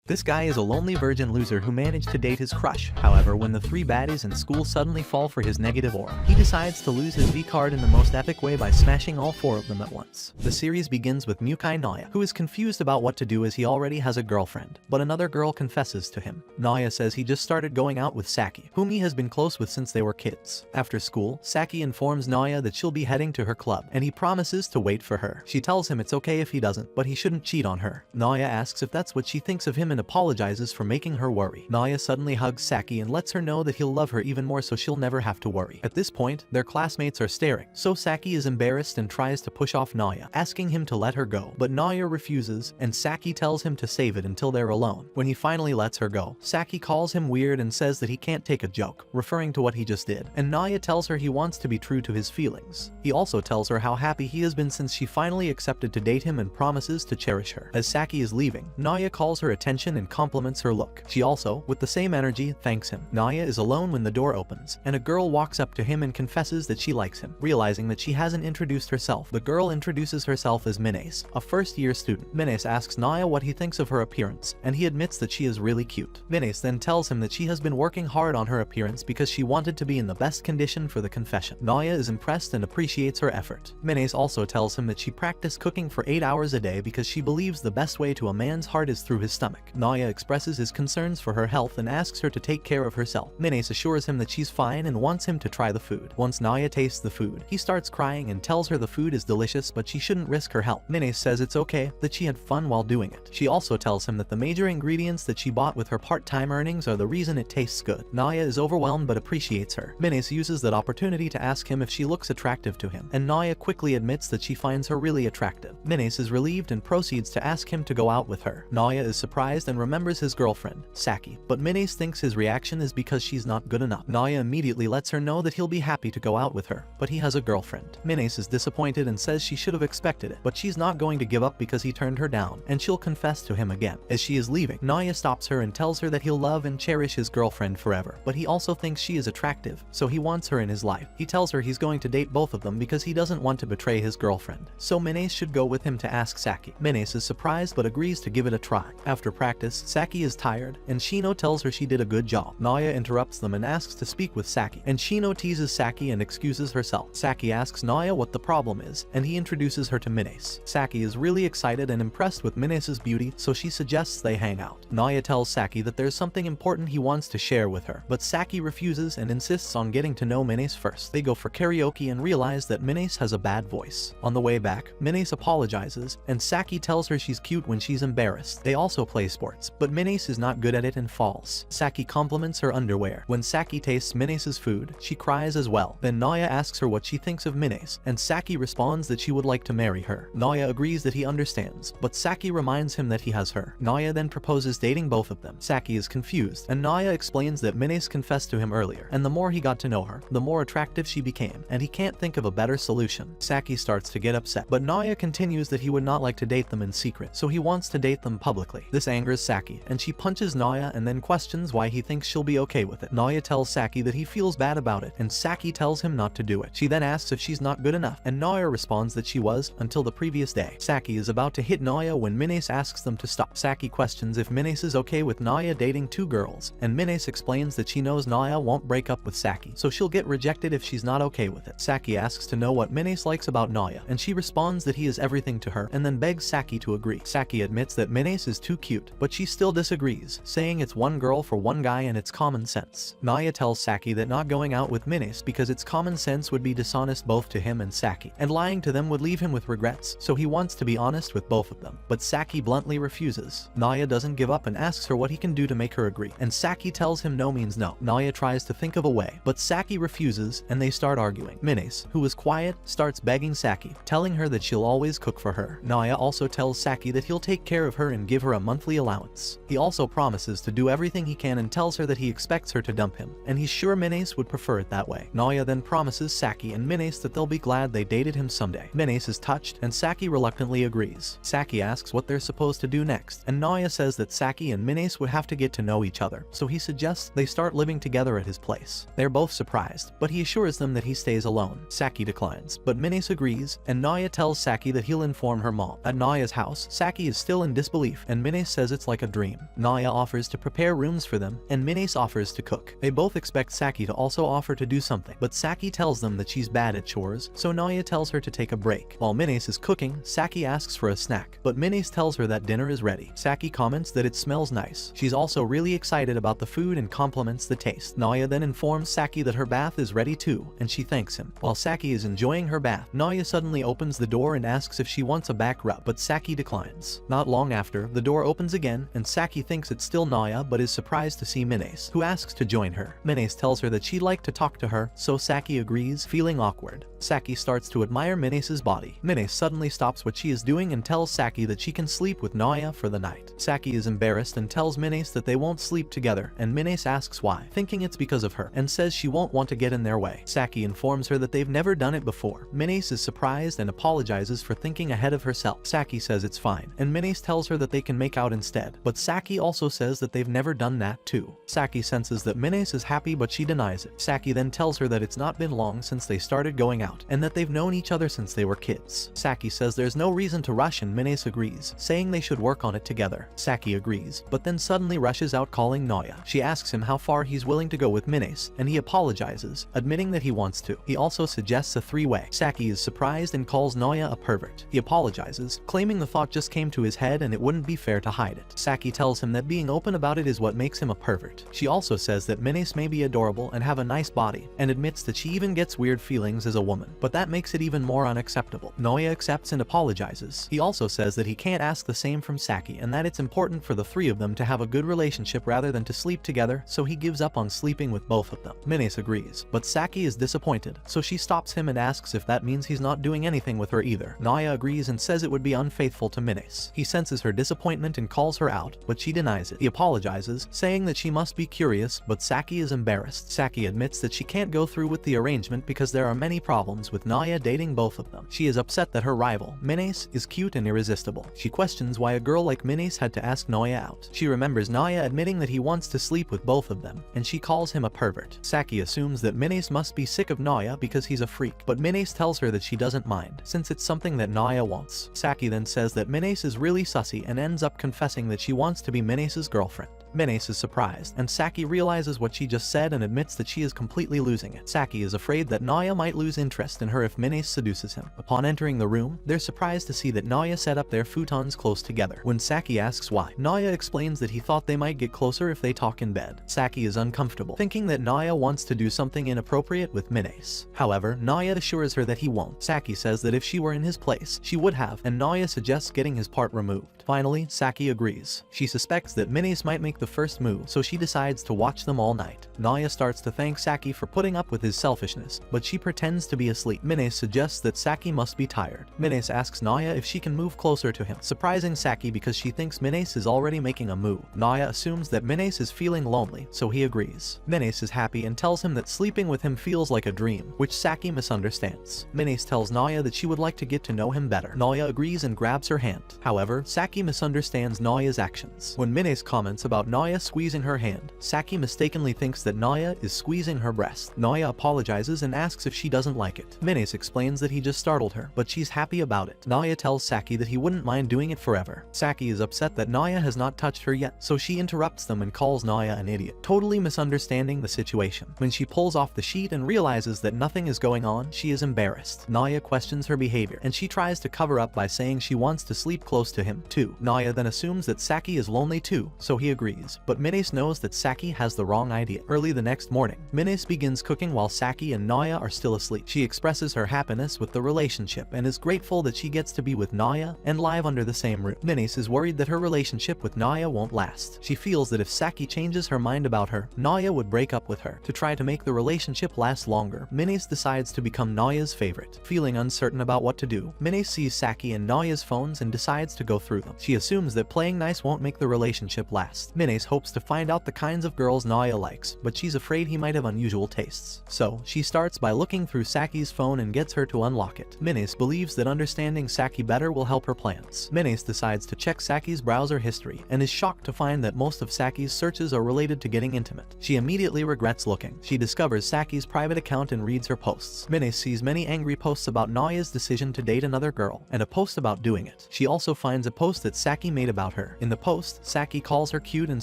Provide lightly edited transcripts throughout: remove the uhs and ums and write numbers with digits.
This guy is a lonely virgin loser who managed to date his crush. However, when the three baddies in school suddenly fall for his negative aura, he decides to lose his V card in the most epic way by smashing all four of them at once. The series begins with Mukai Naya, who is confused about what to do as he already has a girlfriend, but another girl confesses to him. Naya says he just started going out with Saki, whom he has been close with since they were kids. After school, Saki informs Naya that she'll be heading to her club, and he promises to wait for her. She tells him it's okay if he doesn't, but he shouldn't cheat on her. Naya asks if that's what she thinks of him and apologizes for making her worry. Naya suddenly hugs Saki and lets her know that he'll love her even more so she'll never have to worry. At this point, their classmates are staring, so Saki is embarrassed and tries to push off Naya, asking him to let her go, but Naya refuses, and Saki tells him to save it until they're alone. When he finally lets her go, Saki calls him weird and says that he can't take a joke, referring to what he just did, and Naya tells her he wants to be true to his feelings. He also tells her how happy he has been since she finally accepted to date him and promises to cherish her. As Saki is leaving, Naya calls her attention and compliments her look. She also, with the same energy, thanks him. Naya is alone when the door opens, and a girl walks up to him and confesses that she likes him. Realizing that she hasn't introduced herself, the girl introduces herself as Minace, a first-year student. Minace asks Naya what he thinks of her appearance, and he admits that she is really cute. Minace then tells him that she has been working hard on her appearance because she wanted to be in the best condition for the confession. Naya is impressed and appreciates her effort. Minace also tells him that she practiced cooking for 8 hours a day because she believes the best way to a man's heart is through his stomach. Naya expresses his concerns for her health and asks her to take care of herself. Minace assures him that she's fine and wants him to try the food. Once Naya tastes the food, he starts crying and tells her the food is delicious but she shouldn't risk her health. Minace says it's okay, that she had fun while doing it. She also tells him that the major ingredients that she bought with her part-time earnings are the reason it tastes good. Naya is overwhelmed but appreciates her. Minace uses that opportunity to ask him if she looks attractive to him, and Naya quickly admits that she finds her really attractive. Minace is relieved and proceeds to ask him to go out with her. Naya is surprised and remembers his girlfriend, Saki, but Minace thinks his reaction is because she's not good enough. Naya immediately lets her know that he'll be happy to go out with her, but he has a girlfriend. Minace is disappointed and says she should have expected it, but she's not going to give up because he turned her down, and she'll confess to him again. As she is leaving, Naya stops her and tells her that he'll love and cherish his girlfriend forever, but he also thinks she is attractive, so he wants her in his life. He tells her he's going to date both of them because he doesn't want to betray his girlfriend, so Minace should go with him to ask Saki. Minace is surprised but agrees to give it a try. After practice, Saki is tired, and Shino tells her she did a good job. Naya interrupts them and asks to speak with Saki, and Shino teases Saki and excuses herself. Saki asks Naya what the problem is, and he introduces her to Minace. Saki is really excited and impressed with Minace's beauty, so she suggests they hang out. Naya tells Saki that there's something important he wants to share with her, but Saki refuses and insists on getting to know Minace first. They go for karaoke and realize that Minace has a bad voice. On the way back, Minace apologizes, and Saki tells her she's cute when she's embarrassed. They also play sports, but Minace is not good at it and falls. Saki compliments her underwear. When Saki tastes Minace's food, she cries as well. Then Naya asks her what she thinks of Minace, and Saki responds that she would like to marry her. Naya agrees that he understands, but Saki reminds him that he has her. Naya then proposes dating both of them. Saki is confused, and Naya explains that Minace confessed to him earlier, and the more he got to know her, the more attractive she became, and he can't think of a better solution. Saki starts to get upset, but Naya continues that he would not like to date them in secret, so he wants to date them publicly. This angers Saki, and she punches Naya and then questions why he thinks she'll be okay with it. Naya tells Saki that he feels bad about it, and Saki tells him not to do it. She then asks if she's not good enough, and Naya responds that she was, until the previous day. Saki is about to hit Naya when Minace asks them to stop. Saki questions if Minace is okay with Naya dating two girls, and Minace explains that she knows Naya won't break up with Saki, so she'll get rejected if she's not okay with it. Saki asks to know what Minace likes about Naya, and she responds that he is everything to her, and then begs Saki to agree. Saki admits that Minace is too cute, but she still disagrees, saying it's one girl for one guy and it's common sense. Naya tells Saki that not going out with Minace because it's common sense would be dishonest both to him and Saki, and lying to them would leave him with regrets, so he wants to be honest with both of them. But Saki bluntly refuses. Naya doesn't give up and asks her what he can do to make her agree, and Saki tells him no means no. Naya tries to think of a way, but Saki refuses, and they start arguing. Minace, who is quiet, starts begging Saki, telling her that she'll always cook for her. Naya also tells Saki that he'll take care of her and give her a monthly allowance. He also promises to do everything he can and tells her that he expects her to dump him, and he's sure Minace would prefer it that way. Naya then promises Saki and Minace that they'll be glad they dated him someday. Minace is touched, and Saki reluctantly agrees. Saki asks what they're supposed to do next, and Naya says that Saki and Minace would have to get to know each other, so he suggests they start living together at his place. They're both surprised, but he assures them that he stays alone. Saki declines, but Minace agrees, and Naya tells Saki that he'll inform her mom. At Naya's house, Saki is still in disbelief, and Minace says it's like a dream. Naya offers to prepare rooms for them, and Minace offers to cook. They both expect Saki to also offer to do something, but Saki tells them that she's bad at chores, so Naya tells her to take a break. While Minace is cooking, Saki asks for a snack, but Minace tells her that dinner is ready. Saki comments that it smells nice. She's also really excited about the food and compliments the taste. Naya then informs Saki that her bath is ready too, and she thanks him. While Saki is enjoying her bath, Naya suddenly opens the door and asks if she wants a back rub, but Saki declines. Not long after, the door opens again, and Saki thinks it's still Naya but is surprised to see Minace, who asks to join her. Minace tells her that she'd like to talk to her, so Saki agrees, feeling awkward. Saki starts to admire Minace's body. Minace suddenly stops what she is doing and tells Saki that she can sleep with Naya for the night. Saki is embarrassed and tells Minace that they won't sleep together, and Minace asks why, thinking it's because of her, and says she won't want to get in their way. Saki informs her that they've never done it before. Minace is surprised and apologizes for thinking ahead of herself. Saki says it's fine, and Minace tells her that they can make out instead, but Saki also says that they've never done that too. Saki senses that Minace is happy but she denies it. Saki then tells her that it's not been long since they started going out, and that they've known each other since they were kids. Saki says there's no reason to rush, and Minace agrees, saying they should work on it together. Saki agrees, but then suddenly rushes out calling Naya. She asks him how far he's willing to go with Minace, and he apologizes, admitting that he wants to. He also suggests a three-way. Saki is surprised and calls Naya a pervert. He apologizes, claiming the thought just came to his head and it wouldn't be fair to hide it. Saki tells him that being open about it is what makes him a pervert. She also says that Minace may be adorable and have a nice body, and admits that she even gets weird feelings as a woman, but that makes it even more unacceptable. Naya accepts and apologizes. He also says that he can't ask the same from Saki, and that it's important for the three of them to have a good relationship rather than to sleep together, so he gives up on sleeping with both of them. Minace agrees, but Saki is disappointed, so she stops him and asks if that means he's not doing anything with her either. Naya agrees and says it would be unfaithful to Minace. He senses her disappointment and calls her out, but she denies it. He apologizes, saying that she must be curious, but Saki is embarrassed. Saki admits that she can't go through with the arrangement because there are many problems with Naya dating both of them. She is upset that her rival, Minace, is cute and irresistible. She questions why a girl like Minace had to ask Naya out. She remembers Naya admitting that he wants to sleep with both of them, and she calls him a pervert. Saki assumes that Minace must be sick of Naya because he's a freak, but Minace tells her that she doesn't mind, since it's something that Naya wants. Saki then says that Minace is really sussy and ends up confessing that she wants to be Minace's girlfriend. Minace is surprised, and Saki realizes what she just said and admits that she is completely losing it. Saki is afraid that Naya might lose interest in her if Minace seduces him. Upon entering the room, they're surprised to see that Naya set up their futons close together. When Saki asks why, Naya explains that he thought they might get closer if they talk in bed. Saki is uncomfortable, thinking that Naya wants to do something inappropriate with Minace. However, Naya assures her that he won't. Saki says that if she were in his place, she would have, and Naya suggests getting his part removed. Finally, Saki agrees. She suspects that Minace might make the first move, so she decides to watch them all night. Naya starts to thank Saki for putting up with his selfishness, but she pretends to be asleep. Minace suggests that Saki must be tired. Minace asks Naya if she can move closer to him, surprising Saki because she thinks Minace is already making a move. Naya assumes that Minace is feeling lonely, so he agrees. Minace is happy and tells him that sleeping with him feels like a dream, which Saki misunderstands. Minace tells Naya that she would like to get to know him better. Naya agrees and grabs her hand. However, Saki misunderstands Naya's actions. When Minace comments about Naya squeezing her hand, Saki mistakenly thinks that Naya is squeezing her breast. Naya apologizes and asks if she doesn't like it. Minace explains that he just startled her, but she's happy about it. Naya tells Saki that he wouldn't mind doing it forever. Saki is upset that Naya has not touched her yet, so she interrupts them and calls Naya an idiot, totally misunderstanding the situation. When she pulls off the sheet and realizes that nothing is going on, she is embarrassed. Naya questions her behavior, and she tries to cover up by saying she wants to sleep close to him, too. Naya then assumes that Saki is lonely too, so he agrees, but Minace knows that Saki has the wrong idea. Early the next morning, Minace begins cooking while Saki and Naya are still asleep. She expresses her happiness with the relationship and is grateful that she gets to be with Naya and live under the same roof. Minace is worried that her relationship with Naya won't last. She feels that if Saki changes her mind about her, Naya would break up with her. To try to make the relationship last longer, Minace decides to become Naya's favorite. Feeling uncertain about what to do, Minace sees Saki and Naya's phones and decides to go through them. She assumes that playing nice won't make the relationship last. Minace hopes to find out the kinds of girls Naya likes, but she's afraid he might have unusual tastes. So, she starts by looking through Saki's phone and gets her to unlock it. Minace believes that understanding Saki better will help her plans. Minace decides to check Saki's browser history and is shocked to find that most of Saki's searches are related to getting intimate. She immediately regrets looking. She discovers Saki's private account and reads her posts. Minace sees many angry posts about Naya's decision to date another girl, and a post about doing it. She also finds a post that Saki made about her. In the post, Saki calls her cute and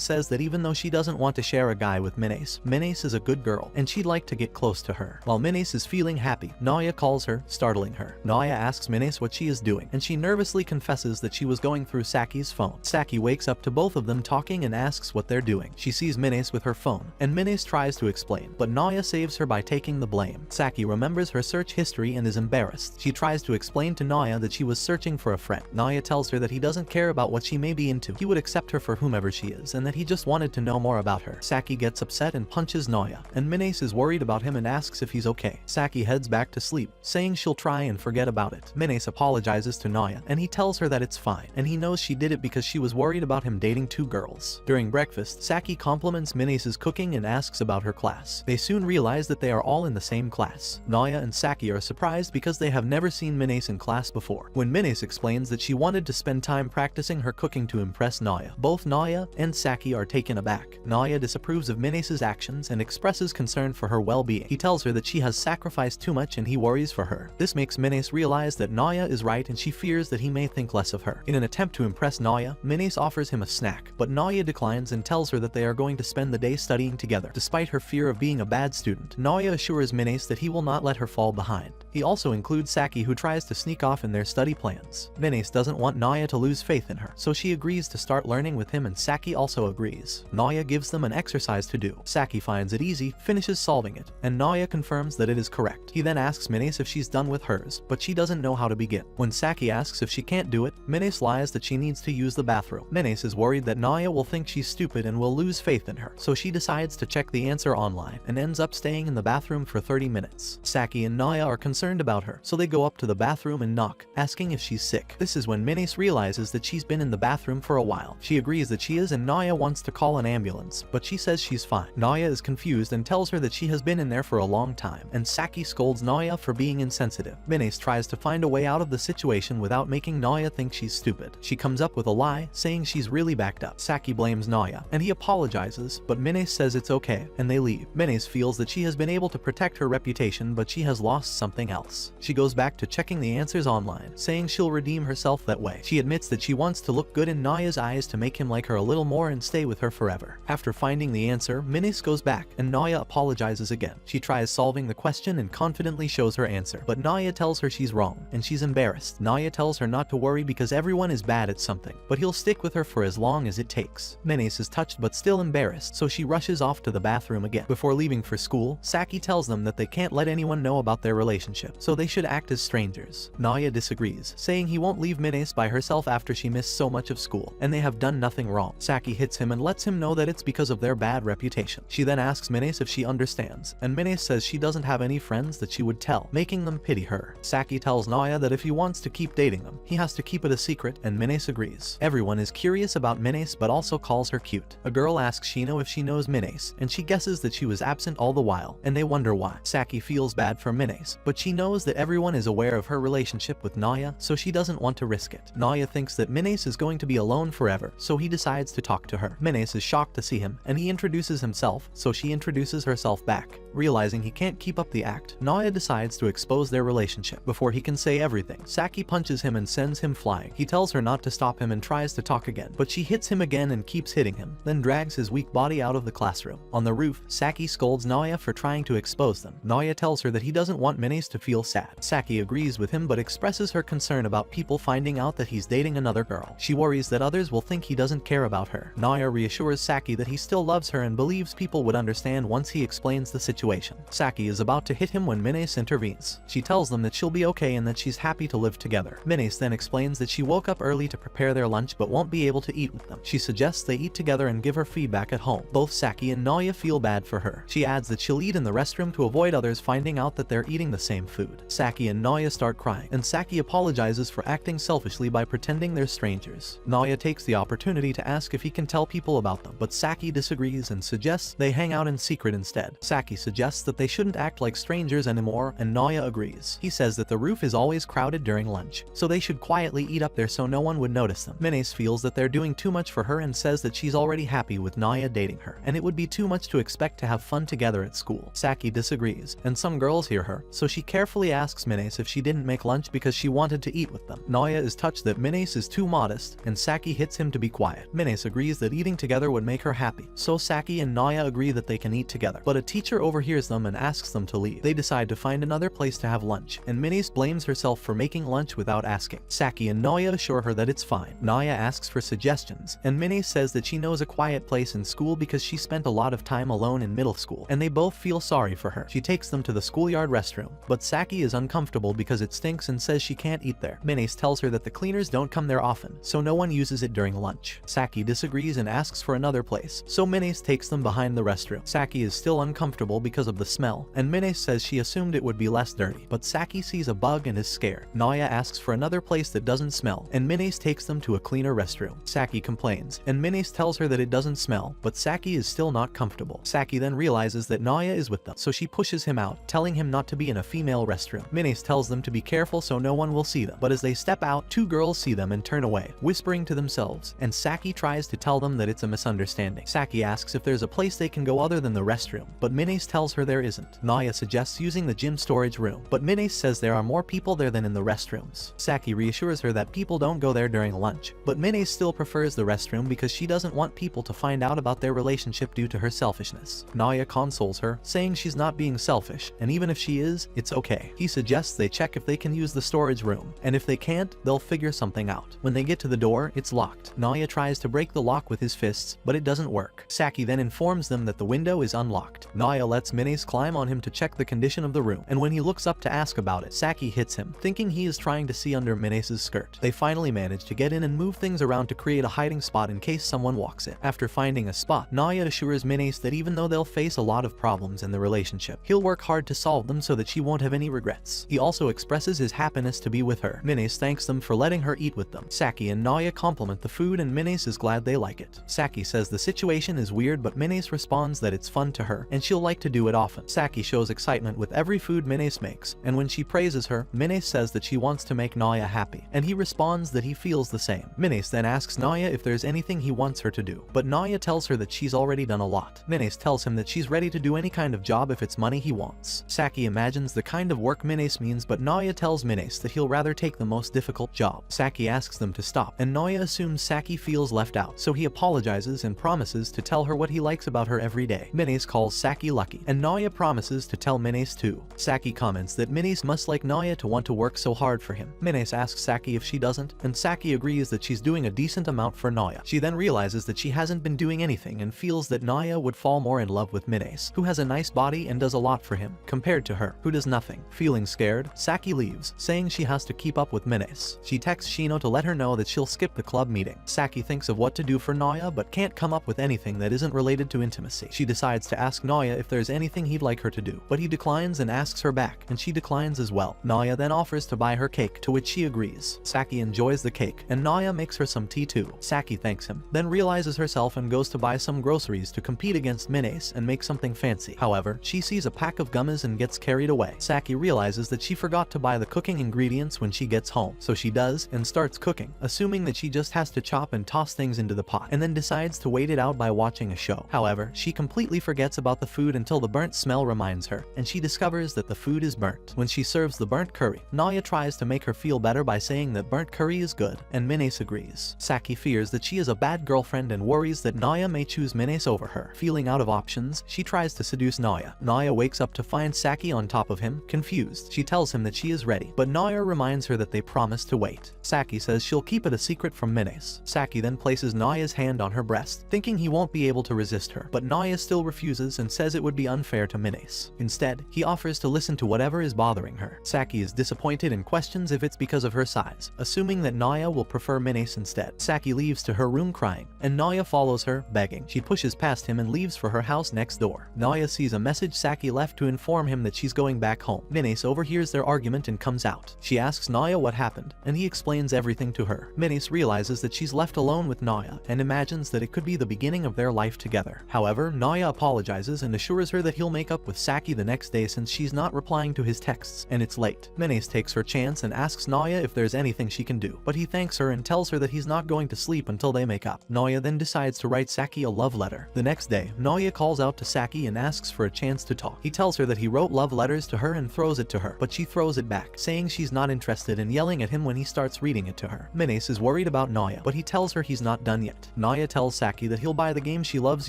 says that even though she doesn't want to share a guy with Minace, Minace is a good girl, and she'd like to get close to her. While Minace is feeling happy, Naya calls her, startling her. Naya asks Minace what she is doing, and she nervously confesses that she was going through Saki's phone. Saki wakes up to both of them talking and asks what they're doing. She sees Minace with her phone, and Minace tries to explain, but Naya saves her by taking the blame. Saki remembers her search history and is embarrassed. She tries to explain to Naya that she was searching for a friend. Naya tells her that he doesn't care about what she may be into. He would accept her for whomever she is, and that he just wanted to know more about her. Saki gets upset and punches Naya, and Minace is worried about him and asks if he's okay. Saki heads back to sleep, saying she'll try and forget about it. Minace apologizes to Naya, and he tells her that it's fine, and he knows she did it because she was worried about him dating two girls. During breakfast, Saki compliments Minace's cooking and asks about her class. They soon realize that they are all in the same class. Naya and Saki are surprised because they have never seen Minace in class before. When Minace explains that she wanted to spend time practicing her cooking to impress Naya, both Naya and Saki are taken aback. Naya disapproves of Minace's actions and expresses concern for her well-being. He tells her that she has sacrificed too much and he worries for her. This makes Minace realize that Naya is right and she fears that he may think less of her. In an attempt to impress Naya, Minace offers him a snack, but Naya declines and tells her that they are going to spend the day studying together. Despite her fear of being a bad student, Naya assures Minace that he will not let her fall behind. He also includes Saki, who tries to sneak off in their study plans. Minace doesn't want Naya to lose faith in her, so she agrees to start learning with him and Saki also agrees. Naya gives them an exercise to do. Saki finds it easy, finishes solving it, and Naya confirms that it is correct. He then asks Minace if she's done with hers, but she doesn't know how to begin. When Saki asks if she can't do it, Minace lies that she needs to use the bathroom. Minace is worried that Naya will think she's stupid and will lose faith in her, so she decides to check the answer online and ends up staying in the bathroom for 30 minutes. Saki and Naya are concerned about her, so they go up to the bathroom and knock, asking if she's sick. This is when Minace realizes that she's been in the bathroom for a while. She agrees that she is and Naya wants to call an ambulance, but she says she's fine. Naya is confused and tells her that she has been in there for a long time, and Saki scolds Naya for being insensitive. Minace tries to find a way out of the situation without making Naya think she's stupid. She comes up with a lie, saying she's really backed up. Saki blames Naya, and he apologizes, but Minace says it's okay, and they leave. Minace feels that she has been able to protect her reputation, but she has lost something else. She goes back to checking the answers online, saying she'll redeem herself that way. She admits that she wants to look good in Naya's eyes to make him like her a little more and stay with her forever. After finding the answer, Minace goes back, and Naya apologizes again. She tries solving the question and confidently shows her answer, but Naya tells her she's wrong, and she's embarrassed. Naya tells her not to worry because everyone is bad at something, but he'll stick with her for as long as it takes. Minace is touched but still embarrassed, so she rushes off to the bathroom again. Before leaving for school, Saki tells them that they can't let anyone know about their relationship, so they should act as strangers. Naya disagrees, saying he won't leave Minace by herself after she missed so much of school, and they have done nothing wrong. Saki hits him and lets him know that it's because of their bad reputation. She then asks Minace if she understands, and Minace says she doesn't have any friends that she would tell, making them pity her. Saki tells Naya that if he wants to keep dating them, he has to keep it a secret, and Minace agrees. Everyone is curious about Minace but also calls her cute. A girl asks Shino if she knows Minace, and she guesses that she was absent all the while, and they wonder why. Saki feels bad for Minace, but she knows that everyone is aware of her relationship with Naya, so she doesn't want to risk it. Naya thinks that Minace is going to be alone forever, so he decides to talk to her. Minace is shocked to see him, and he introduces himself, so she introduces herself back. Realizing he can't keep up the act, Naya decides to expose their relationship. Before he can say everything, Saki punches him and sends him flying. He tells her not to stop him and tries to talk again, but she hits him again and keeps hitting him, then drags his weak body out of the classroom. On the roof, Saki scolds Naya for trying to expose them. Naya tells her that he doesn't want Minace to feel sad. Saki agrees with him but expresses her concern about people finding out that he's dating another girl. She worries that others will think he doesn't care about her. Naya reassures Saki that he still loves her and believes people would understand once he explains the situation. Saki is about to hit him when Minace intervenes. She tells them that she'll be okay and that she's happy to live together. Minace then explains that she woke up early to prepare their lunch but won't be able to eat with them. She suggests they eat together and give her feedback at home. Both Saki and Naya feel bad for her. She adds that she'll eat in the restroom to avoid others finding out that they're eating the same same food. Saki and Naoya start crying, and Saki apologizes for acting selfishly by pretending they're strangers. Naoya takes the opportunity to ask if he can tell people about them, but Saki disagrees and suggests they hang out in secret instead. Saki suggests that they shouldn't act like strangers anymore, and Naoya agrees. He says that the roof is always crowded during lunch, so they should quietly eat up there so no one would notice them. Minace feels that they're doing too much for her and says that she's already happy with Naoya dating her, and it would be too much to expect to have fun together at school. Saki disagrees, and some girls hear her, so she carefully asks Minace if she didn't make lunch because she wanted to eat with them. Naoya is touched that Minace is too modest, and Saki hits him to be quiet. Minace agrees that eating together would make her happy, so Saki and Naoya agree that they can eat together, but a teacher overhears them and asks them to leave. They decide to find another place to have lunch, and Minace blames herself for making lunch without asking. Saki and Naoya assure her that it's fine. Naoya asks for suggestions, and Minace says that she knows a quiet place in school because she spent a lot of time alone in middle school, and they both feel sorry for her. She takes them to the schoolyard restroom, but Saki is uncomfortable because it stinks and says she can't eat there. Minace tells her that the cleaners don't come there often, so no one uses it during lunch. Saki disagrees and asks for another place, so Minace takes them behind the restroom. Saki is still uncomfortable because of the smell, and Minace says she assumed it would be less dirty, but Saki sees a bug and is scared. Naoya asks for another place that doesn't smell, and Minace takes them to a cleaner restroom. Saki complains, and Minace tells her that it doesn't smell, but Saki is still not comfortable. Saki then realizes that Naoya is with them, so she pushes him out, telling him not to be in a female restroom. Minace tells them to be careful so no one will see them, but as they step out, two girls see them and turn away, whispering to themselves, and Saki tries to tell them that it's a misunderstanding. Saki asks if there's a place they can go other than the restroom, but Minace tells her there isn't. Naoya suggests using the gym storage room, but Minace says there are more people there than in the restrooms. Saki reassures her that people don't go there during lunch, but Minace still prefers the restroom because she doesn't want people to find out about their relationship due to her selfishness. Naoya consoles her, saying she's not being selfish, and even if she is, it's okay. He suggests they check if they can use the storage room, and if they can't, they'll figure something out. When they get to the door, it's locked. Naoya tries to break the lock with his fists, but it doesn't work. Saki then informs them that the window is unlocked. Naoya lets Minace climb on him to check the condition of the room, and when he looks up to ask about it, Saki hits him, thinking he is trying to see under Minace's skirt. They finally manage to get in and move things around to create a hiding spot in case someone walks in. After finding a spot, Naoya assures Minace that even though they'll face a lot of problems in the relationship, he'll work hard to solve them so that she won't have any regrets. He also expresses his happiness to be with her. Minace thanks them for letting her eat with them. Saki and Naoya compliment the food and Minace is glad they like it. Saki says the situation is weird, but Minace responds that it's fun to her and she'll like to do it often. Saki shows excitement with every food Minace makes, and when she praises her, Minace says that she wants to make Naoya happy, and he responds that he feels the same. Minace then asks Naoya if there's anything he wants her to do, but Naoya tells her that she's already done a lot. Minace tells him that she's ready to do any kind of job if it's money he wants. Saki imagines the kind of work Minace means, but Naoya tells Minace that he'll rather take the most difficult job. Saki asks them to stop, and Naoya assumes Saki feels left out, so he apologizes and promises to tell her what he likes about her every day. Minace calls Saki lucky, and Naoya promises to tell Minace too. Saki comments that Minace must like Naoya to want to work so hard for him. Minace asks Saki if she doesn't, and Saki agrees that she's doing a decent amount for Naoya. She then realizes that she hasn't been doing anything and feels that Naoya would fall more in love with Minace, who has a nice body and does a lot for him, compared to her, who does nothing. Feeling scared, Saki leaves, saying she has to keep up with Minace. She texts Shino to let her know that she'll skip the club meeting. Saki thinks of what to do for Naoya but can't come up with anything that isn't related to intimacy. She decides to ask Naoya if there's anything he'd like her to do, but he declines and asks her back, and she declines as well. Naoya then offers to buy her cake, to which she agrees. Saki enjoys the cake, and Naoya makes her some tea too. Saki thanks him, then realizes herself and goes to buy some groceries to compete against Minace and make something fancy. However, she sees a pack of gummies and gets carried away. Saki realizes that she forgot to buy the cooking ingredients when she gets home, so she does and starts cooking, assuming that she just has to chop and toss things into the pot, and then decides to wait it out by watching a show. However, she completely forgets about the food until the burnt smell reminds her, and she discovers that the food is burnt. When she serves the burnt curry, Naoya tries to make her feel better by saying that burnt curry is good, and Minace agrees. Saki fears that she is a bad girlfriend and worries that Naoya may choose Minace over her. Feeling out of options, she tries to seduce Naoya. Naoya wakes up to find Saki on top of him, confused. She tells him that she is ready, but Naoya reminds her that they promised to wait. Saki says she'll keep it a secret from Minace. Saki then places Naoya's hand on her breast, thinking he won't be able to resist her, but Naoya still refuses and says it would be unfair to Minace. Instead, he offers to listen to whatever is bothering her. Saki is disappointed and questions if it's because of her size, assuming that Naoya will prefer Minace instead. Saki leaves to her room crying, and Naoya follows her, begging. She pushes past him and leaves for her house next door. Naoya sees a message Saki left to inform him that she's going back home. home. Minace overhears their argument and comes out. She asks Naya what happened, and he explains everything to her. Minace realizes that she's left alone with Naya and imagines that it could be the beginning of their life together. However, Naya apologizes and assures her that he'll make up with Saki the next day since she's not replying to his texts and it's late. Minace takes her chance and asks Naya if there's anything she can do, but he thanks her and tells her that he's not going to sleep until they make up. Naya then decides to write Saki a love letter. The next day, Naya calls out to Saki and asks for a chance to talk. He tells her that he wrote love letters to her and throws it to her, but she throws it back, saying she's not interested and yelling at him when he starts reading it to her. Minace is worried about Naya, but he tells her he's not done yet. Naya tells Saki that he'll buy the game she loves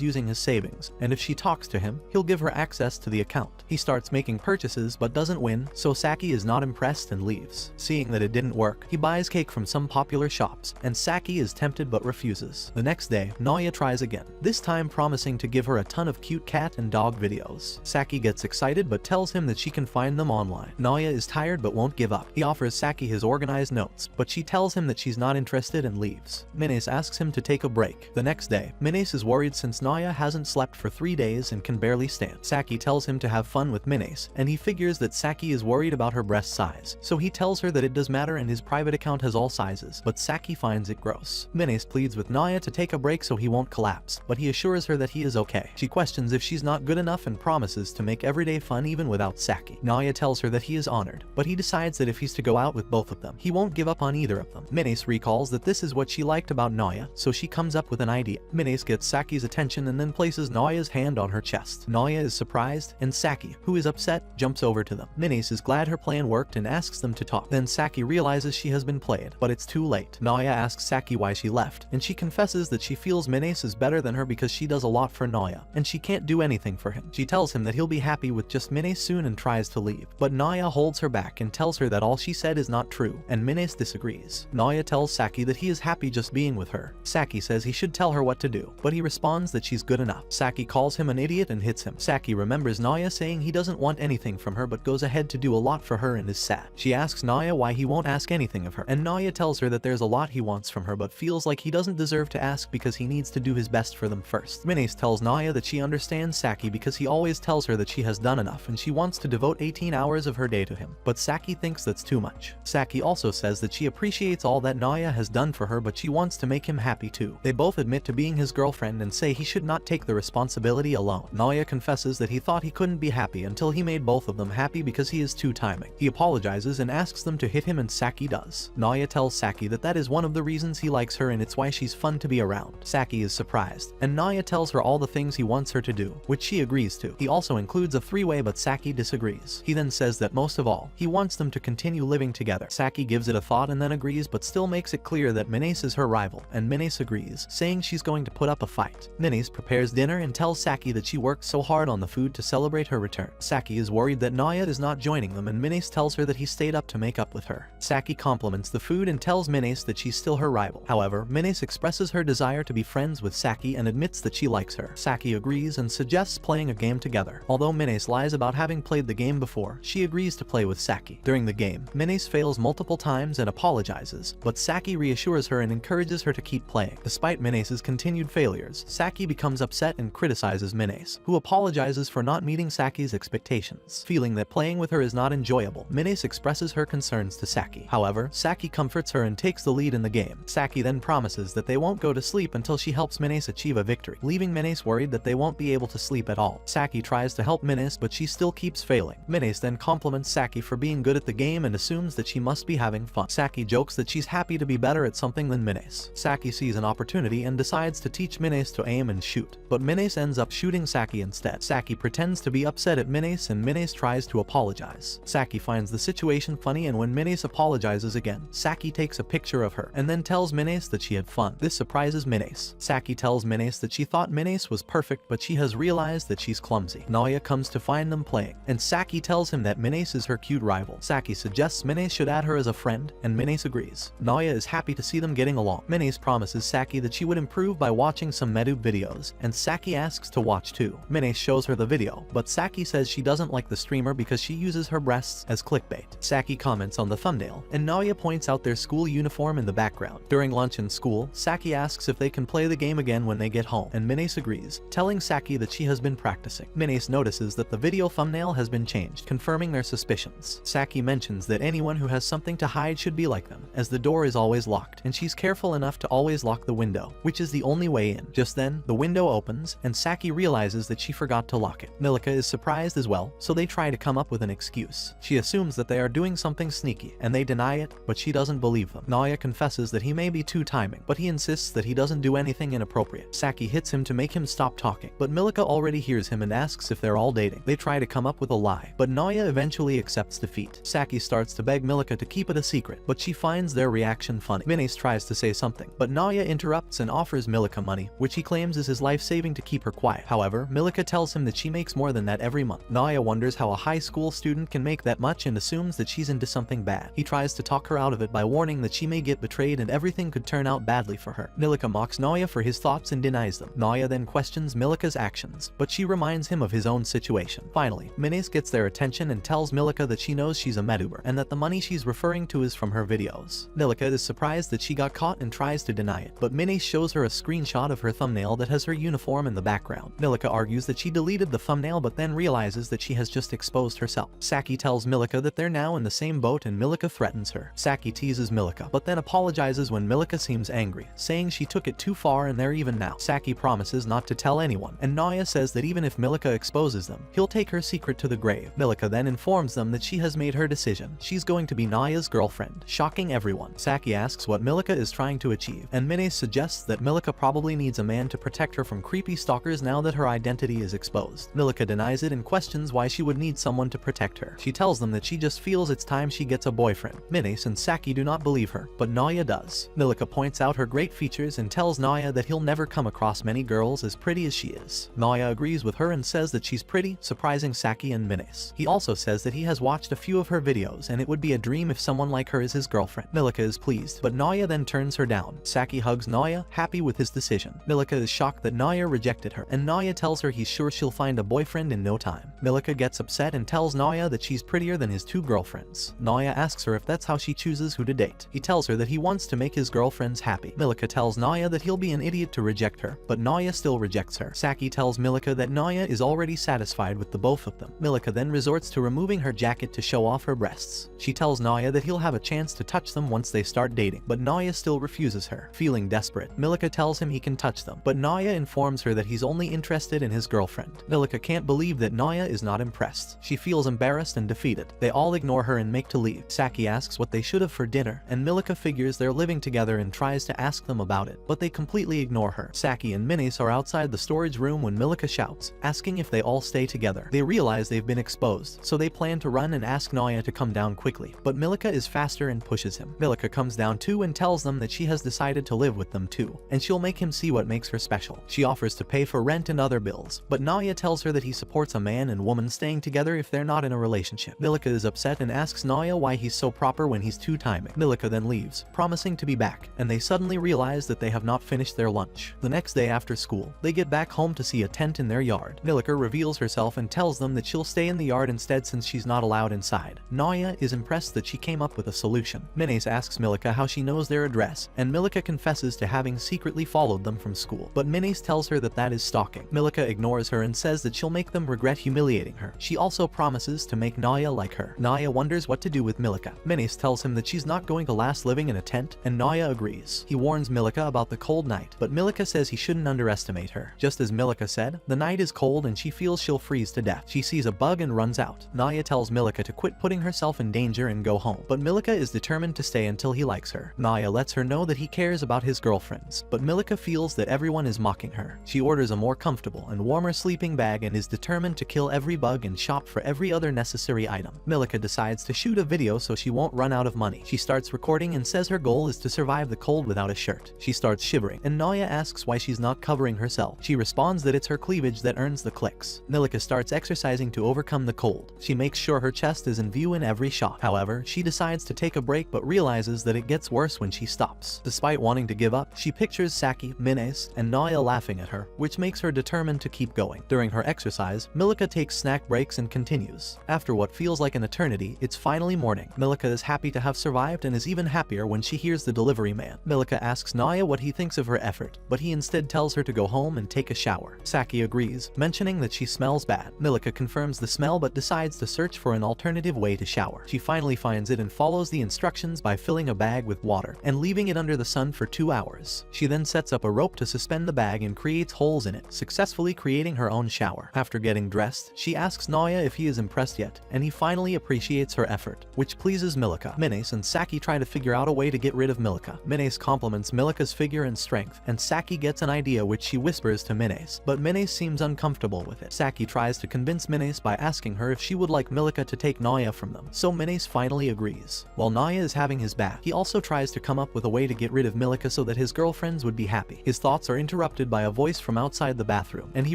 using his savings, and if she talks to him, he'll give her access to the account. He starts making purchases but doesn't win, so Saki is not impressed and leaves. Seeing that it didn't work, he buys cake from some popular shops, and Saki is tempted but refuses. The next day, Naya tries again, this time promising to give her a ton of cute cat and dog videos. Saki gets excited but tells him that she can find them online. Naya is tired but won't give up. He offers Saki his organized notes, but she tells him that she's not interested and leaves. Minace asks him to take a break. The next day, Minace is worried since Naya hasn't slept for 3 days and can barely stand. Saki tells him to have fun with Minace, and he figures that Saki is worried about her breast size, so he tells her that it does matter and his private account has all sizes, but Saki finds it gross. Minace pleads with Naya to take a break so he won't collapse, but he assures her that he is okay. She questions if she's not good enough and promises to make everyday fun even without Saki. Naya tells her that he is honored, but he decides that if he's to go out with both of them, he won't give up on either of them. Minace recalls that this is what she liked about Naya, so she comes up with an idea. Minace gets Saki's attention and then places Naya's hand on her chest. Naya is surprised, and Saki, who is upset, jumps over to them. Minace is glad her plan worked and asks them to talk. Then Saki realizes she has been played, but it's too late. Naya asks Saki why she left, and she confesses that she feels Minace is better than her because she does a lot for Naya, and she can't do anything for him. She tells him that he'll be happy with just Minace soon and tries to leave, but Naya holds her back and tells her that all she said is not true, and Minace disagrees. Naya tells Saki that he is happy just being with her. Saki says he should tell her what to do, but he responds that she's good enough. Saki calls him an idiot and hits him. Saki remembers Naya saying he doesn't want anything from her but goes ahead to do a lot for her and is sad. She asks Naya why he won't ask anything of her, and Naya tells her that there's a lot he wants from her but feels like he doesn't deserve to ask because he needs to do his best for them first. Minace tells Naya that she understands Saki because he always tells her that she has done enough and she wants to devote 18 hours of her day to him, but Saki thinks that's too much. Saki also says that she appreciates all that Naya has done for her but she wants to make him happy too. They both admit to being his girlfriend and say he should not take the responsibility alone. Naya confesses that he thought he couldn't be happy until he made both of them happy because he is too timing. He apologizes and asks them to hit him and Saki does. Naya tells Saki that that is one of the reasons he likes her and it's why she's fun to be around. Saki is surprised, and Naya tells her all the things he wants her to do, which she agrees to. He also includes a three-way but Saki disagrees. He then says that most of all, he wants them to continue living together. Saki gives it a thought and then agrees but still makes it clear that Minace is her rival, and Minace agrees, saying she's going to put up a fight. Minace prepares dinner and tells Saki that she worked so hard on the food to celebrate her return. Saki is worried that Naya is not joining them and Minace tells her that he stayed up to make up with her. Saki compliments the food and tells Minace that she's still her rival. However, Minace expresses her desire to be friends with Saki and admits that she likes her. Saki agrees and suggests playing a game together. Although Minace lies about having played the game before, she agrees to play with Saki. During the game, Minace fails multiple times and apologizes, but Saki reassures her and encourages her to keep playing. Despite Minace's continued failures, Saki becomes upset and criticizes Minace, who apologizes for not meeting Saki's expectations. Feeling that playing with her is not enjoyable, Minace expresses her concerns to Saki. However, Saki comforts her and takes the lead in the game. Saki then promises that they won't go to sleep until she helps Minace achieve a victory, leaving Minace worried that they won't be able to sleep at all. Saki tries to help Minace but she still keeps failing. Minace then compliments Saki for being good at the game and assumes that she must be having fun. Saki jokes that she's happy to be better at something than Minace. Saki sees an opportunity and decides to teach Minace to aim and shoot, but Minace ends up shooting Saki instead. Saki pretends to be upset at Minace and Minace tries to apologize. Saki finds the situation funny and when Minace apologizes again, Saki takes a picture of her and then tells Minace that she had fun. This surprises Minace. Saki tells Minace that she thought Minace was perfect but she has realized that she's clumsy. Naya comes to find them playing, and Saki tells him that Minace is her cute rival. Saki suggests Minace should add her as a friend, and Minace agrees. Naya is happy to see them getting along. Minace promises Saki that she would improve by watching some Medub videos, and Saki asks to watch too. Minace shows her the video, but Saki says she doesn't like the streamer because she uses her breasts as clickbait. Saki comments on the thumbnail, and Naya points out their school uniform in the background. During lunch in school, Saki asks if they can play the game again when they get home, and Minace agrees, telling Saki that she has been practicing. Minace notices that the video thumbnail has been changed, changed, confirming their suspicions. Saki mentions that anyone who has something to hide should be like them, as the door is always locked, and she's careful enough to always lock the window, which is the only way in. Just then, the window opens, and Saki realizes that she forgot to lock it. Milika is surprised as well, so they try to come up with an excuse. She assumes that they are doing something sneaky, and they deny it, but she doesn't believe them. Naoya confesses that he may be two-timing, but he insists that he doesn't do anything inappropriate. Saki hits him to make him stop talking, but Milika already hears him and asks if they're all dating. They try to come up with a lie, but Naoya eventually accepts defeat. Saki starts to beg Milika to keep it a secret, but she finds their reaction funny. Minace tries to say something, but Naoya interrupts and offers Milika money, which he claims is his life-saving to keep her quiet. However, Milika tells him that she makes more than that every month. Naoya wonders how a high school student can make that much and assumes that she's into something bad. He tries to talk her out of it by warning that she may get betrayed and everything could turn out badly for her. Milika mocks Naoya for his thoughts and denies them. Naoya then questions Milika's actions, but she reminds him of his own situation. Finally, Minace gets their attention and tells Milika that she knows she's a meduber and that the money she's referring to is from her videos. Milika is surprised that she got caught and tries to deny it, but Minace shows her a screenshot of her thumbnail that has her uniform in the background. Milika argues that she deleted the thumbnail but then realizes that she has just exposed herself. Saki tells Milika that they're now in the same boat and Milika threatens her. Saki teases Milika, but then apologizes when Milika seems angry, saying she took it too far and they're even now. Saki promises not to tell anyone, and Naoya says that even if Milika exposes them, he'll take her secret to the grave. Milika then informs them that she has made her decision. She's going to be Naoya's girlfriend, shocking everyone. Saki asks what Milika is trying to achieve, and Minace suggests that Milika probably needs a man to protect her from creepy stalkers now that her identity is exposed. Milika denies it and questions why she would need someone to protect her. She tells them that she just feels it's time she gets a boyfriend. Minace and Saki do not believe her, but Naoya does. Milika points out her great features and tells Naoya that he'll never come across many girls as pretty as she is. Naoya agrees with her and says that she's pretty, surprising Saki and Minace. He also says that he has watched a few of her videos and it would be a dream if someone like her is his girlfriend. Milika is pleased, but Naoya then turns her down. Saki hugs Naoya, happy with his decision. Milika is shocked that Naoya rejected her, and Naoya tells her he's sure she'll find a boyfriend in no time. Milika gets upset and tells Naoya that she's prettier than his two girlfriends. Naoya asks her if that's how she chooses who to date. He tells her that he wants to make his girlfriends happy. Milika tells Naoya that he'll be an idiot to reject her, but Naoya still rejects her. Saki tells Milika that Naoya is already satisfied with the both of them. Milika then resorts to removing her jacket to show off her breasts. She tells Naoya that he'll have a chance to touch them once they start dating, but Naoya still refuses her. Feeling desperate, Milika tells him he can touch them, but Naoya informs her that he's only interested in his girlfriend. Milika can't believe that Naoya is not impressed. She feels embarrassed and defeated. They all ignore her and make to leave. Saki asks what they should have for dinner, and Milika figures they're living together and tries to ask them about it, but they completely ignore her. Saki and Minace are outside the storage room when Milika shouts, asking if they all stay together. They realize they've been exposed, so they plan to run and ask Naoya to come down quickly, but Milika is faster and pushes him. Milika comes down too and tells them that she has decided to live with them too, and she'll make him see what makes her special. She offers to pay for rent and other bills, but Naoya tells her that he supports a man and woman staying together if they're not in a relationship. Milika is upset and asks Naoya why he's so proper when he's two-timing. Milika then leaves, promising to be back, and they suddenly realize that they have not finished their lunch. The next day after school, they get back home to see a tent in their yard. Milika reveals herself and tells them that she'll stay in the yard instead since she's not allowed inside. Naoya is impressed that she came up with a solution. Minace asks Milika how she knows their address, and Milika confesses to having secretly followed them from school, but Minace tells her that that is stalking. Milika ignores her and says that she'll make them regret humiliating her. She also promises to make Naoya like her. Naoya wonders what to do with Milika. Minace tells him that she's not going to last living in a tent, and Naoya agrees. He warns Milika about the cold night, but Milika says he shouldn't underestimate her. Just as Milika said, the night is cold and she feels she'll freeze to death. She sees a bug and runs out. Naoya tells Milika to quit putting herself in danger and go home, but Milika is determined to stay until he likes her. Naoya lets her know that he cares about his girlfriends, but Milika feels that everyone is mocking her. She orders a more comfortable and warmer sleeping bag and is determined to kill every bug and shop for every other necessary item. Milika decides to shoot a video so she won't run out of money. She starts recording and says her goal is to survive the cold without a shirt. She starts shivering, and Naoya asks why she's not covering herself. She responds that it's her cleavage that earns the clicks. Milika starts exercising to overcome the cold. She makes sure her chest is in view in every shot. However, she decides to take a break but realizes that it gets worse when she stops. Despite wanting to give up, she pictures Saki, Minace, and Naoya laughing at her, which makes her determined to keep going. During her exercise, Milika takes snack breaks and continues. After what feels like an eternity, it's finally morning. Milika is happy to have survived and is even happier when she hears the delivery man. Milika asks Naoya what he thinks of her effort, but he instead tells her to go home and take a shower. Saki agrees, mentioning that she smells bad. Milika confirms the smell but but decides to search for an alternative way to shower. She finally finds it and follows the instructions by filling a bag with water and leaving it under the sun for 2 hours. She then sets up a rope to suspend the bag and creates holes in it, successfully creating her own shower. After getting dressed, she asks Naoya if he is impressed yet, and he finally appreciates her effort, which pleases Milika. Minace and Saki try to figure out a way to get rid of Milika. Minace compliments Milika's figure and strength, and Saki gets an idea which she whispers to Minace, but Minace seems uncomfortable with it. Saki tries to convince Minace by asking her if she would like Milika to take Naoya from them, so Minace finally agrees. While Naoya is having his bath, he also tries to come up with a way to get rid of Milika so that his girlfriends would be happy. His thoughts are interrupted by a voice from outside the bathroom, and he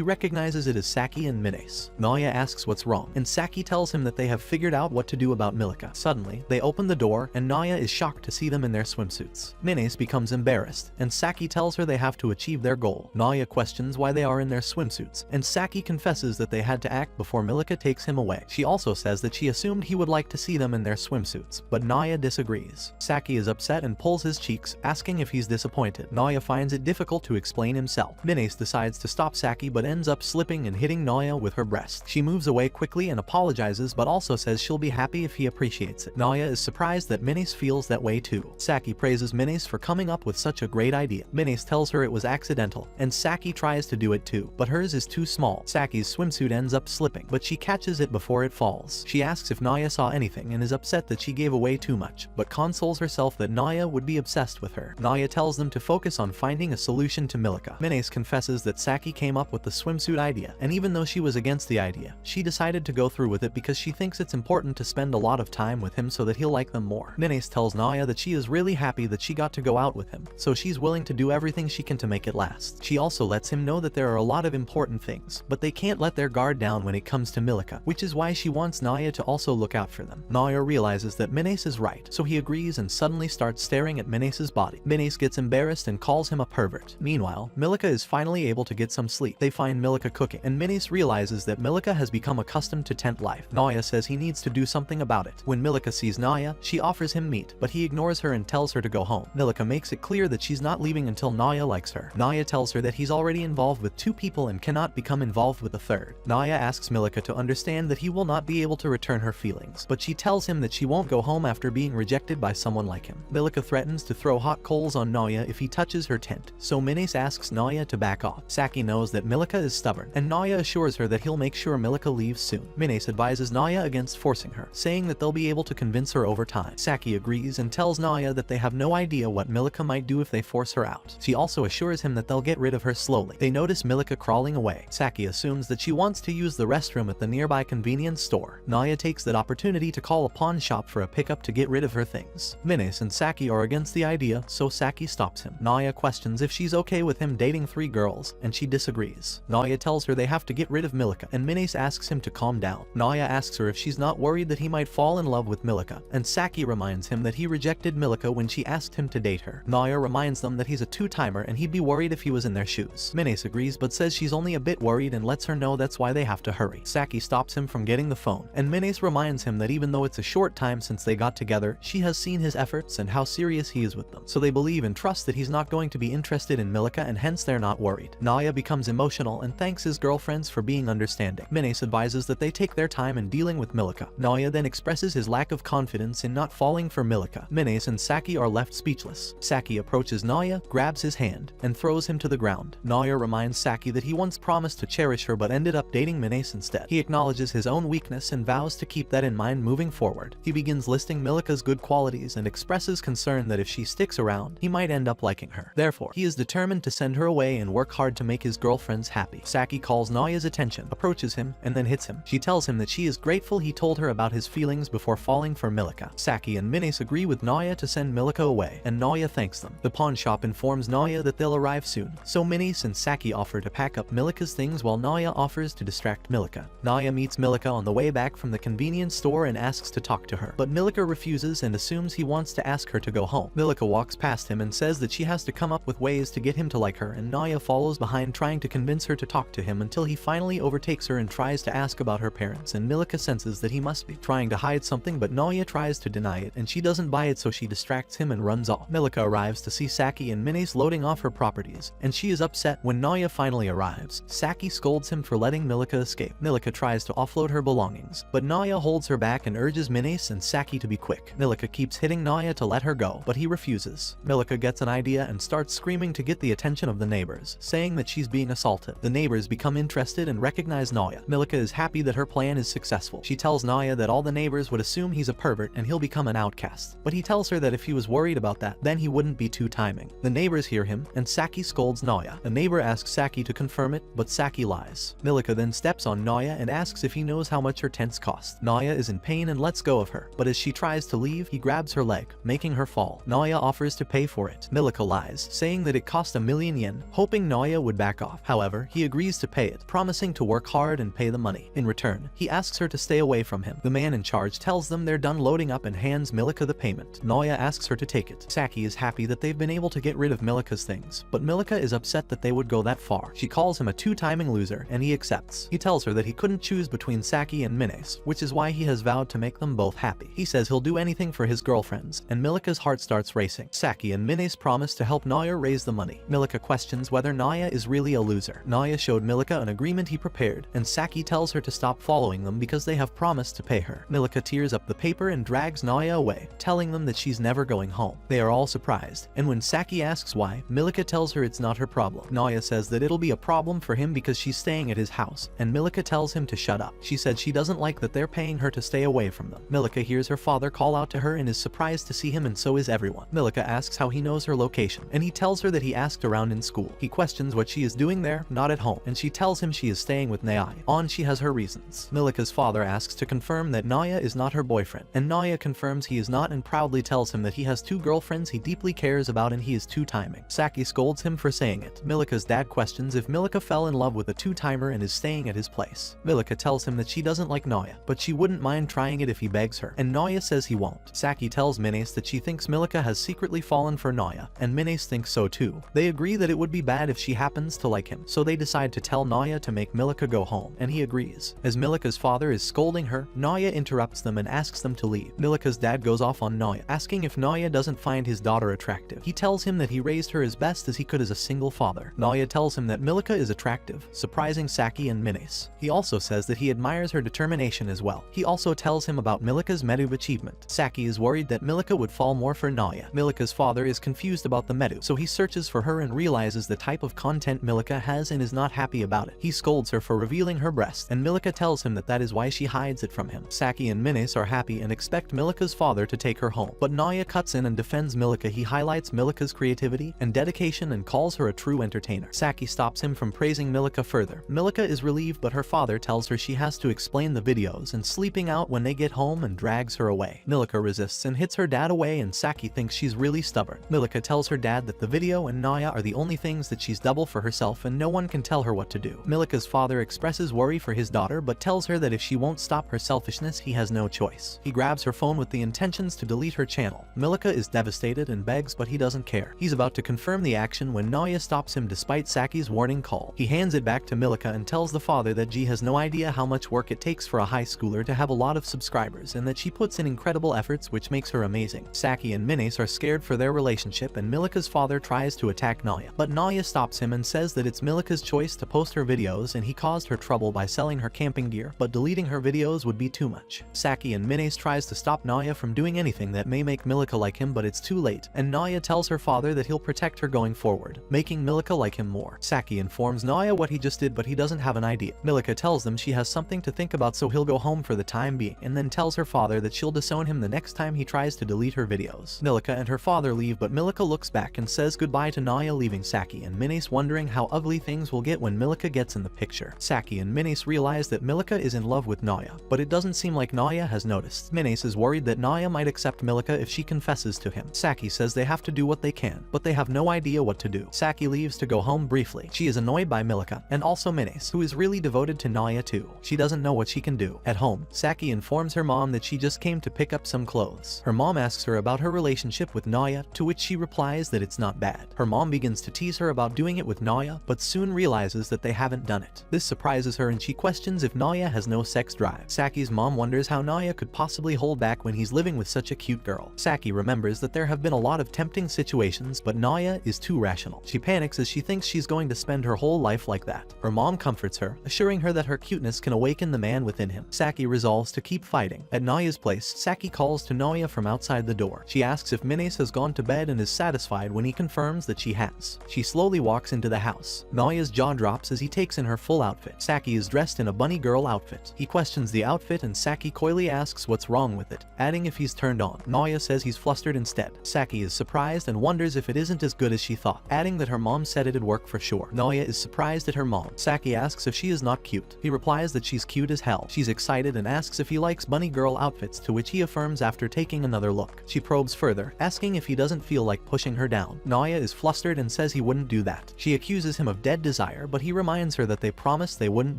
recognizes it as Saki and Minace. Naoya asks what's wrong, and Saki tells him that they have figured out what to do about Milika. Suddenly, they open the door, and Naoya is shocked to see them in their swimsuits. Minace becomes embarrassed, and Saki tells her they have to achieve their goal. Naoya questions why they are in their swimsuits, and Saki confesses that they had to act before Milika takes him away. She also says that she assumed he would like to see them in their swimsuits, but Naoya disagrees. Saki is upset and pulls his cheeks, asking if he's disappointed. Naoya finds it difficult to explain himself. Minace decides to stop Saki but ends up slipping and hitting Naoya with her breast. She moves away quickly and apologizes but also says she'll be happy if he appreciates it. Naoya is surprised that Minace feels that way too. Saki praises Minace for coming up with such a great idea. Minace tells her it was accidental, and Saki tries to do it too, but hers is too small. Saki's swimsuit ends up slipping, but she catches it before it falls. She asks if Naoya saw anything and is upset that she gave away too much, but consoles herself that Naoya would be obsessed with her. Naoya tells them to focus on finding a solution to Milika. Minace confesses that Saki came up with the swimsuit idea, and even though she was against the idea, she decided to go through with it because she thinks it's important to spend a lot of time with him so that he'll like them more. Minace tells Naoya that she is really happy that she got to go out with him, so she's willing to do everything she can to make it last. She also lets him know that there are a lot of important things, but they can't let their guard down when it comes to Milika, which is why she wants Naoya to also look out for them. Naoya realizes that Minace is right, so he agrees and suddenly starts staring at Minace's body. Minace gets embarrassed and calls him a pervert. Meanwhile, Milika is finally able to get some sleep. They find Milika cooking, and Minace realizes that Milika has become accustomed to tent life. Naoya says he needs to do something about it. When Milika sees Naoya, she offers him meat, but he ignores her and tells her to go home. Milika makes it clear that she's not leaving until Naoya likes her. Naoya tells her that he's already involved with 2 people and cannot become involved with a third. Naoya asks Milika to understand that he will not be able to return her feelings, but she tells him that she won't go home after being rejected by someone like him. Milika threatens to throw hot coals on Naoya if he touches her tent, so Minace asks Naoya to back off. Saki knows that Milika is stubborn, and Naoya assures her that he'll make sure Milika leaves soon. Minace advises Naoya against forcing her, saying that they'll be able to convince her over time. Saki agrees and tells Naoya that they have no idea what Milika might do if they force her out. She also assures him that they'll get rid of her slowly. They notice Milika crawling away. Saki assumes that she wants to use the restroom at the nearby convenience store. Naoya takes that opportunity to call a pawn shop for a pickup to get rid of her things. Minace and Saki are against the idea, so Saki stops him. Naoya questions if she's okay with him dating 3 girls, and she disagrees. Naoya tells her they have to get rid of Milika, and Minace asks him to calm down. Naoya asks her if she's not worried that he might fall in love with Milika, and Saki reminds him that he rejected Milika when she asked him to date her. Naoya reminds them that he's a 2-timer and he'd be worried if he was in their shoes. Minace agrees but says she's only a bit worried and lets her know that's why they have to hurry. Saki stops him from getting the phone, and Minace reminds him that even though it's a short time since they got together, she has seen his efforts and how serious he is with them, so they believe and trust that he's not going to be interested in Milika, and hence they're not worried. Naoya becomes emotional and thanks his girlfriends for being understanding. Minace advises that they take their time in dealing with Milika. Naoya then expresses his lack of confidence in not falling for Milika. Minace and Saki are left speechless. Saki approaches Naoya, grabs his hand, and throws him to the ground. Naoya reminds Saki that he once promised to cherish her but ended up dating Minace instead. He acknowledges his own weakness and vows to keep that in mind moving forward. He begins listing Milika's good qualities and expresses concern that if she sticks around, he might end up liking her. Therefore, he is determined to send her away and work hard to make his girlfriends happy. Saki calls Naoya's attention, approaches him, and then hits him. She tells him that she is grateful he told her about his feelings before falling for Milika. Saki and Minace agree with Naoya to send Milika away, and Naoya thanks them. The pawn shop informs Naoya that they'll arrive soon, so Minace and Saki offer to pack up Milika's things while Naoya offers to distract Milika. Naoya meets Milika on the way back from the convenience store and asks to talk to her, but Milika refuses and assumes he wants to ask her to go home. Milika walks past him and says that she has to come up with ways to get him to like her, and Naoya follows behind trying to convince her to talk to him until he finally overtakes her and tries to ask about her parents, and Milika senses that he must be trying to hide something, but Naoya tries to deny it and she doesn't buy it, so she distracts him and runs off. Milika arrives to see Saki and Minace loading off her properties, and she is upset when Naoya finally arrives. Saki scolds him for letting Milika escape. Milika tries to offload her belongings, but Naya holds her back and urges Minace and Saki to be quick. Milika keeps hitting Naya to let her go, but he refuses. Milika gets an idea and starts screaming to get the attention of the neighbors, saying that she's being assaulted. The neighbors become interested and recognize Naya. Milika is happy that her plan is successful. She tells Naya that all the neighbors would assume he's a pervert and he'll become an outcast, but he tells her that if he was worried about that, then he wouldn't be too timing. The neighbors hear him, and Saki scolds Naya. A neighbor asks Saki to confirm it, but Saki lies. Milika then steps on Naya and asks if he knows how much her tents cost. Naya is in pain and lets go of her, but as she tries to leave, he grabs her leg, making her fall. Naya offers to pay for it. Milika lies, saying that it cost 1,000,000 yen, hoping Naya would back off. However, he agrees to pay it, promising to work hard and pay the money. In return, he asks her to stay away from him. The man in charge tells them they're done loading up and hands Milika the payment. Naya asks her to take it. Saki is happy that they've been able to get rid of Milika's things, but Milika is upset that they would go that far. She calls him a two-timing loser, and he accepts. He tells her that he couldn't choose between Saki and Minace, which is why he has vowed to make them both happy. He says he'll do anything for his girlfriends, and Milika's heart starts racing. Saki and Minace promise to help Naya raise the money. Milika questions whether Naya is really a loser. Naya showed Milika an agreement he prepared, and Saki tells her to stop following them because they have promised to pay her. Milika tears up the paper and drags Naya away, telling them that she's never going home. They are all surprised, and when Saki asks why, Milika tells her it's not her problem. Naya says that it'll be a problem for him because she's staying at his house, and Milika tells him to shut up. She said she doesn't like that they're paying her to stay away from them. Milika hears her father call out to her and is surprised to see him, and so is everyone. Milika asks how he knows her location, and he tells her that he asked around in school. He questions what she is doing there, not at home, and she tells him she is staying with Naya. She has her reasons. Milika's father asks to confirm that Naya is not her boyfriend, and Naya confirms he is not and proudly tells him that he has two girlfriends he deeply cares about and he is two-timing. Saki scolds him for saying it. Milika's dad questions if Milika fell in love with a two-timer and is staying at his place. Milika tells him that she doesn't like Naya, but she wouldn't mind trying it if he begs her, and Naya says he won't. Saki tells Minace that she thinks Milika has secretly fallen for Naya, and Minace thinks so too. They agree that it would be bad if she happens to like him, so they decide to tell Naya to make Milika go home, and he agrees. As Milika's father is scolding her, Naya interrupts them and asks them to leave. Milika's dad goes off on Naya, asking if Naya doesn't find his daughter attractive. He tells him that he raised her as best as he could as a single father. Naya tells him that Milika is attractive, surprising Saki and Minace. He also says that he admires her determination as well. He also tells him about Milika's medu achievement. Saki is worried that Milika would fall more for Naya. Milika's father is confused about the medu, so he searches for her and realizes the type of content Milika has and is not happy about it. He scolds her for revealing her breast, and Milika tells him that that is why she hides it from him. Saki and Minace are happy and expect Milika's father to take her home, but Naya cuts in and defends Milika. He highlights Milika's creativity and dedication and calls her a true entertainer. Saki stops him from praising Milika further. Milika is relieved, but her father tells her she has to explain the videos and sleeping out when they get home and drags her away. Milika resists and hits her dad away, and Saki thinks she's really stubborn. Milika tells her dad that the video and Naya are the only things that she's double for herself and no one can tell her what to do. Milika's father expresses worry for his daughter but tells her that if she won't stop her selfishness, he has no choice. He grabs her phone with the intentions to delete her channel. Milika is devastated and begs, but he doesn't care. He's about to confirm the action when Naya stops him despite Saki's warning call. He hands it back to Milika and tells the father that G has no idea how much work it takes for a high schooler to have a lot of subscribers and that she puts in incredible efforts, which makes her amazing. Saki and Minace are scared for their relationship, and Milika's father tries to attack Naya, but Naya stops him and says that it's Milika's choice to post her videos and he caused her trouble by selling her camping gear, but deleting her videos would be too much. Saki and Minace tries to stop Naya from doing anything that may make Milika like him, but it's too late, and Naya tells her father that he'll protect her going forward, making Milika like him more. Saki informs Naya what he just did, but he doesn't have an idea. Milika tells them she has something to think about, so he'll go home for the time being, and then tells her father that she'll disown him the next time he tries to delete her videos. Milika and her father leave, but Milika looks back and says goodbye to Naya, leaving Saki and Minace wondering how ugly things will get when Milika gets in the picture. Saki and Minace realize that Milika is in love with Naya, but it doesn't seem like Naya has noticed. Minace is worried that Naya might accept Milika if she confesses to him. Saki says they have to do what they can, but they have no idea what to do. Saki leaves to go home briefly. She is annoyed by Milika, and also Minace, who is really devoted to Naya too. She doesn't know what she can do. At home, Saki informs her mom that she just came to pick up some clothes. Her mom asks her about her relationship with Naya, to which she replies that it's not bad. Her mom begins to tease her about doing it with Naya, but soon realizes that they haven't done it. This surprises her and she questions if Naya has no sex drive. Saki's mom wonders how Naya could possibly hold back when he's living with such a cute girl. Saki remembers that there have been a lot of tempting situations, but Naya is too rational. She panics as she thinks she's going to spend her whole life like that. Her mom comforts her, assuring her that her cuteness can can awaken the man within him. Saki resolves to keep fighting. At Naya's place, Saki calls to Noya from outside the door. She asks if Minace has gone to bed and is satisfied when he confirms that she has. She slowly walks into the house. Noya's jaw drops as he takes in her full outfit. Saki is dressed in a bunny girl outfit. He questions the outfit and Saki coyly asks what's wrong with it, adding if he's turned on. Noya says he's flustered instead. Saki is surprised and wonders if it isn't as good as she thought, adding that her mom said it'd work for sure. Noya is surprised at her mom. Saki asks if she is not cute. He replies that she's cute as hell. She's excited and asks if he likes bunny girl outfits, to which he affirms after taking another look. She probes further, asking if he doesn't feel like pushing her down. Noya is flustered and says he wouldn't do that. She accuses him of dead desire, but he reminds her that they promised they wouldn't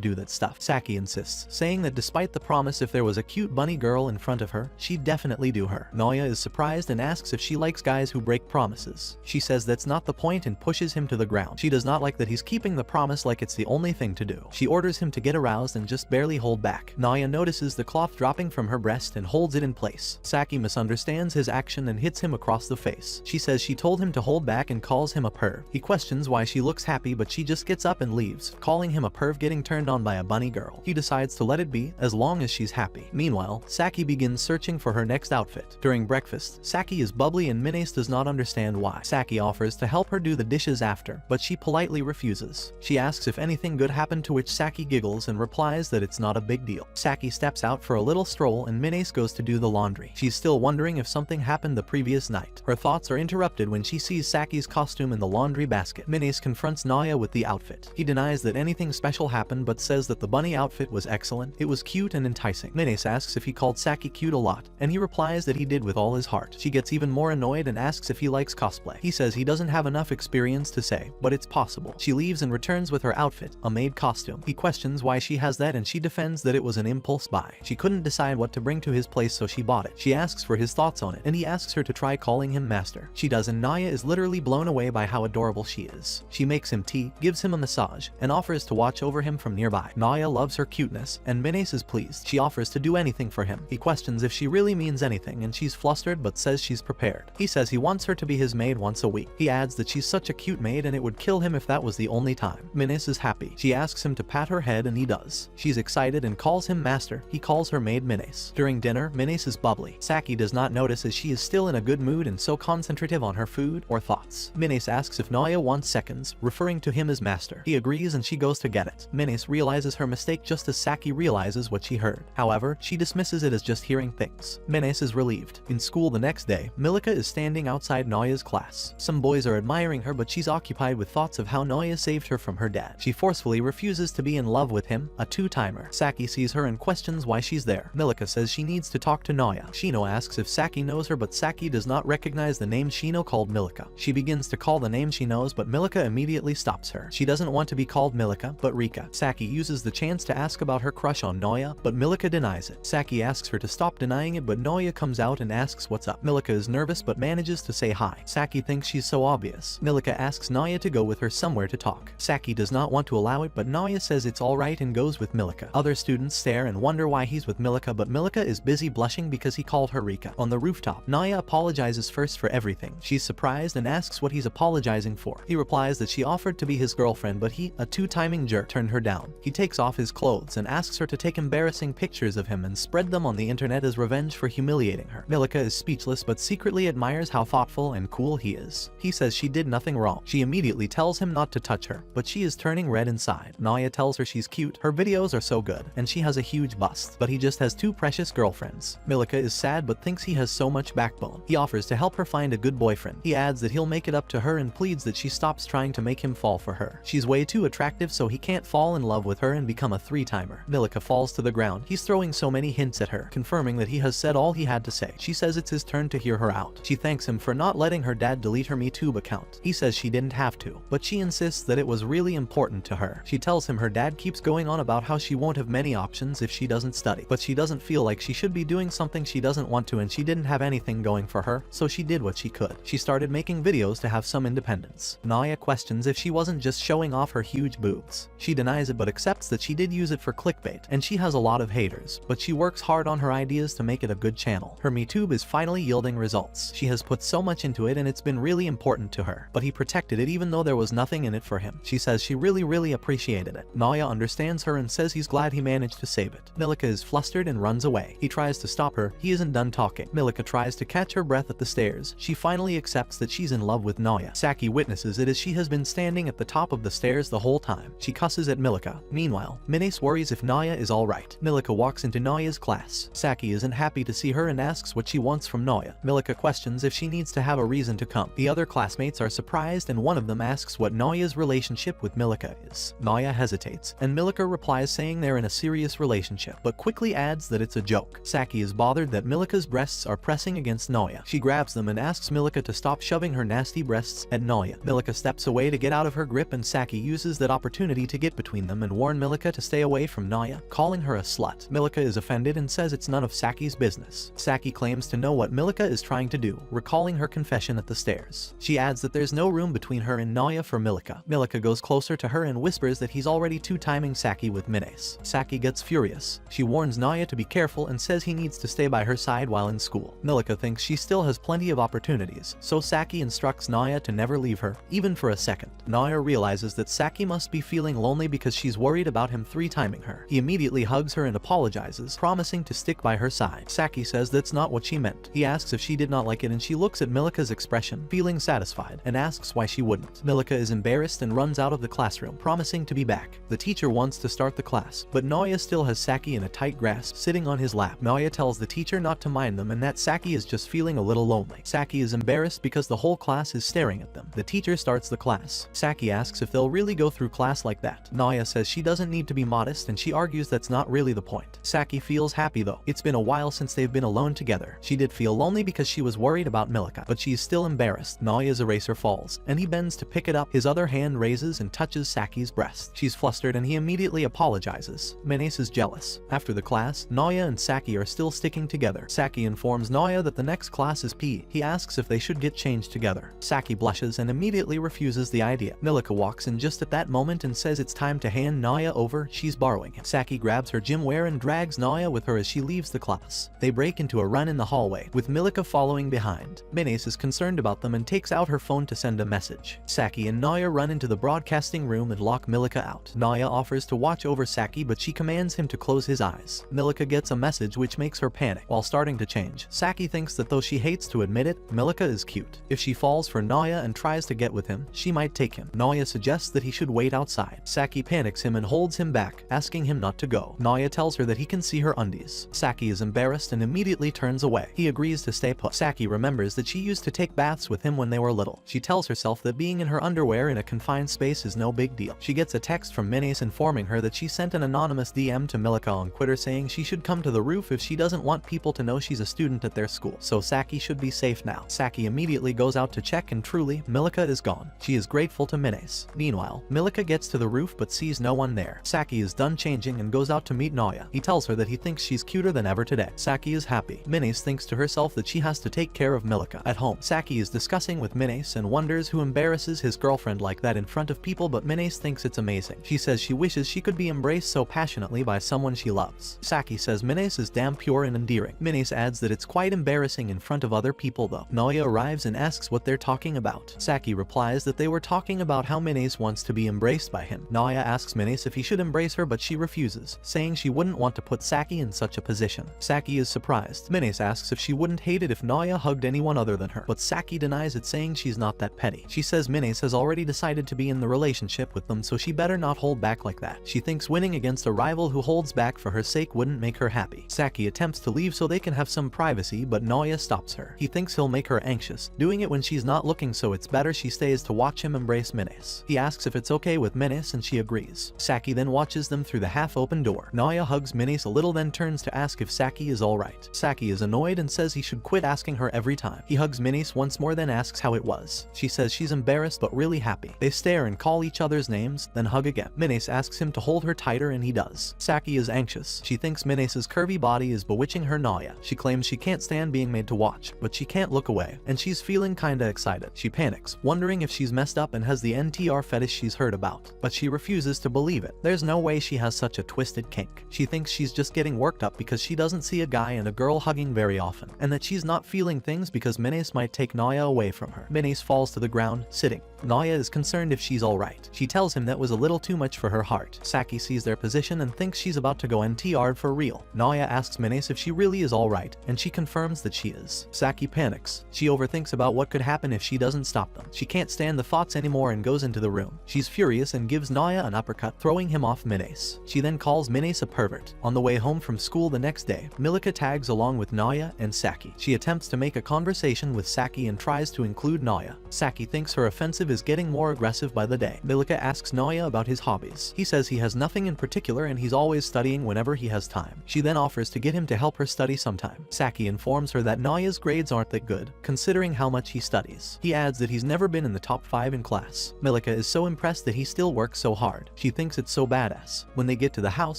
do that stuff. Saki insists, saying that despite the promise, if there was a cute bunny girl in front of her, she'd definitely do her. Noya is surprised and asks if she likes guys who break promises. She says that's not the point and pushes him to the ground. She does not like that he's keeping the promise like it's the only thing to do. She orders him to get aroused and just barely hold back. Noya notices the cloth dropping from her breast and holds it in place. Saki misunderstands his action and hits him across the face. She says she told him to hold back and calls him a perv. He questions why she looks happy, but she just gets up and leaves, calling him a perv getting turned on by a bunny girl. He decides to let it be, as long as she's happy. Meanwhile, Saki begins searching for her next outfit. During breakfast, Saki is bubbly and Minace does not understand why. Saki offers to help her do the dishes after, but she politely refuses. She asks if anything good happened, to which Saki giggles and replies that it's not a big deal. Saki steps out for a little stroll and Minace goes to do the laundry. She's still wondering if something happened the previous night. Her thoughts are interrupted when she sees Saki's costume in the laundry basket. Minace confronts Naya with the outfit. He denies that anything special happened but says that the bunny outfit was excellent. It was cute and enticing. Minace asks if he called Saki cute a lot, and he replies that he did with all his heart. She gets even more annoyed and asks if he likes cosplay. He says he doesn't have enough experience to say, but it's possible. She leaves and returns with her outfit, a maid costume. He questions why she has that and she defends that it was an impulse buy. She couldn't decide what to bring to his place, so she bought it. She asks for his thoughts on it and he asks her to try calling him master. She does, and Naya is literally blown away by how adorable she is. She makes him tea, gives him a massage, and offers to watch over him from nearby. Naya loves her cuteness and Minace is pleased. She offers to do anything for him. He questions if she really means anything and she's flustered but says she's prepared. He says he wants her to be his maid once a week. He adds that she's such a cute maid and it would kill him if that was the only time. Minace is happy. She asks him to pat her head and he does. She's excited and calls him master. He calls her maid Minace. During dinner, Minace is bubbly. Saki does not notice as she is still in a good mood and so concentrative on her food or thoughts. Minace asks if Naya wants seconds, referring to him as master. He agrees and she goes to get it. Minace realizes her mistake just as Saki realizes what she heard. However, she dismisses it as just hearing things. Minace is relieved. In school the next day, Milika is standing outside Naya's class. Some boys are admiring her, but she's occupied with thoughts of how Naya saved her from her dad. She forcefully refuses to be in love with him, a two-timer. Saki sees her and questions why she's there. Milika says she needs to talk to Naya. Shino asks if Saki knows her, but Saki does not recognize the name Shino called Milika. She begins to call the name she knows, but Milika immediately stops her. She doesn't want to be called Milika, but Rika. Saki uses the chance to ask about her crush on Naya, but Milika denies it. Saki asks her to stop denying it, but Naya comes out and asks what's up. Milika is nervous but manages to say hi. Saki thinks she's so obvious. Milika asks Naya to go with her somewhere to talk. Saki does not want to allow it, but Naya says it's alright and goes with Milika. Other students stare and wonder why he's with Milika, but Milika is busy blushing because he called her Rika. On the rooftop, Naya apologizes first for everything. She's surprised and asks what he's apologizing for. He replies that she offered to be his girlfriend, but he, a two-timing jerk, turned her down. He takes off his clothes and asks her to take embarrassing pictures of him and spread them on the internet as revenge for humiliating her. Milika is speechless but secretly admires how thoughtful and cool he is. He says she did nothing wrong. She immediately tells him not to touch her, but she is turning red inside. Naya tells her she's cute, her videos are so good, and she has a huge bust, but he just has two precious girlfriends. Milika is sad but thinks he has so much backbone. He offers to help her find a good boyfriend. He adds that he'll make it up to her and pleads that she stops trying to make him fall for her. She's way too attractive, so he can't fall in love with her and become a three-timer. Milika falls to the ground. He's throwing so many hints at her, confirming that he has said all he had to say. She says it's his turn to hear her out. She thanks him for not letting her dad delete her MeTube account. He says she didn't have to, but she insists that it was really important to her. She tells him her dad keeps going on about how she won't have many options if she doesn't study, but she doesn't feel like she should be doing something she doesn't want to, and she didn't have anything going for her, so she did what she could. She started making videos to have some independence. Naya questions if she wasn't just showing off her huge boobs. She denies it but accepts that she did use it for clickbait, and she has a lot of haters, but she works hard on her ideas to make it a good channel. Her MeTube is finally yielding results. She has put so much into it and it's been really important to her, but he protected it even though there was nothing in it for him. She says she really appreciated it. Naya understands her and says says he's glad he managed to save it. Milika is flustered and runs away. He tries to stop her. He isn't done talking. Milika tries to catch her breath at the stairs. She finally accepts that she's in love with Naoya. Saki witnesses it as she has been standing at the top of the stairs the whole time. She cusses at Milika. Meanwhile, Minace worries if Naoya is alright. Milika walks into Naoya's class. Saki isn't happy to see her and asks what she wants from Naoya. Milika questions if she needs to have a reason to come. The other classmates are surprised and one of them asks what Naoya's relationship with Milika is. Naoya hesitates, and Milika replies saying they're in a serious relationship, but quickly adds that it's a joke. Saki is bothered that Milika's breasts are pressing against Naoya. She grabs them and asks Milika to stop shoving her nasty breasts at Naoya. Milika steps away to get out of her grip and Saki uses that opportunity to get between them and warn Milika to stay away from Naoya, calling her a slut. Milika is offended and says it's none of Saki's business. Saki claims to know what Milika is trying to do, recalling her confession at the stairs. She adds that there's no room between her and Naoya for Milika. Milika goes closer to her and whispers that he's already two-timing Saki with Minace. Saki gets furious. She warns Naoya to be careful and says he needs to stay by her side while in school. Milika thinks she still has plenty of opportunities, so Saki instructs Naoya to never leave her, even for a second. Naoya realizes that Saki must be feeling lonely because she's worried about him three-timing her. He immediately hugs her and apologizes, promising to stick by her side. Saki says that's not what she meant. He asks if she did not like it and she looks at Milika's expression, feeling satisfied, and asks why she wouldn't. Milika is embarrassed and runs out of the classroom, promising to be back. The teacher wants to start the class, but Naoya still has Saki in a tight grasp, sitting on his lap. Naoya tells the teacher not to mind them and that Saki is just feeling a little lonely. Saki is embarrassed because the whole class is staring at them. The teacher starts the class. Saki asks if they'll really go through class like that. Naoya says she doesn't need to be modest and she argues that's not really the point. Saki feels happy though. It's been a while since they've been alone together. She did feel lonely because she was worried about Milika, but she's still embarrassed. Naoya's eraser falls, and he bends to pick it up. His other hand raises and touches Saki's breast. She's flustered and he immediately apologizes. Minace is jealous. After the class, Naoya and Saki are still sticking together. Saki informs Naoya that the next class is PE. He asks if they should get changed together. Saki blushes and immediately refuses the idea. Milika walks in just at that moment and says it's time to hand Naoya over. She's borrowing him. Saki grabs her gym wear and drags Naoya with her as she leaves the class. They break into a run in the hallway, with Milika following behind. Minace is concerned about them and takes out her phone to send a message. Saki and Naoya run into the broadcasting room and lock Milika out. Naoya offers to watch over Saki, but she commands him to close his eyes. Milika gets a message which makes her panic. While starting to change, Saki thinks that though she hates to admit it, Milika is cute. If she falls for Naoya and tries to get with him, she might take him. Naoya suggests that he should wait outside. Saki panics him and holds him back, asking him not to go. Naoya tells her that he can see her undies. Saki is embarrassed and immediately turns away. He agrees to stay put. Saki remembers that she used to take baths with him when they were little. She tells herself that being in her underwear in a confined space is no big deal. She gets a text from Minace informing her that she sent an anonymous DM to Milika on Twitter saying she should come to the roof if she doesn't want people to know she's a student at their school, so Saki should be safe now. Saki immediately goes out to check and truly, Milika is gone. She is grateful to Minace. Meanwhile, Milika gets to the roof but sees no one there. Saki is done changing and goes out to meet Naoya. He tells her that he thinks she's cuter than ever today. Saki is happy. Minace thinks to herself that she has to take care of Milika. At home, Saki is discussing with Minace and wonders who embarrasses his girlfriend like that in front of people, but Minace thinks it's amazing. She says she wishes she could be embraced so passionately by someone she loves. Saki says Minace is damn pure and endearing. Minace adds that it's quite embarrassing in front of other people though. Naoya arrives and asks what they're talking about. Saki replies that they were talking about how Minace wants to be embraced by him. Naoya asks Minace if he should embrace her, but she refuses, saying she wouldn't want to put Saki in such a position. Saki is surprised. Minace asks if she wouldn't hate it if Naoya hugged anyone other than her, but Saki denies it, saying she's not that petty. She says Minace has already decided to be in the relationship with them, so she better not hold back like that. She thinks winning against a rival who holds back for her sake wouldn't make her happy. Saki attempts to leave so they can have some privacy, but Naoya stops her. He thinks he'll make her anxious, doing it when she's not looking, so it's better she stays to watch him embrace Minace. He asks if it's okay with Minace and she agrees. Saki then watches them through the half-open door. Naoya hugs Minace a little, then turns to ask if Saki is alright. Saki is annoyed and says he should quit asking her every time. He hugs Minace once more, then asks how it was. She says she's embarrassed but really happy. They stare and call each other's names, then hug again. Minace asks him to hold her tighter and he does. Saki is anxious. She thinks Minace's curvy body is bewitching her. Naoya. She claims she can't stand being made to watch, but she can't look away, and she's feeling kinda excited. She panics, wondering if she's messed up and has the NTR fetish she's heard about, but she refuses to believe it. There's no way she has such a twisted kink. She thinks she's just getting worked up because she doesn't see a guy and a girl hugging very often, and that she's not feeling things because Minace might take Naoya away from her. Minace falls to the ground, sitting. Naya is concerned if she's alright. She tells him that was a little too much for her heart. Saki sees their position and thinks she's about to go NTR'd for real. Naya asks Minace if she really is alright, and she confirms that she is. Saki panics. She overthinks about what could happen if she doesn't stop them. She can't stand the thoughts anymore and goes into the room. She's furious and gives Naya an uppercut, throwing him off Minace. She then calls Minace a pervert. On the way home from school the next day, Milika tags along with Naya and Saki. She attempts to make a conversation with Saki and tries to include Naya. Saki thinks her offensive is getting more aggressive by the day. Milika asks Naya about his hobbies. He says he has nothing in particular and he's always studying whenever he has time. She then offers to get him to help her study sometime. Saki informs her that Naya's grades aren't that good, considering how much he studies. He adds that he's never been in the top 5 in class. Milika is so impressed that he still works so hard. She thinks it's so badass. When they get to the house,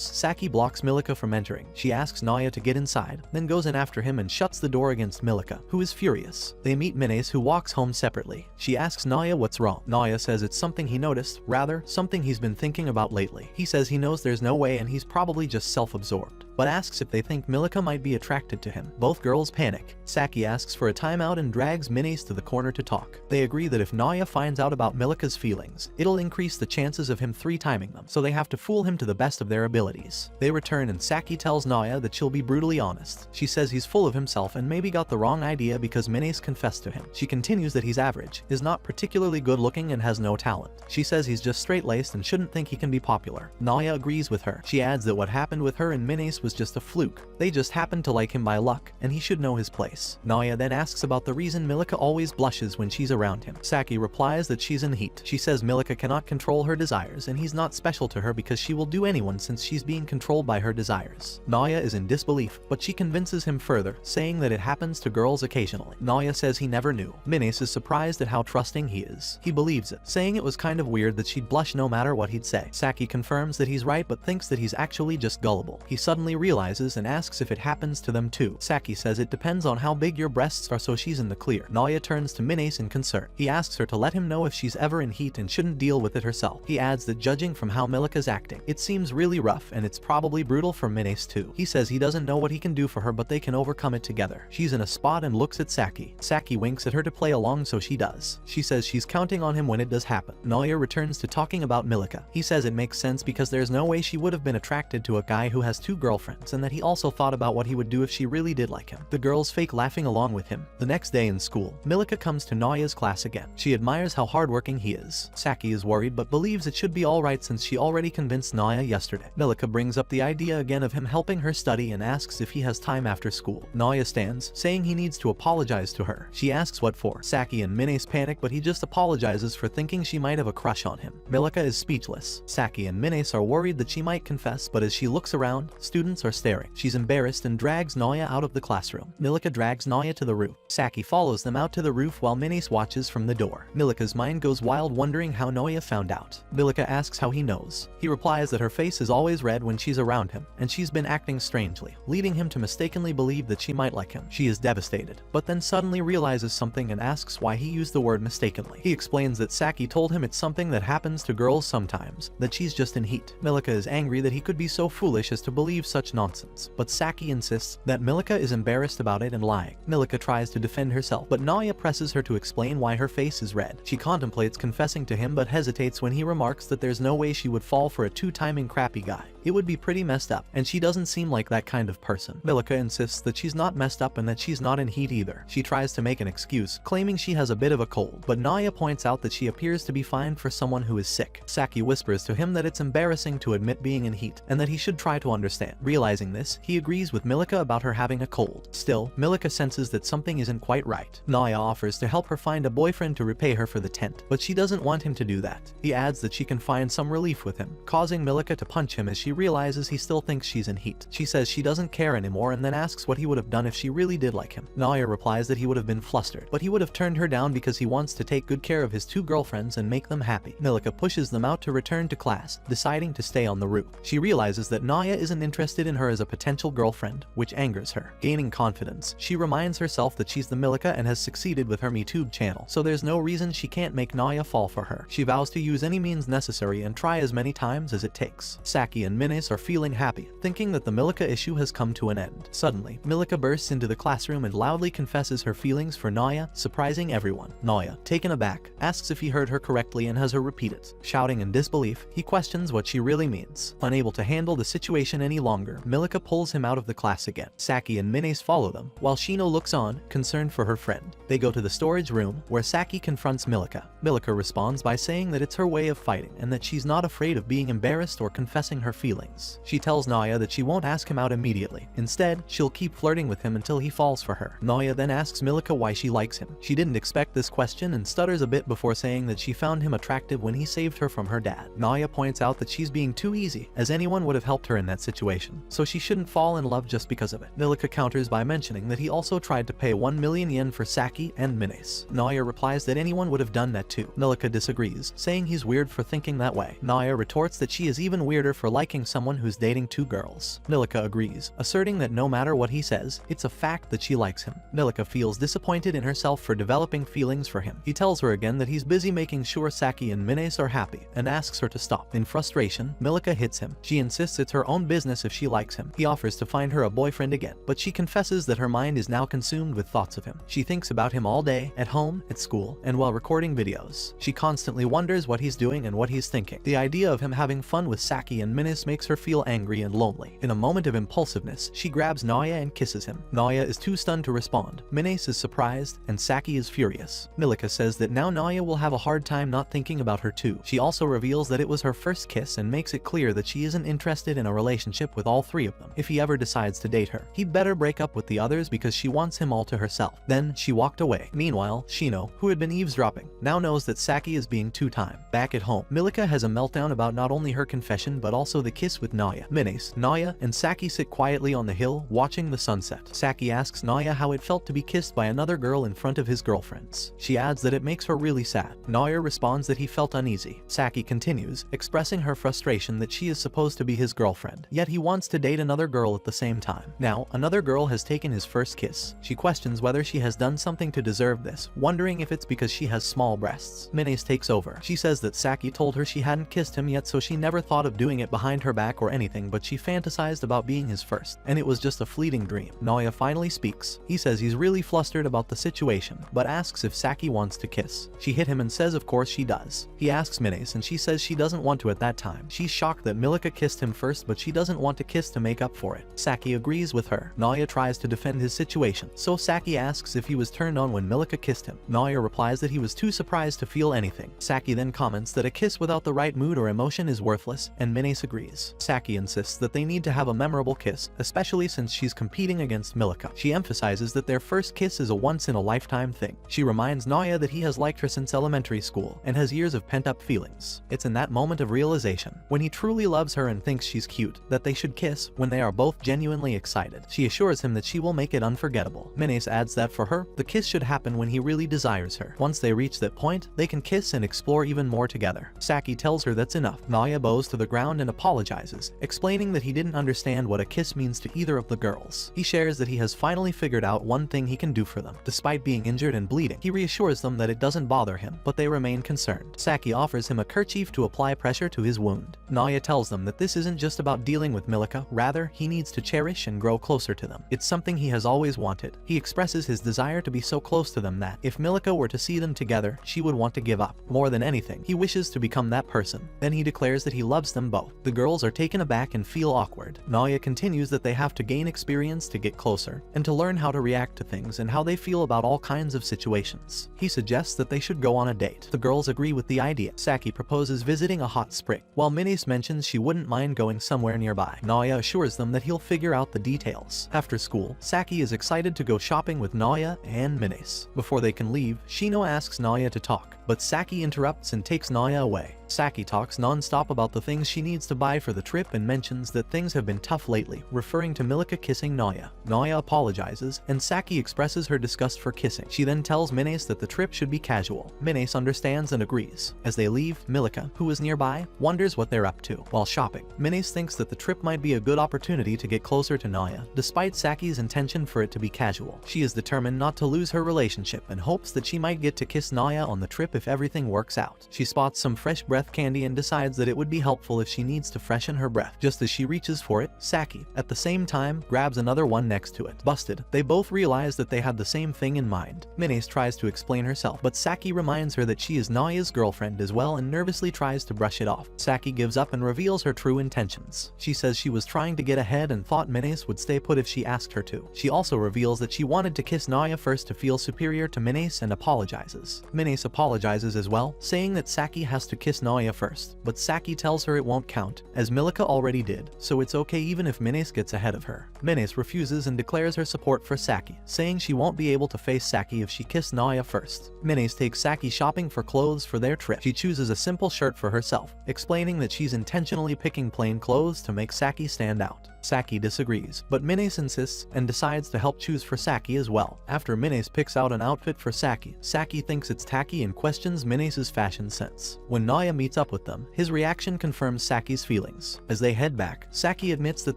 Saki blocks Milika from entering. She asks Naya to get inside, then goes in after him and shuts the door against Milika, who is furious. They meet Minace, who walks home separately. She asks Naya what's wrong. Naya says it's something he noticed, rather, something he's been thinking about lately. He says he knows there's no way and he's probably just self-absorbed, but asks if they think Milika might be attracted to him. Both girls panic. Saki asks for a timeout and drags Minace to the corner to talk. They agree that if Naya finds out about Milika's feelings, it'll increase the chances of him 3-timing them, so they have to fool him to the best of their abilities. They return and Saki tells Naya that she'll be brutally honest. She says he's full of himself and maybe got the wrong idea because Minace confessed to him. She continues that he's average, is not particularly good looking and has no talent. She says he's just straight-laced and shouldn't think he can be popular. Naya agrees with her. She adds that what happened with her and Minace was just a fluke. They just happened to like him by luck, and he should know his place. Naya then asks about the reason Milika always blushes when she's around him. Saki replies that she's in heat. She says Milika cannot control her desires and he's not special to her because she will do anyone since she's being controlled by her desires. Naya is in disbelief, but she convinces him further, saying that it happens to girls occasionally. Naya says he never knew. Minace is surprised at how trusting he is. He believes it, saying it was kind of weird that she'd blush no matter what he'd say. Saki confirms that he's right but thinks that he's actually just gullible. He suddenly realizes and asks if it happens to them too. Saki says it depends on how big your breasts are, so she's in the clear. Naya turns to Minace in concern. He asks her to let him know if she's ever in heat and shouldn't deal with it herself. He adds that judging from how Milika's acting, it seems really rough and it's probably brutal for Minace too. He says he doesn't know what he can do for her but they can overcome it together. She's in a spot and looks at Saki. Saki winks at her to play along, so she does. She says she's counting on him when it does happen. Naya returns to talking about Milika. He says it makes sense because there's no way she would have been attracted to a guy who has 2 girlfriends and that he also thought about what he would do if she really did like him. The girls fake laughing along with him. The next day in school, Milika comes to Naya's class again. She admires how hardworking he is. Saki is worried but believes it should be alright since she already convinced Naya yesterday. Milika brings up the idea again of him helping her study and asks if he has time after school. Naya stands, saying he needs to apologize to her. She asks what for. Saki and Minace panic but he just apologizes for thinking she might have a crush on him. Milika is speechless. Saki and Minace are worried that she might confess, but as she looks around, students are staring. She's embarrassed and drags Naya out of the classroom. Milika drags Naya to the roof. Saki follows them out to the roof while Minace watches from the door. Milika's mind goes wild wondering how Naya found out. Milika asks how he knows. He replies that her face is always red when she's around him, and she's been acting strangely, leading him to mistakenly believe that she might like him. She is devastated, but then suddenly realizes something and asks why he used the word mistakenly. He explains that Saki told him it's something that happens to girls sometimes, that she's just in heat. Milika is angry that he could be so foolish as to believe such nonsense, but Saki insists that Milika is embarrassed about it and lying. Milika tries to defend herself, but Naya presses her to explain why her face is red. She contemplates confessing to him but hesitates when he remarks that there's no way she would fall for a 2-timing crappy guy. It would be pretty messed up, and she doesn't seem like that kind of person. Milika insists that she's not messed up and that she's not in heat either. She tries to make an excuse, claiming she has a bit of a cold, but Naya points out that she appears to be fine for someone who is sick. Saki whispers to him that it's embarrassing to admit being in heat, and that he should try to understand. Realizing this, he agrees with Milika about her having a cold. Still, Milika senses that something isn't quite right. Naya offers to help her find a boyfriend to repay her for the tent, but she doesn't want him to do that. He adds that she can find some relief with him, causing Milika to punch him as she realizes he still thinks she's in heat. She says she doesn't care anymore and then asks what he would have done if she really did like him. Naya replies that he would have been flustered, but he would have turned her down because he wants to take good care of his 2 girlfriends and make them happy. Milika pushes them out to return to class, deciding to stay on the roof. She realizes that Naya isn't interested in her as a potential girlfriend, which angers her. Gaining confidence, she reminds herself that she's the Milika and has succeeded with her MeTube channel, so there's no reason she can't make Naya fall for her. She vows to use any means necessary and try as many times as it takes. Saki and and Minace are feeling happy, thinking that the Milka issue has come to an end. Suddenly, Milka bursts into the classroom and loudly confesses her feelings for Naoya, surprising everyone. Naoya, taken aback, asks if he heard her correctly and has her repeat it. Shouting in disbelief, he questions what she really means. Unable to handle the situation any longer, Milka pulls him out of the class again. Saki and Minace follow them, while Shino looks on, concerned for her friend. They go to the storage room, where Saki confronts Milka. Milka responds by saying that it's her way of fighting and that she's not afraid of being embarrassed or confessing her feelings. She tells Naoya that she won't ask him out immediately. Instead, she'll keep flirting with him until he falls for her. Naoya then asks Milka why she likes him. She didn't expect this question and stutters a bit before saying that she found him attractive when he saved her from her dad. Naoya points out that she's being too easy, as anyone would have helped her in that situation, so she shouldn't fall in love just because of it. Milka counters by mentioning that he also tried to pay 1 million yen for Saki and Minace. Naoya replies that anyone would have done that too. Milka disagrees, saying he's weird for thinking that way. Naoya retorts that she is even weirder for liking someone who's dating 2 girls. Milka agrees, asserting that no matter what he says, it's a fact that she likes him. Milka feels disappointed in herself for developing feelings for him. He tells her again that he's busy making sure Saki and Minace are happy, and asks her to stop. In frustration, Milka hits him. She insists it's her own business if she likes him. He offers to find her a boyfriend again, but she confesses that her mind is now consumed with thoughts of him. She thinks about him all day, at home, at school, and while recording videos. She constantly wonders what he's doing and what he's thinking. The idea of him having fun with Saki and Minace makes her feel angry and lonely. In a moment of impulsiveness, she grabs Naoya and kisses him. Naoya is too stunned to respond. Minace is surprised, and Saki is furious. Milka says that now Naoya will have a hard time not thinking about her too. She also reveals that it was her first kiss and makes it clear that she isn't interested in a relationship with all 3 of them. If he ever decides to date her, he'd better break up with the others because she wants him all to herself. Then she walked away. Meanwhile, Shino, who had been eavesdropping, now knows that Saki is being two-time. Back at home, Milka has a meltdown about not only her confession but also the kiss with Naoya. Minace, Naoya, and Saki sit quietly on the hill, watching the sunset. Saki asks Naoya how it felt to be kissed by another girl in front of his girlfriends. She adds that it makes her really sad. Naoya responds that he felt uneasy. Saki continues, expressing her frustration that she is supposed to be his girlfriend, yet he wants to date another girl at the same time. Now, another girl has taken his first kiss. She questions whether she has done something to deserve this, wondering if it's because she has small breasts. Minace takes over. She says that Saki told her she hadn't kissed him yet, so she never thought of doing it behind her back or anything, but she fantasized about being his first, and it was just a fleeting dream. Naoya finally speaks. He says he's really flustered about the situation, but asks if Saki wants to kiss. She hit him and says of course she does. He asks Minace and she says she doesn't want to at that time. She's shocked that Milka kissed him first, but she doesn't want to kiss to make up for it. Saki agrees with her. Naoya tries to defend his situation, so Saki asks if he was turned on when Milka kissed him. Naoya replies that he was too surprised to feel anything. Saki then comments that a kiss without the right mood or emotion is worthless, and Minace agrees. Saki insists that they need to have a memorable kiss, especially since she's competing against Milka. She emphasizes that their first kiss is a once-in-a-lifetime thing. She reminds Naoya that he has liked her since elementary school and has years of pent-up feelings. It's in that moment of realization, when he truly loves her and thinks she's cute, that they should kiss when they are both genuinely excited. She assures him that she will make it unforgettable. Minace adds that for her, the kiss should happen when he really desires her. Once they reach that point, they can kiss and explore even more together. Saki tells her that's enough. Naoya bows to the ground and apologizes, explaining that he didn't understand what a kiss means to either of the girls. He shares that he has finally figured out one thing he can do for them. Despite being injured and bleeding, he reassures them that it doesn't bother him, but they remain concerned. Saki offers him a kerchief to apply pressure to his wound. Naoya tells them that this isn't just about dealing with Milka, rather, he needs to cherish and grow closer to them. It's something he has always wanted. He expresses his desire to be so close to them that, if Milka were to see them together, she would want to give up. More than anything, he wishes to become that person. Then he declares that he loves them both. The girls are taken aback and feel awkward. Naoya continues that they have to gain experience to get closer, and to learn how to react to things and how they feel about all kinds of situations. He suggests that they should go on a date. The girls agree with the idea. Saki proposes visiting a hot spring, while Minace mentions she wouldn't mind going somewhere nearby. Naoya assures them that he'll figure out the details. After school, Saki is excited to go shopping with Naoya and Minace. Before they can leave, Shino asks Naoya to talk, but Saki interrupts and takes Naoya away. Saki talks non-stop about the things she needs to buy for the trip and mentions that things have been tough lately, referring to Milka kissing Naoya. Naoya apologizes, and Saki expresses her disgust for kissing. She then tells Minace that the trip should be casual. Minace understands and agrees. As they leave, Milka, who is nearby, wonders what they're up to. While shopping, Minace thinks that the trip might be a good opportunity to get closer to Naoya, despite Saki's intention for it to be casual. She is determined not to lose her relationship and hopes that she might get to kiss Naoya on the trip if everything works out. She spots some fresh breath candy and decides that it would be helpful if she needs to freshen her breath. Just as she reaches for it, Saki, at the same time, grabs another one next to it. Busted, they both realize that they had the same thing in mind. Minace tries to explain herself, but Saki reminds her that she is Naya's girlfriend as well and nervously tries to brush it off. Saki gives up and reveals her true intentions. She says she was trying to get ahead and thought Minace would stay put if she asked her to. She also reveals that she wanted to kiss Naya first to feel superior to Minace and apologizes. Minace apologizes as well, saying that Saki has to kiss Naya first, but Saki tells her it won't count, as Milika already did, so it's okay even if Minace gets ahead of her. Minace refuses and declares her support for Saki, saying she won't be able to face Saki if she kissed Naya first. Minace takes Saki shopping for clothes for their trip. She chooses a simple shirt for herself, explaining that she's intentionally picking plain clothes to make Saki stand out. Saki disagrees, but Minace insists and decides to help choose for Saki as well. After Minace picks out an outfit for Saki, Saki thinks it's tacky and questions Minace's fashion sense. When Naya meets up with them, his reaction confirms Saki's feelings. As they head back, Saki admits that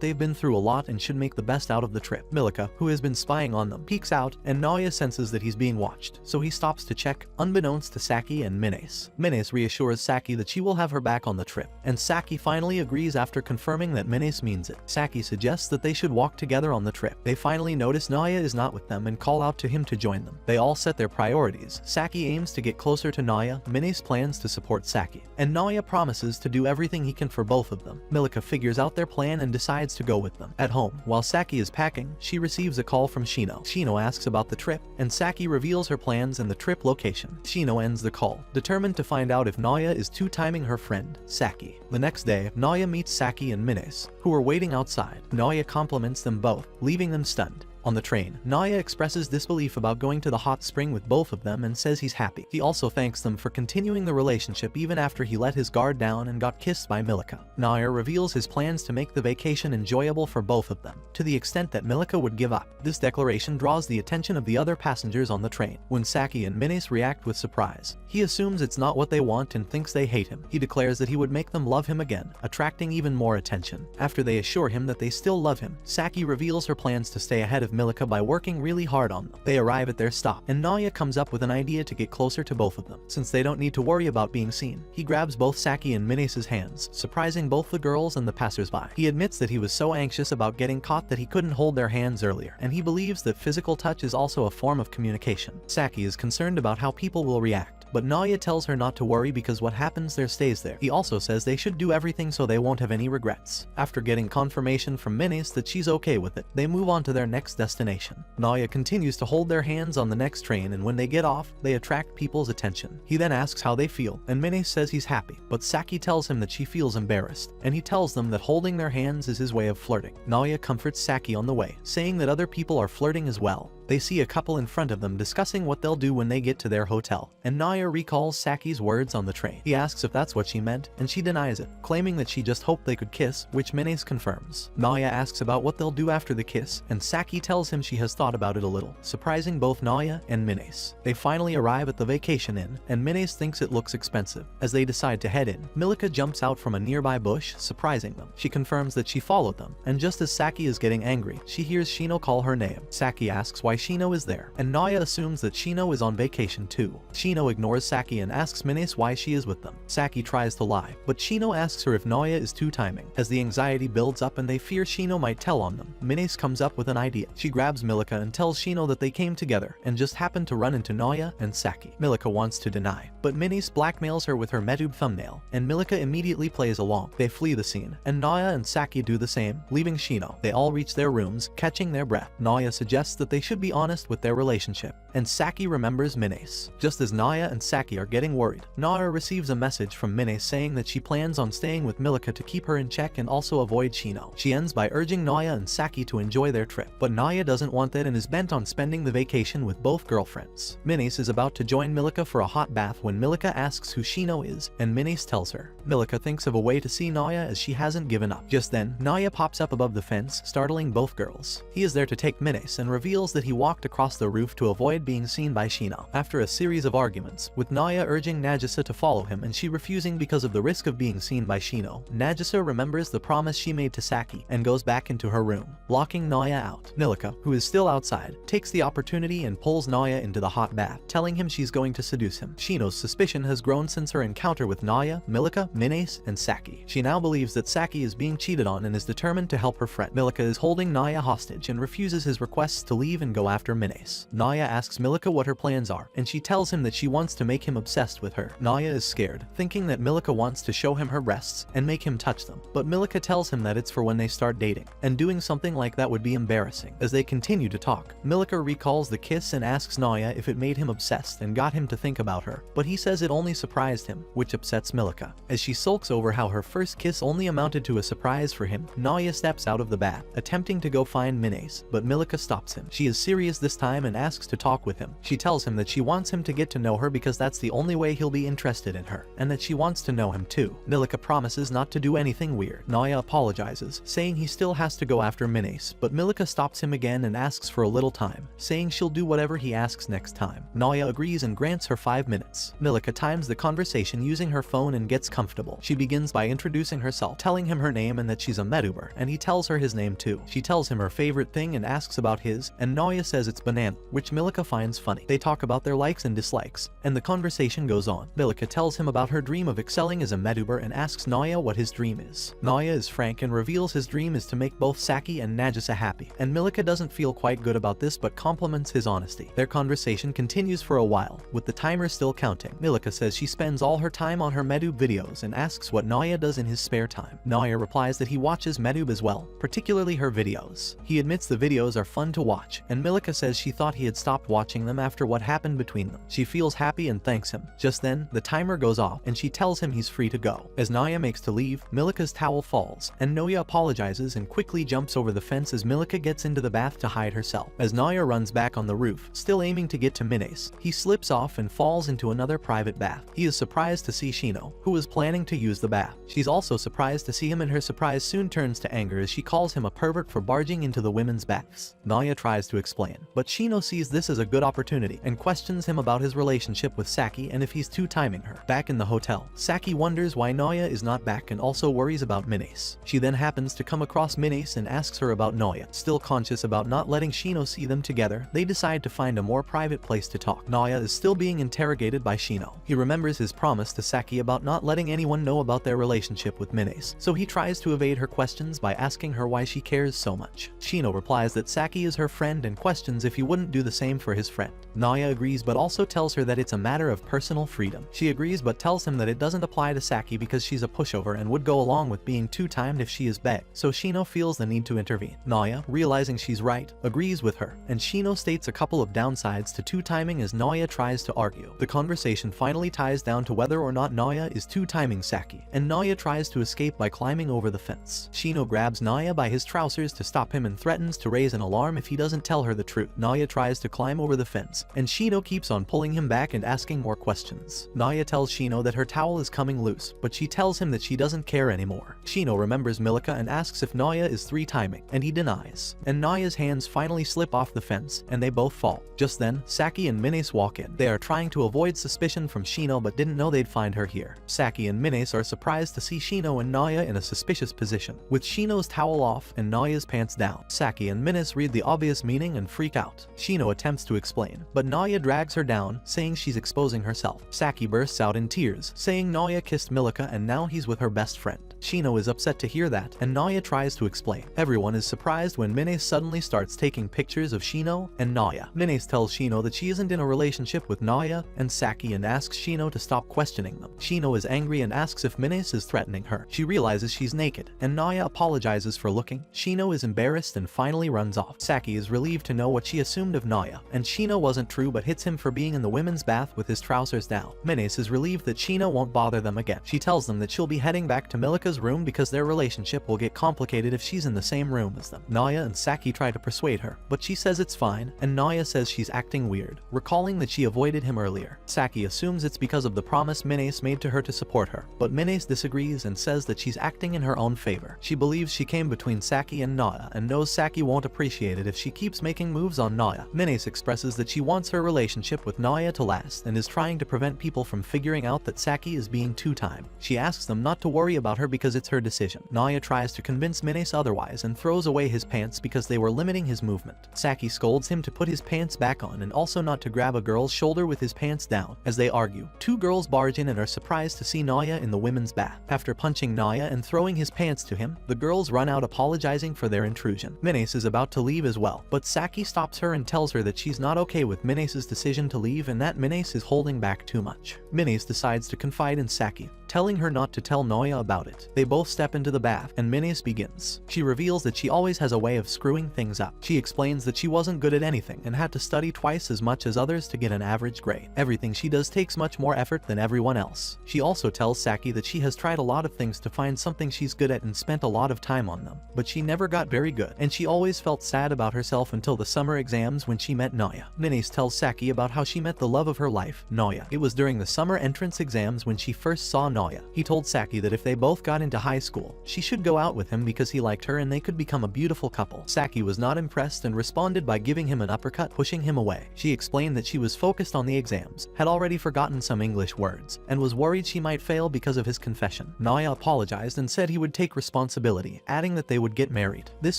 they've been through a lot and should make the best out of the trip. Milika, who has been spying on them, peeks out, and Naya senses that he's being watched, so he stops to check, unbeknownst to Saki and Minace. Minace reassures Saki that she will have her back on the trip, and Saki finally agrees after confirming that Minace means it. Saki suggests that they should walk together on the trip. They finally notice Naya is not with them and call out to him to join them. They all set their priorities. Saki aims to get closer to Naya, Minace plans to support Saki, and Naya promises to do everything he can for both of them. Milika figures out their plan and decides to go with them. At home, while Saki is packing, she receives a call from Shino. Shino asks about the trip, and Saki reveals her plans and the trip location. Shino ends the call, determined to find out if Naya is two-timing her friend, Saki. The next day, Naya meets Saki and Minace, who are waiting outside. Naya compliments them both, leaving them stunned. On the train, Naya expresses disbelief about going to the hot spring with both of them and says he's happy. He also thanks them for continuing the relationship even after he let his guard down and got kissed by Milika. Naya reveals his plans to make the vacation enjoyable for both of them, to the extent that Milika would give up. This declaration draws the attention of the other passengers on the train. When Saki and Minace react with surprise, he assumes it's not what they want and thinks they hate him. He declares that he would make them love him again, attracting even more attention. After they assure him that they still love him, Saki reveals her plans to stay ahead of Milika by working really hard on them. They arrive at their stop, and Naya comes up with an idea to get closer to both of them. Since they don't need to worry about being seen, he grabs both Saki and Minace's hands, surprising both the girls and the passersby. He admits that he was so anxious about getting caught that he couldn't hold their hands earlier, and he believes that physical touch is also a form of communication. Saki is concerned about how people will react, but Naya tells her not to worry because what happens there stays there. He also says they should do everything so they won't have any regrets. After getting confirmation from Minace that she's okay with it, they move on to their next destination. Naya continues to hold their hands on the next train, and when they get off, they attract people's attention. He then asks how they feel, and Minace says he's happy, but Saki tells him that she feels embarrassed, and he tells them that holding their hands is his way of flirting. Naya comforts Saki on the way, saying that other people are flirting as well. They see a couple in front of them discussing what they'll do when they get to their hotel, and Naya recalls Saki's words on the train. He asks if that's what she meant, and she denies it, claiming that she just hoped they could kiss, which Minace confirms. Naya asks about what they'll do after the kiss, and Saki tells him she has thought about it a little, surprising both Naya and Minace. They finally arrive at the vacation inn, and Minace thinks it looks expensive. As they decide to head in, Milika jumps out from a nearby bush, surprising them. She confirms that she followed them, and just as Saki is getting angry, she hears Shino call her name. Saki asks why Shino is there, and Naya assumes that Shino is on vacation too. Shino ignores Saki and asks Minace why she is with them. Saki tries to lie, but Shino asks her if Naya is two-timing. As the anxiety builds up and they fear Shino might tell on them, Minace comes up with an idea. She grabs Milika and tells Shino that they came together and just happened to run into Naya and Saki. Milika wants to deny, but Minace blackmails her with her Metube thumbnail, and Milika immediately plays along. They flee the scene, and Naya and Saki do the same, leaving Shino. They all reach their rooms, catching their breath. Naya suggests that they should be honest with their relationship, and Saki remembers Minace. Just as Naya and Saki are getting worried, Naya receives a message from Minace saying that she plans on staying with Milika to keep her in check and also avoid Shino. She ends by urging Naya and Saki to enjoy their trip, but Naya doesn't want that and is bent on spending the vacation with both girlfriends. Minace is about to join Milika for a hot bath when Milika asks who Shino is, and Minace tells her. Milika thinks of a way to see Naya as she hasn't given up. Just then, Naya pops up above the fence, startling both girls. He is there to take Minace and reveals that he walked across the roof to avoid being seen by Shino. After a series of arguments, with Naya urging Nagisa to follow him and she refusing because of the risk of being seen by Shino, Nagisa remembers the promise she made to Saki and goes back into her room, locking Naya out. Milika, who is still outside, takes the opportunity and pulls Naya into the hot bath, telling him she's going to seduce him. Shino's suspicion has grown since her encounter with Naya, Milika, Minace, and Saki. She now believes that Saki is being cheated on and is determined to help her friend. Milika is holding Naya hostage and refuses his requests to leave and go after Minace. Naya asks Milika what her plans are, and she tells him that she wants to make him obsessed with her. Naya is scared, thinking that Milika wants to show him her breasts and make him touch them, but Milika tells him that it's for when they start dating, and doing something like that would be embarrassing. As they continue to talk, Milika recalls the kiss and asks Naya if it made him obsessed and got him to think about her, but he says it only surprised him, which upsets Milika. As she sulks over how her first kiss only amounted to a surprise for him, Naya steps out of the bath, attempting to go find Minace, but Milika stops him. She is serious this time and asks to talk with him. She tells him that she wants him to get to know her because that's the only way he'll be interested in her, and that she wants to know him too. Milika promises not to do anything weird. Naya apologizes, saying he still has to go after Minace, but Milika stops him again and asks for a little time, saying she'll do whatever he asks next time. Naya agrees and grants her 5 minutes. Milika times the conversation using her phone and gets comfortable. She begins by introducing herself, telling him her name and that she's a Meduber, and he tells her his name too. She tells him her favorite thing and asks about his, and Naya says it's banana, which Milika finds funny. They talk about their likes and dislikes, and the conversation goes on. Milika tells him about her dream of excelling as a Meduber and asks Naya what his dream is. Naya is frank and reveals his dream is to make both Saki and Nagisa happy, and Milika doesn't feel quite good about this but compliments his honesty. Their conversation continues for a while, with the timer still counting. Milika says she spends all her time on her Medub videos and asks what Naya does in his spare time. Naya replies that he watches Medub as well, particularly her videos. He admits the videos are fun to watch, and Milika says she thought he had stopped watching them after what happened between them. She feels happy and thanks him. Just then, the timer goes off and she tells him he's free to go. As Naya makes to leave, Milika's towel falls, and Naya apologizes and quickly jumps over the fence as Milika gets into the bath to hide herself. As Naya runs back on the roof, still aiming to get to Minace, he slips off and falls into another private bath. He is surprised to see Shino, who is planning to use the bath. She's also surprised to see him, and her surprise soon turns to anger as she calls him a pervert for barging into the women's baths. Naya tries to explain, but Shino sees this as a good opportunity and questions him about his relationship with Saki and if he's two-timing her. Back in the hotel, Saki wonders why Naya is not back and also worries about Minace. She then happens to come across Minace and asks her about Naya. Still conscious about not letting Shino see them together, they decide to find a more private place to talk. Naya is still being interrogated by Shino. He remembers his promise to Saki about not letting anyone know about their relationship with Minace, so he tries to evade her questions by asking her why she cares so much. Shino replies that Saki is her friend and questions if he wouldn't do the same for his friend. Naya agrees but also tells her that it's a matter of personal freedom. She agrees but tells him that it doesn't apply to Saki because she's a pushover and would go along with being two-timed if she is begged, so Shino feels the need to intervene. Naya, realizing she's right, agrees with her, and Shino states a couple of downsides to two-timing as Naya tries to argue. The conversation finally ties down to whether or not Naya is two-timing Saki, and Naya tries to escape by climbing over the fence. Shino grabs Naya by his trousers to stop him and threatens to raise an alarm if he doesn't tell her the truth. Naya tries to climb over the fence, and Shino keeps on pulling him back and asking more questions. Naya tells Shino that her towel is coming loose, but she tells him that she doesn't care anymore. Shino remembers Milika and asks if Naya is three-timing, and he denies. And Naya's hands finally slip off the fence, and they both fall. Just then, Saki and Minace walk in. They are trying to avoid suspicion from Shino but didn't know they'd find her here. Saki and Minace are surprised to see Shino and Naya in a suspicious position, with Shino's towel off and Naya's pants down. Saki and Minace read the obvious meaning and freak out. Shino attempts to explain, but Naya drags her down, saying she's exposing herself. Saki bursts out in tears, saying Naya kissed Milika and now he's with her best friend. Shino is upset to hear that, and Naya tries to explain. Everyone is surprised when Minace suddenly starts taking pictures of Shino and Naya. Minace tells Shino that she isn't in a relationship with Naya and Saki and asks Shino to stop questioning them. Shino is angry and asks if Minace is threatening her. She realizes she's naked, and Naya apologizes for looking. Shino is embarrassed and finally runs off. Saki is relieved to know what she assumed of Naya, and Shino wasn't true but hits him for being in the women's bath with his trousers down. Minace is relieved that Shino won't bother them again. She tells them that she'll be heading back to Milika's Milika's room because their relationship will get complicated if she's in the same room as them. Naya and Saki try to persuade her, but she says it's fine, and Naya says she's acting weird, recalling that she avoided him earlier. Saki assumes it's because of the promise Minace made to her to support her, but Minace disagrees and says that she's acting in her own favor. She believes she came between Saki and Naya and knows Saki won't appreciate it if she keeps making moves on Naya. Minace expresses that she wants her relationship with Naya to last and is trying to prevent people from figuring out that Saki is being two-time. She asks them not to worry about her because it's her decision. Naya tries to convince Minace otherwise and throws away his pants because they were limiting his movement. Saki scolds him to put his pants back on and also not to grab a girl's shoulder with his pants down. As they argue, two girls barge in and are surprised to see Naya in the women's bath. After punching Naya and throwing his pants to him, the girls run out apologizing for their intrusion. Minace is about to leave as well, but Saki stops her and tells her that she's not okay with Minace's decision to leave and that Minace is holding back too much. Minace decides to confide in Saki, telling her not to tell Naya about it. They both step into the bath, and Minace begins. She reveals that she always has a way of screwing things up. She explains that she wasn't good at anything and had to study twice as much as others to get an average grade. Everything she does takes much more effort than everyone else. She also tells Saki that she has tried a lot of things to find something she's good at and spent a lot of time on them, but she never got very good, and she always felt sad about herself until the summer exams when she met Naya. Minace tells Saki about how she met the love of her life, Naya. It was during the summer entrance exams when she first saw Naya. He told Saki that if they both got into high school, she should go out with him because he liked her and they could become a beautiful couple. Saki was not impressed and responded by giving him an uppercut, pushing him away. She explained that she was focused on the exams, had already forgotten some English words, and was worried she might fail because of his confession. Naya apologized and said he would take responsibility, adding that they would get married. This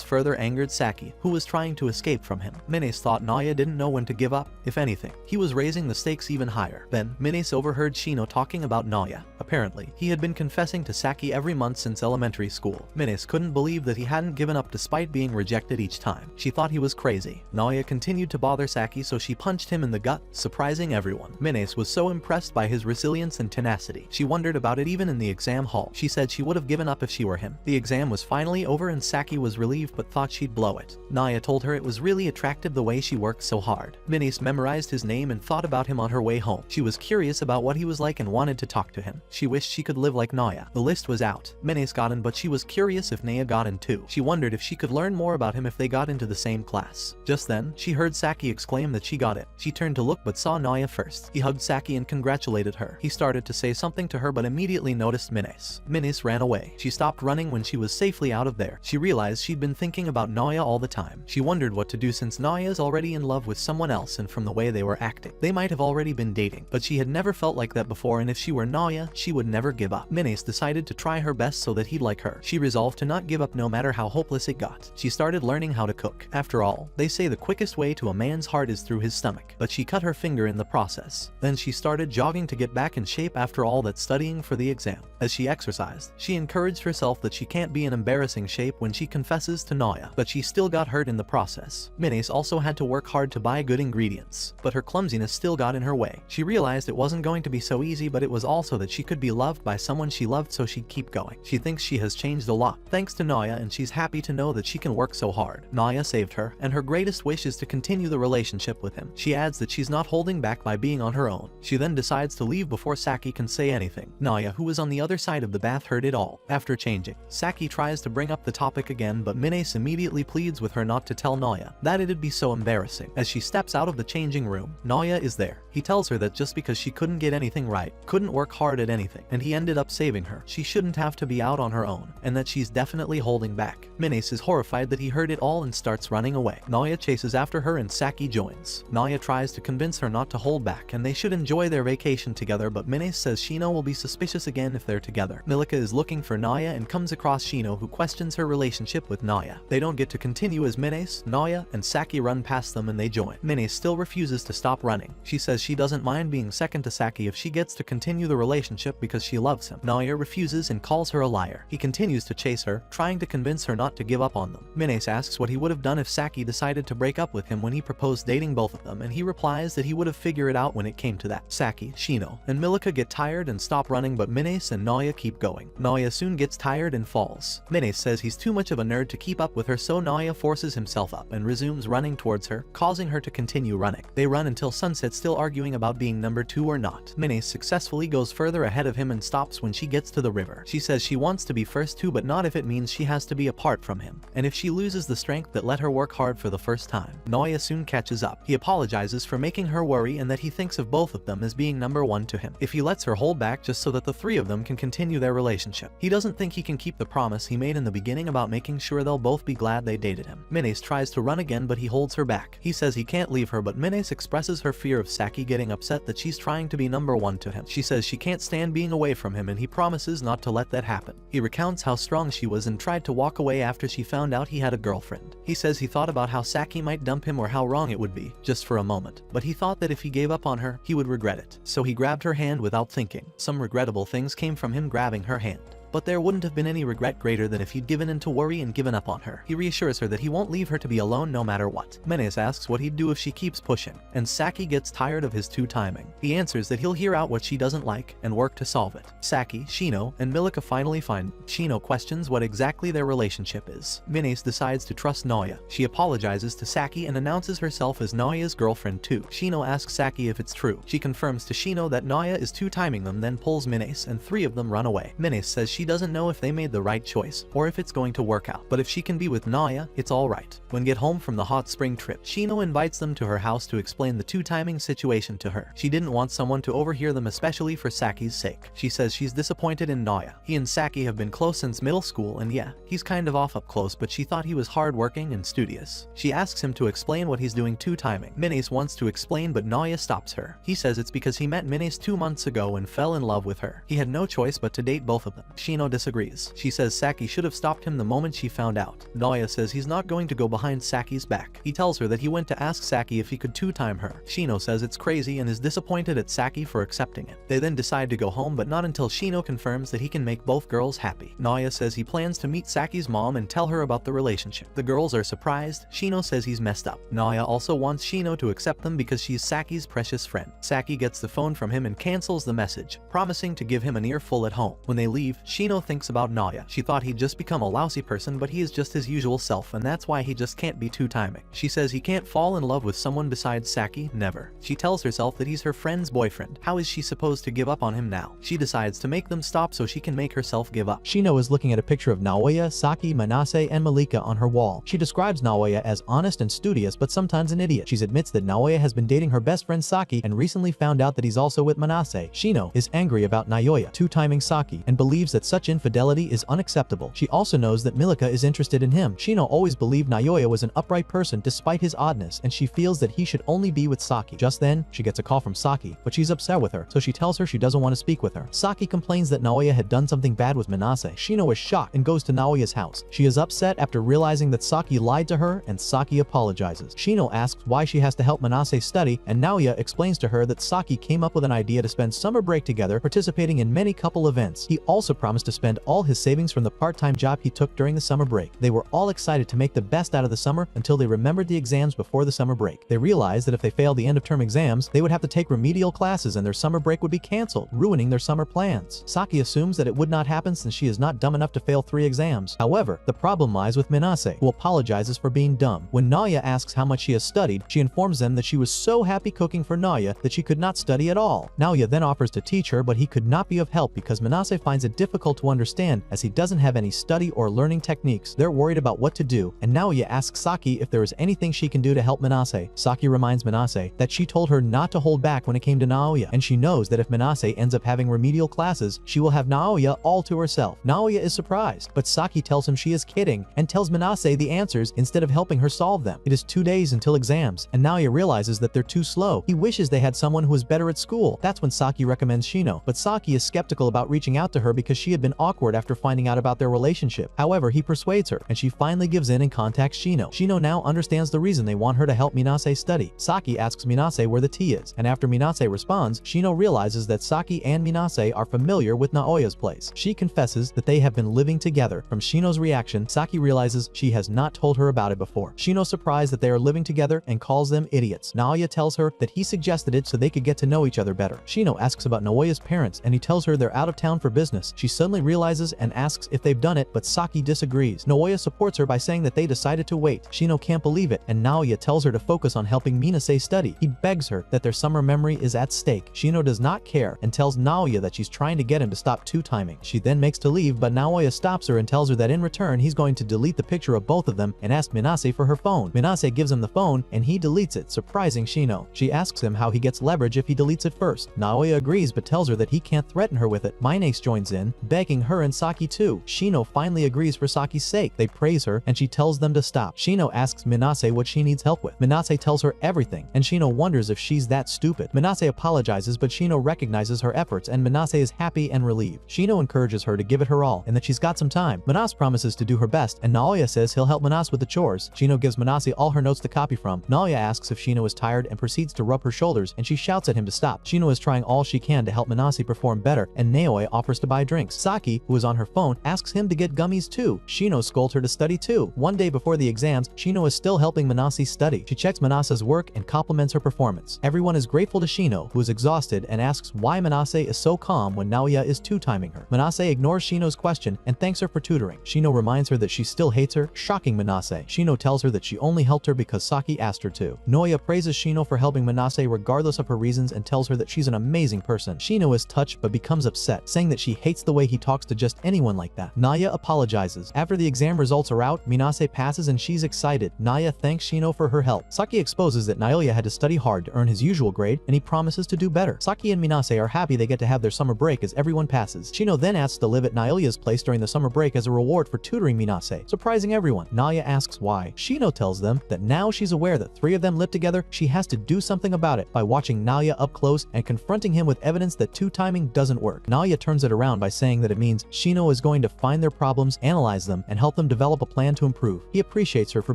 further angered Saki, who was trying to escape from him. Minace thought Naya didn't know when to give up. If anything, he was raising the stakes even higher. Then, Minace overheard Shino talking about Naya. Apparently, he had been confessing to Saki every month since elementary school. Minace couldn't believe that he hadn't given up despite being rejected each time. She thought he was crazy. Naya continued to bother Saki, so she punched him in the gut, surprising everyone. Minace was so impressed by his resilience and tenacity. She wondered about it even in the exam hall. She said she would have given up if she were him. The exam was finally over and Saki was relieved but thought she'd blow it. Naya told her it was really attractive the way she worked so hard. Minace memorized his name and thought about him on her way home. She was curious about what he was like and wanted to talk to him. She wished she could live like Naya. The list was out. Minace got in, but she was curious if Naya got in too. She wondered if she could learn more about him if they got into the same class. Just then, she heard Saki exclaim that she got it. She turned to look but saw Naya first. He hugged Saki and congratulated her. He started to say something to her but immediately noticed Minace. Minace ran away. She stopped running when she was safely out of there. She realized she'd been thinking about Naya all the time. She wondered what to do since Naya's already in love with someone else, and from the way they were acting, they might have already been dating, but she had never felt like that before, and if she were Naya, she would never give up. Minace decided to try her best so that he'd like her. She resolved to not give up no matter how hopeless it got. She started learning how to cook. After all, they say the quickest way to a man's heart is through his stomach, but she cut her finger in the process. Then she started jogging to get back in shape after all that studying for the exam. As she exercised, she encouraged herself that she can't be in embarrassing shape when she confesses to Naya, but she still got hurt in the process. Minace also had to work hard to buy good ingredients, but her clumsiness still got in her way. She realized it wasn't going to be so easy, but it was also that she could be loved by someone she loved, so she'd keep going. She thinks she has changed a lot thanks to Naya, and she's happy to know that she can work so hard. Naya saved her, and her greatest wish is to continue the relationship with him. She adds that she's not holding back by being on her own. She then decides to leave before Saki can say anything. Naya, who was on the other side of the bath, heard it all. After changing, Saki tries to bring up the topic again, but Minace immediately pleads with her not to tell Naya, that it'd be so embarrassing. As she steps out of the changing room, Naya is there. He tells her that just because she couldn't get anything right, couldn't work hard at anything, and he ended up saving her, she shouldn't have to be out on her own, and that she's definitely holding back. Minace is horrified that he heard it all and starts running away. Naya chases after her and Saki joins. Naya tries to convince her not to hold back and they should enjoy their vacation together, but Minace says Shino will be suspicious again if they're together. Milika is looking for Naya and comes across Shino, who questions her relationship with Naya. They don't get to continue as Minace, Naya, and Saki run past them and they join. Minace still refuses to stop running. She says she doesn't mind being second to Saki if she gets to continue the relationship because she loves him. Naya refuses and calls her a liar. He continues to chase her, trying to convince her not to give up on them. Minace asks what he would have done if Saki decided to break up with him when he proposed dating both of them, and he replies that he would have figured it out when it came to that. Saki, Shino, and Milika get tired and stop running, but Minace and Naya keep going. Naya soon gets tired and falls. Minace says he's too much of a nerd to keep up with her, so Naya forces himself up and resumes running towards her, causing her to continue running. They run until sunset, still arguing about being number 2 or not. Minace successfully goes further ahead of him him and stops when she gets to the river. She says she wants to be first too, but not if it means she has to be apart from him, and if she loses the strength that let her work hard for the first time. Naoya soon catches up. He apologizes for making her worry and that he thinks of both of them as being number one to him, if he lets her hold back just so that the three of them can continue their relationship. He doesn't think he can keep the promise he made in the beginning about making sure they'll both be glad they dated him. Minace tries to run again, but he holds her back. He says he can't leave her, but Minace expresses her fear of Saki getting upset that she's trying to be number one to him. She says she can't stand being away from him, and he promises not to let that happen. He recounts how strong she was and tried to walk away after she found out he had a girlfriend. He says he thought about how Saki might dump him or how wrong it would be, just for a moment, but he thought that if he gave up on her, he would regret it. So he grabbed her hand without thinking. Some regrettable things came from him grabbing her hand, but there wouldn't have been any regret greater than if he'd given in to worry and given up on her. He reassures her that he won't leave her to be alone no matter what. Menes asks what he'd do if she keeps pushing, and Saki gets tired of his two-timing. He answers that he'll hear out what she doesn't like and work to solve it. Saki, Shino, and Milika finally find. Shino questions what exactly their relationship is. Menes decides to trust Naoya. She apologizes to Saki and announces herself as Naoya's girlfriend too. Shino asks Saki if it's true. She confirms to Shino that Naoya is two-timing them, then pulls Menes, and three of them run away. Menes says she doesn't know if they made the right choice or if it's going to work out, but if she can be with Naoya, it's alright. When get home from the hot spring trip, Shino invites them to her house to explain the two-timing situation to her. She didn't want someone to overhear them, especially for Saki's sake. She says she's disappointed in Naoya. He and Saki have been close since middle school, and yeah, he's kind of off up close, but she thought he was hardworking and studious. She asks him to explain what he's doing two-timing. Menes wants to explain, but Naoya stops her. He says it's because he met Menes 2 months ago and fell in love with her. He had no choice but to date both of them. Shino disagrees. She says Saki should have stopped him the moment she found out. Naoya says he's not going to go behind Saki's back. He tells her that he went to ask Saki if he could two-time her. Shino says it's crazy and is disappointed at Saki for accepting it. They then decide to go home, but not until Shino confirms that he can make both girls happy. Naoya says he plans to meet Saki's mom and tell her about the relationship. The girls are surprised. Shino says he's messed up. Naoya also wants Shino to accept them because she's Saki's precious friend. Saki gets the phone from him and cancels the message, promising to give him an earful at home. When they leave, Shino thinks about Naoya. She thought he'd just become a lousy person, but he is just his usual self, and that's why he just can't be two-timing. She says he can't fall in love with someone besides Saki, never. She tells herself that he's her friend's boyfriend. How is she supposed to give up on him now? She decides to make them stop so she can make herself give up. Shino is looking at a picture of Naoya, Saki, Manase, and Malika on her wall. She describes Naoya as honest and studious, but sometimes an idiot. She admits that Naoya has been dating her best friend Saki and recently found out that he's also with Manase. Shino is angry about Naoya two-timing Saki and believes that such infidelity is unacceptable. She also knows that Milika is interested in him. Shino always believed Naoya was an upright person despite his oddness, and she feels that he should only be with Saki. Just then, she gets a call from Saki, but she's upset with her, so she tells her she doesn't want to speak with her. Saki complains that Naoya had done something bad with Manase. Shino is shocked and goes to Naoya's house. She is upset after realizing that Saki lied to her, and Saki apologizes. Shino asks why she has to help Manase study, and Naoya explains to her that Saki came up with an idea to spend summer break together, participating in many couple events. He also promised to spend all his savings from the part-time job he took during the summer break. They were all excited to make the best out of the summer until they remembered the exams before the summer break. They realized that if they failed the end-of-term exams, they would have to take remedial classes and their summer break would be canceled, ruining their summer plans. Saki assumes that it would not happen since she is not dumb enough to fail 3 exams. However, the problem lies with Manase, who apologizes for being dumb. When Naoya asks how much she has studied, she informs them that she was so happy cooking for Naoya that she could not study at all. Naoya then offers to teach her, but he could not be of help because Manase finds it difficult to understand as he doesn't have any study or learning techniques. They're worried about what to do, and Naoya asks Saki if there is anything she can do to help Manase. Saki reminds Manase that she told her not to hold back when it came to Naoya, and she knows that if Manase ends up having remedial classes, she will have Naoya all to herself. Naoya is surprised, but Saki tells him she is kidding and tells Manase the answers instead of helping her solve them. It is 2 days until exams, and Naoya realizes that they're too slow. He wishes they had someone who is better at school. That's when Saki recommends Shino, but Saki is skeptical about reaching out to her because she had been awkward after finding out about their relationship. However, he persuades her, and she finally gives in and contacts Shino. Shino now understands the reason they want her to help Minase study. Saki asks Minase where the tea is, and after Minase responds, Shino realizes that Saki and Minase are familiar with Naoya's place. She confesses that they have been living together. From Shino's reaction, Saki realizes she has not told her about it before. Shino's surprised that they are living together and calls them idiots. Naoya tells her that he suggested it so they could get to know each other better. Shino asks about Naoya's parents, and he tells her they're out of town for business. She's suddenly realizes and asks if they've done it, but Saki disagrees. Naoya supports her by saying that they decided to wait. Shino can't believe it, and Naoya tells her to focus on helping Minase study. He begs her that their summer memory is at stake. Shino does not care and tells Naoya that she's trying to get him to stop two-timing. She then makes to leave, but Naoya stops her and tells her that in return he's going to delete the picture of both of them and ask Minase for her phone. Minase gives him the phone and he deletes it, surprising Shino. She asks him how he gets leverage if he deletes it first. Naoya agrees but tells her that he can't threaten her with it. Minase joins in, begging her and Saki too. Shino finally agrees for Saki's sake. They praise her and she tells them to stop. Shino asks Minase what she needs help with. Minase tells her everything and Shino wonders if she's that stupid. Minase apologizes but Shino recognizes her efforts and Minase is happy and relieved. Shino encourages her to give it her all and that she's got some time. Minase promises to do her best and Naoya says he'll help Minase with the chores. Shino gives Minase all her notes to copy from. Naoya asks if Shino is tired and proceeds to rub her shoulders and she shouts at him to stop. Shino is trying all she can to help Minase perform better and Naoya offers to buy drinks. Saki, who is on her phone, asks him to get gummies too. Shino scolds her to study too. One day before the exams, Shino is still helping Minase study. She checks Minase's work and compliments her performance. Everyone is grateful to Shino, who is exhausted and asks why Minase is so calm when Naoya is two-timing her. Minase ignores Shino's question and thanks her for tutoring. Shino reminds her that she still hates her, shocking Minase. Shino tells her that she only helped her because Saki asked her to. Naoya praises Shino for helping Minase regardless of her reasons and tells her that she's an amazing person. Shino is touched but becomes upset, saying that she hates the way he talks to just anyone like that. Naoya apologizes. After the exam results are out, Minase passes and she's excited. Naoya thanks Shino for her help. Saki exposes that Naoya had to study hard to earn his usual grade and he promises to do better. Saki and Minase are happy they get to have their summer break as everyone passes. Shino then asks to live at Naoya's place during the summer break as a reward for tutoring Minase, surprising everyone. Naoya asks why. Shino tells them that now she's aware that three of them live together, she has to do something about it by watching Naoya up close and confronting him with evidence that two-timing doesn't work. Naoya turns it around by saying that it means Shino is going to find their problems, analyze them, and help them develop a plan to improve. He appreciates her for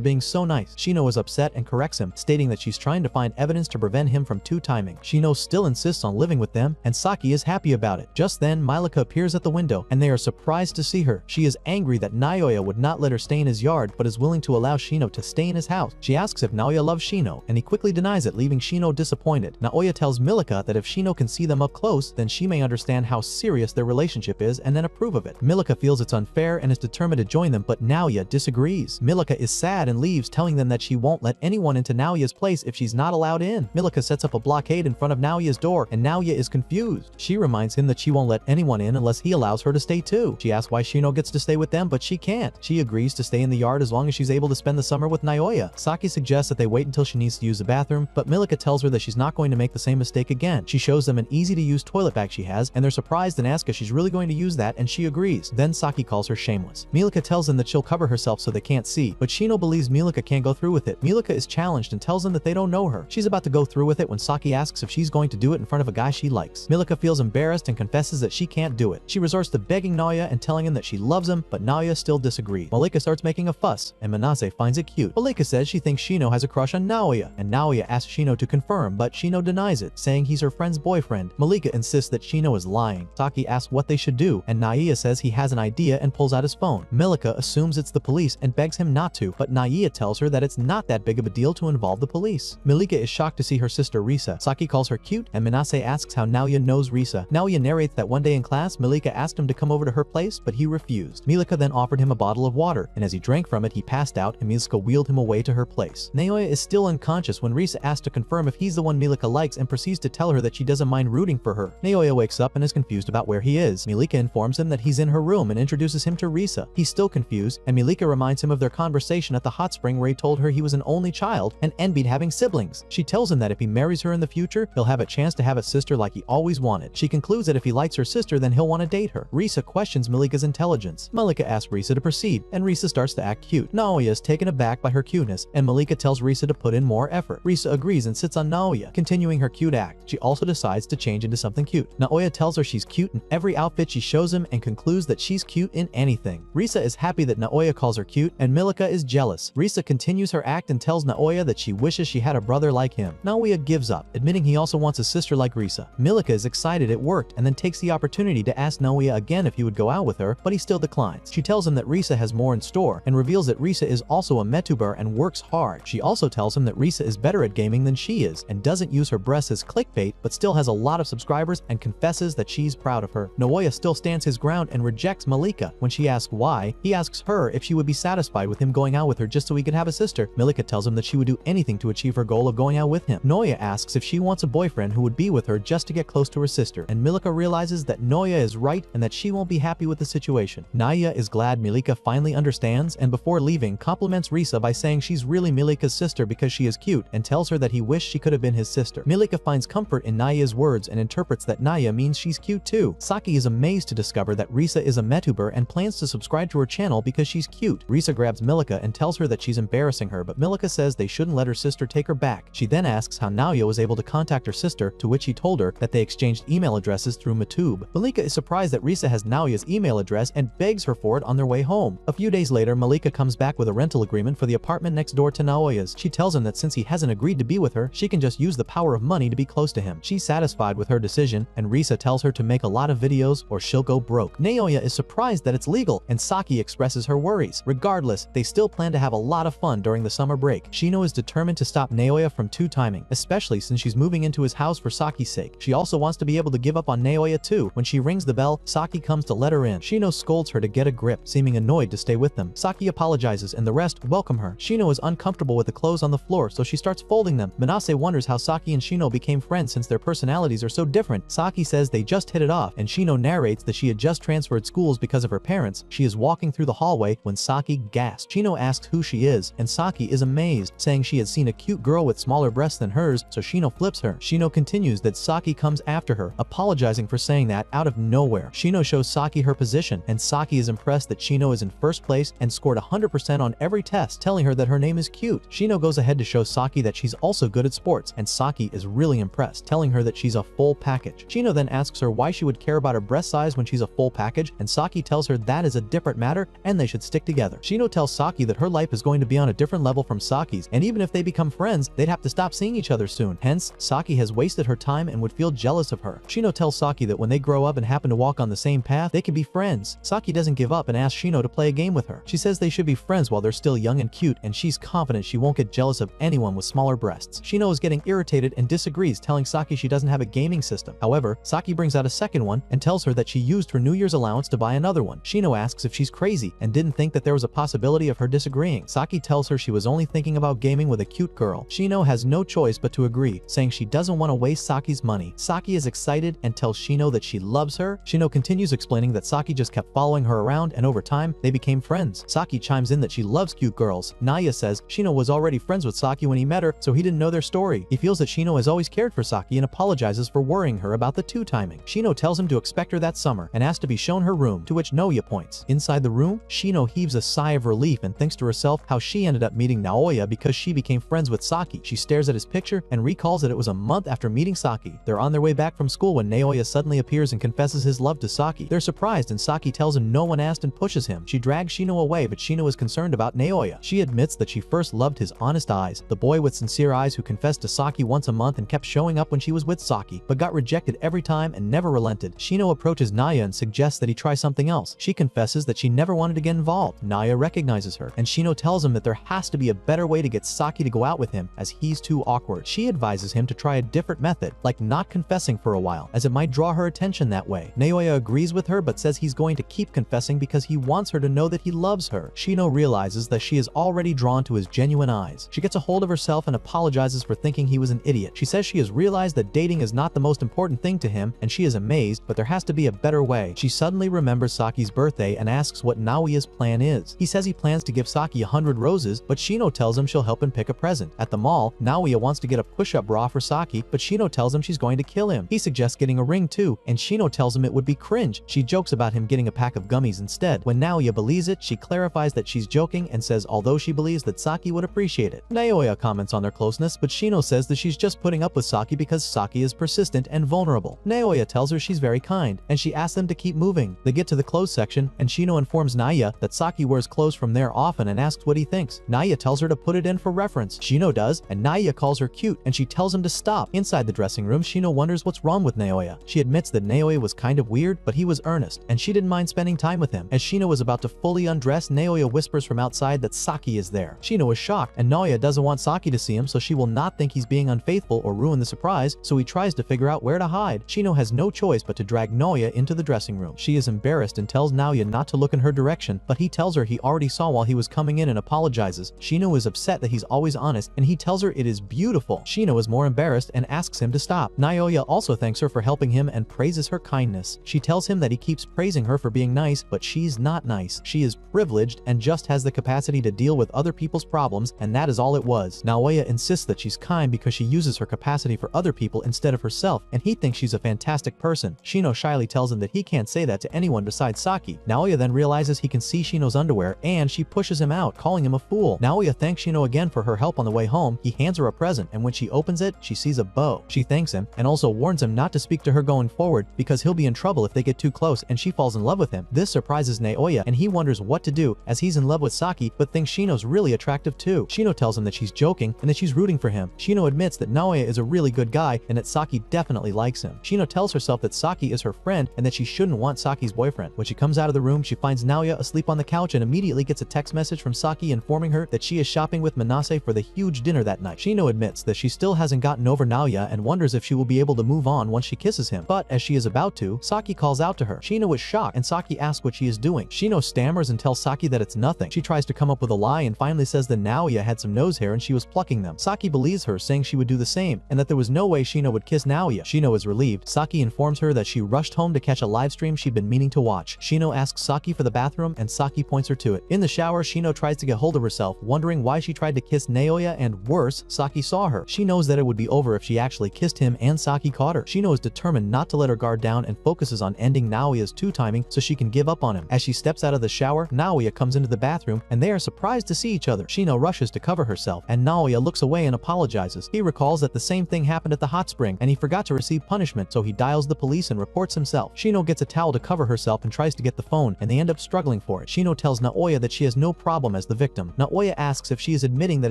being so nice. Shino is upset and corrects him, stating that she's trying to find evidence to prevent him from two-timing. Shino still insists on living with them, and Saki is happy about it. Just then, Milika appears at the window, and they are surprised to see her. She is angry that Naoya would not let her stay in his yard, but is willing to allow Shino to stay in his house. She asks if Naoya loves Shino, and he quickly denies it, leaving Shino disappointed. Naoya tells Milika that if Shino can see them up close, then she may understand how serious their relationship is and then approve of it. Milika feels it's unfair and is determined to join them, but Naoya disagrees. Milika is sad and leaves, telling them that she won't let anyone into Naoya's place if she's not allowed in. Milika sets up a blockade in front of Naoya's door, and Naoya is confused. She reminds him that she won't let anyone in unless he allows her to stay too. She asks why Shino gets to stay with them, but she can't. She agrees to stay in the yard as long as she's able to spend the summer with Naoya. Saki suggests that they wait until she needs to use the bathroom, but Milika tells her that she's not going to make the same mistake again. She shows them an easy-to-use toilet bag she has, and they're surprised and ask if she's really going to use that, and she agrees. Then Saki calls her shameless. Milika tells them that she'll cover herself so they can't see, but Shino believes Milika can't go through with it. Milika is challenged and tells them that they don't know her. She's about to go through with it when Saki asks if she's going to do it in front of a guy she likes. Milika feels embarrassed and confesses that she can't do it. She resorts to begging Naoya and telling him that she loves him, but Naoya still disagrees. Malika starts making a fuss, and Minase finds it cute. Malika says she thinks Shino has a crush on Naoya, and Naoya asks Shino to confirm, but Shino denies it, saying he's her friend's boyfriend. Malika insists that Shino is lying. Saki asks what they should do, and Naoya says he has an idea and pulls out his phone. Milika assumes it's the police and begs him not to, but Naoya tells her that it's not that big of a deal to involve the police. Milika is shocked to see her sister Risa. Saki calls her cute, and Minase asks how Naoya knows Risa. Naoya narrates that one day in class, Milika asked him to come over to her place, but he refused. Milika then offered him a bottle of water, and as he drank from it, he passed out, and Milika wheeled him away to her place. Naoya is still unconscious when Risa asks to confirm if he's the one Milika likes and proceeds to tell her that she doesn't mind rooting for her. Naoya wakes up and is confused about where he is. Milika informs him that he's in her room and introduces him to Risa. He's still confused, and Milika reminds him of their conversation at the hot spring where he told her he was an only child and envied having siblings. She tells him that if he marries her in the future, he'll have a chance to have a sister like he always wanted. She concludes that if he likes her sister, then he'll want to date her. Risa questions Milika's intelligence. Milika asks Risa to proceed, and Risa starts to act cute. Naoya is taken aback by her cuteness, and Milika tells Risa to put in more effort. Risa agrees and sits on Naoya, continuing her cute act. She also decides to change into something cute. Naoya tells her she's cute in every outfit she shows him and concludes that she's cute in anything. Risa is happy that Naoya calls her cute, and Milika is jealous. Risa continues her act and tells Naoya that she wishes she had a brother like him. Naoya gives up, admitting he also wants a sister like Risa. Milika is excited it worked and then takes the opportunity to ask Naoya again if he would go out with her, but he still declines. She tells him that Risa has more in store and reveals that Risa is also a metuber and works hard. She also tells him that Risa is better at gaming than she is and doesn't use her breasts as clickbait, but still has a lot of subscribers and confesses that she's proud of her. Naoya still stands his ground and rejects Malika. When she asks why, he asks her if she would be satisfied with him going out with her just so he could have a sister. Malika tells him that she would do anything to achieve her goal of going out with him. Noya asks if she wants a boyfriend who would be with her just to get close to her sister, and Malika realizes that Noya is right and that she won't be happy with the situation. Naya is glad Malika finally understands, and before leaving compliments Risa by saying she's really Malika's sister because she is cute, and tells her that he wished she could have been his sister. Malika finds comfort in Naya's words and interprets that Naya means she's cute too. Saki is amazed to discover that Risa is a METuber and plans to subscribe to her channel because she's cute. Risa grabs Malika and tells her that she's embarrassing her, but Malika says they shouldn't let her sister take her back. She then asks how Naoya was able to contact her sister, to which he told her that they exchanged email addresses through METube. Malika is surprised that Risa has Naoya's email address and begs her for it on their way home. A few days later, Malika comes back with a rental agreement for the apartment next door to Naoya's. She tells him that since he hasn't agreed to be with her, she can just use the power of money to be close to him. She's satisfied with her decision, and Risa tells her to make a lot of videos or she'll go broke. Naoya is surprised that it's legal, and Saki expresses her worries. Regardless, they still plan to have a lot of fun during the summer break. Shino is determined to stop Naoya from two-timing, especially since she's moving into his house for Saki's sake. She also wants to be able to give up on Naoya too. When she rings the bell, Saki comes to let her in. Shino scolds her to get a grip, seeming annoyed to stay with them. Saki apologizes and the rest welcome her. Shino is uncomfortable with the clothes on the floor, so she starts folding them. Manase wonders how Saki and Shino became friends since their personalities are so different. Saki says they just hit it off, and Shino narrates that she had just transferred schools because of her parents. She is walking through the hallway when Saki gasps. Shino asks who she is, and Saki is amazed, saying she had seen a cute girl with smaller breasts than hers, so Shino flips her. Shino continues that Saki comes after her, apologizing for saying that out of nowhere. Shino shows Saki her position, and Saki is impressed that Shino is in first place and scored 100% on every test, telling her that her name is cute. Shino goes ahead to show Saki that she's also good at sports, and Saki is really impressed, telling her that she's a full package. Shino then asks her why she would care about her breast size when she's a full package, and Saki tells her that is a different matter and they should stick together. Shino tells Saki that her life is going to be on a different level from Saki's, and even if they become friends, they'd have to stop seeing each other soon. Hence, Saki has wasted her time and would feel jealous of her. Shino tells Saki that when they grow up and happen to walk on the same path, they can be friends. Saki doesn't give up and asks Shino to play a game with her. She says they should be friends while they're still young and cute, and she's confident she won't get jealous of anyone with smaller breasts. Shino is getting irritated and disagrees, telling Saki she doesn't have a gaming system. However, Saki brings out a second one and tells her that she used her New Year's allowance to buy another one. Shino asks if she's crazy and didn't think that there was a possibility of her disagreeing. Saki tells her she was only thinking about gaming with a cute girl. Shino has no choice but to agree, saying she doesn't want to waste Saki's money. Saki is excited and tells Shino that she loves her. Shino continues explaining that Saki just kept following her around, and over time, they became friends. Saki chimes in that she loves cute girls. Naya says Shino was already friends with Saki when he met her, so he didn't know their story. He feels that Shino has always cared for Saki and apologizes for worrying her about the two-timing. Shino tells him to expect her that summer and asks to be shown her room, to which Noya points. Inside the room, Shino heaves a sigh of relief and thinks to herself how she ended up meeting Naoya because she became friends with Saki. She stares at his picture and recalls that it was a month after meeting Saki. They're on their way back from school when Naoya suddenly appears and confesses his love to Saki. They're surprised and Saki tells him no one asked and pushes him. She drags Shino away, but Shino is concerned about Naoya. She admits that she first loved his honest eyes, the boy with sincere eyes who confessed to Saki once a month and kept showing up when she was with Saki, but got rejected every time and never relented. Shino approaches Naya and suggests that he try something else. She confesses that she never wanted to get involved. Naya recognizes her, and Shino tells him that there has to be a better way to get Saki to go out with him, as he's too awkward. She advises him to try a different method, like not confessing for a while, as it might draw her attention that way. Naoya agrees with her but says he's going to keep confessing because he wants her to know that he loves her. Shino realizes that she is already drawn to his genuine eyes. She gets a hold of herself and apologizes for thinking he was an idiot. She says she has realized that dating is not the most important thing to him, and she is amazed, but there has to be a better way. She suddenly remembers Saki's birthday and asks what Naoya's plan is. He says he plans to give Saki 100 roses, but Shino tells him she'll help him pick a present. At the mall, Naoya wants to get a push-up bra for Saki, but Shino tells him she's going to kill him. He suggests getting a ring too, and Shino tells him it would be cringe. She jokes about him getting a pack of gummies instead. When Naoya believes it, she clarifies that she's joking and says although she believes that Saki would appreciate it. Naoya comments on their closeness, but Shino says that she's just putting up with Saki because Saki is persistent and vulnerable. Naoya tells her she's very kind, and she asks them to keep moving. They get to the clothes section, and Shino informs Naya that Saki wears clothes from there often and asks what he thinks. Naya tells her to put it in for reference. Shino does, and Naya calls her cute, and she tells him to stop. Inside the dressing room, Shino wonders what's wrong with Naoya. She admits that Naoya was kind of weird, but he was earnest, and she didn't mind spending time with him. As Shino was about to fully undress, Naoya whispers from outside that Saki is there. Shino is shocked, and Naoya doesn't want Saki to see him so she will not think he's being unfaithful or ruin the surprise, so he tries to figure out where to hide. Shino has no choice but to drag Naoya into into the dressing room. She is embarrassed and tells Naoya not to look in her direction, but he tells her he already saw while he was coming in and apologizes. Shino is upset that he's always honest, and he tells her it is beautiful. Shino is more embarrassed and asks him to stop. Naoya also thanks her for helping him and praises her kindness. She tells him that he keeps praising her for being nice, but she's not nice. She is privileged and just has the capacity to deal with other people's problems, and that is all it was. Naoya insists that she's kind because she uses her capacity for other people instead of herself, and he thinks she's a fantastic person. Shino shyly tells him that he can't say that to anyone besides Saki. Naoya then realizes he can see Shino's underwear, and she pushes him out, calling him a fool. Naoya thanks Shino again for her help on the way home. He hands her a present, and when she opens it, she sees a bow. She thanks him and also warns him not to speak to her going forward because he'll be in trouble if they get too close, and she falls in love with him. This surprises Naoya, and he wonders what to do as he's in love with Saki but thinks Shino's really attractive too. Shino tells him that she's joking and that she's rooting for him. Shino admits that Naoya is a really good guy and that Saki definitely likes him. Shino tells herself that Saki is her friend and that she shouldn't want Saki's boyfriend. When she comes out of the room, she finds Naoya asleep on the couch and immediately gets a text message from Saki informing her that she is shopping with Manase for the huge dinner that night. Shino admits that she still hasn't gotten over Naoya and wonders if she will be able to move on once she kisses him. But as she is about to, Saki calls out to her. Shino is shocked and Saki asks what she is doing. Shino stammers and tells Saki that it's nothing. She tries to come up with a lie and finally says that Naoya had some nose hair and she was plucking them. Saki believes her, saying she would do the same and that there was no way Shino would kiss Naoya. Shino is relieved. Saki informs her that she rushed home to catch a live stream she'd been meaning to watch. Shino asks Saki for the bathroom and Saki points her to it. In the shower, Shino tries to get hold of herself, wondering why she tried to kiss Naoya, and worse, Saki saw her. She knows that it would be over if she actually kissed him and Saki caught her. Shino is determined not to let her guard down and focuses on ending Naoya's two-timing so she can give up on him. As she steps out of the shower, Naoya comes into the bathroom and they are surprised to see each other. Shino rushes to cover herself and Naoya looks away and apologizes. He recalls that the same thing happened at the hot spring and he forgot to receive punishment, so he dials the police and reports himself. Shino gets a towel to cover herself and tries to get the phone, and they end up struggling for it. Shino tells Naoya that she has no problem as the victim. Naoya asks if she is admitting that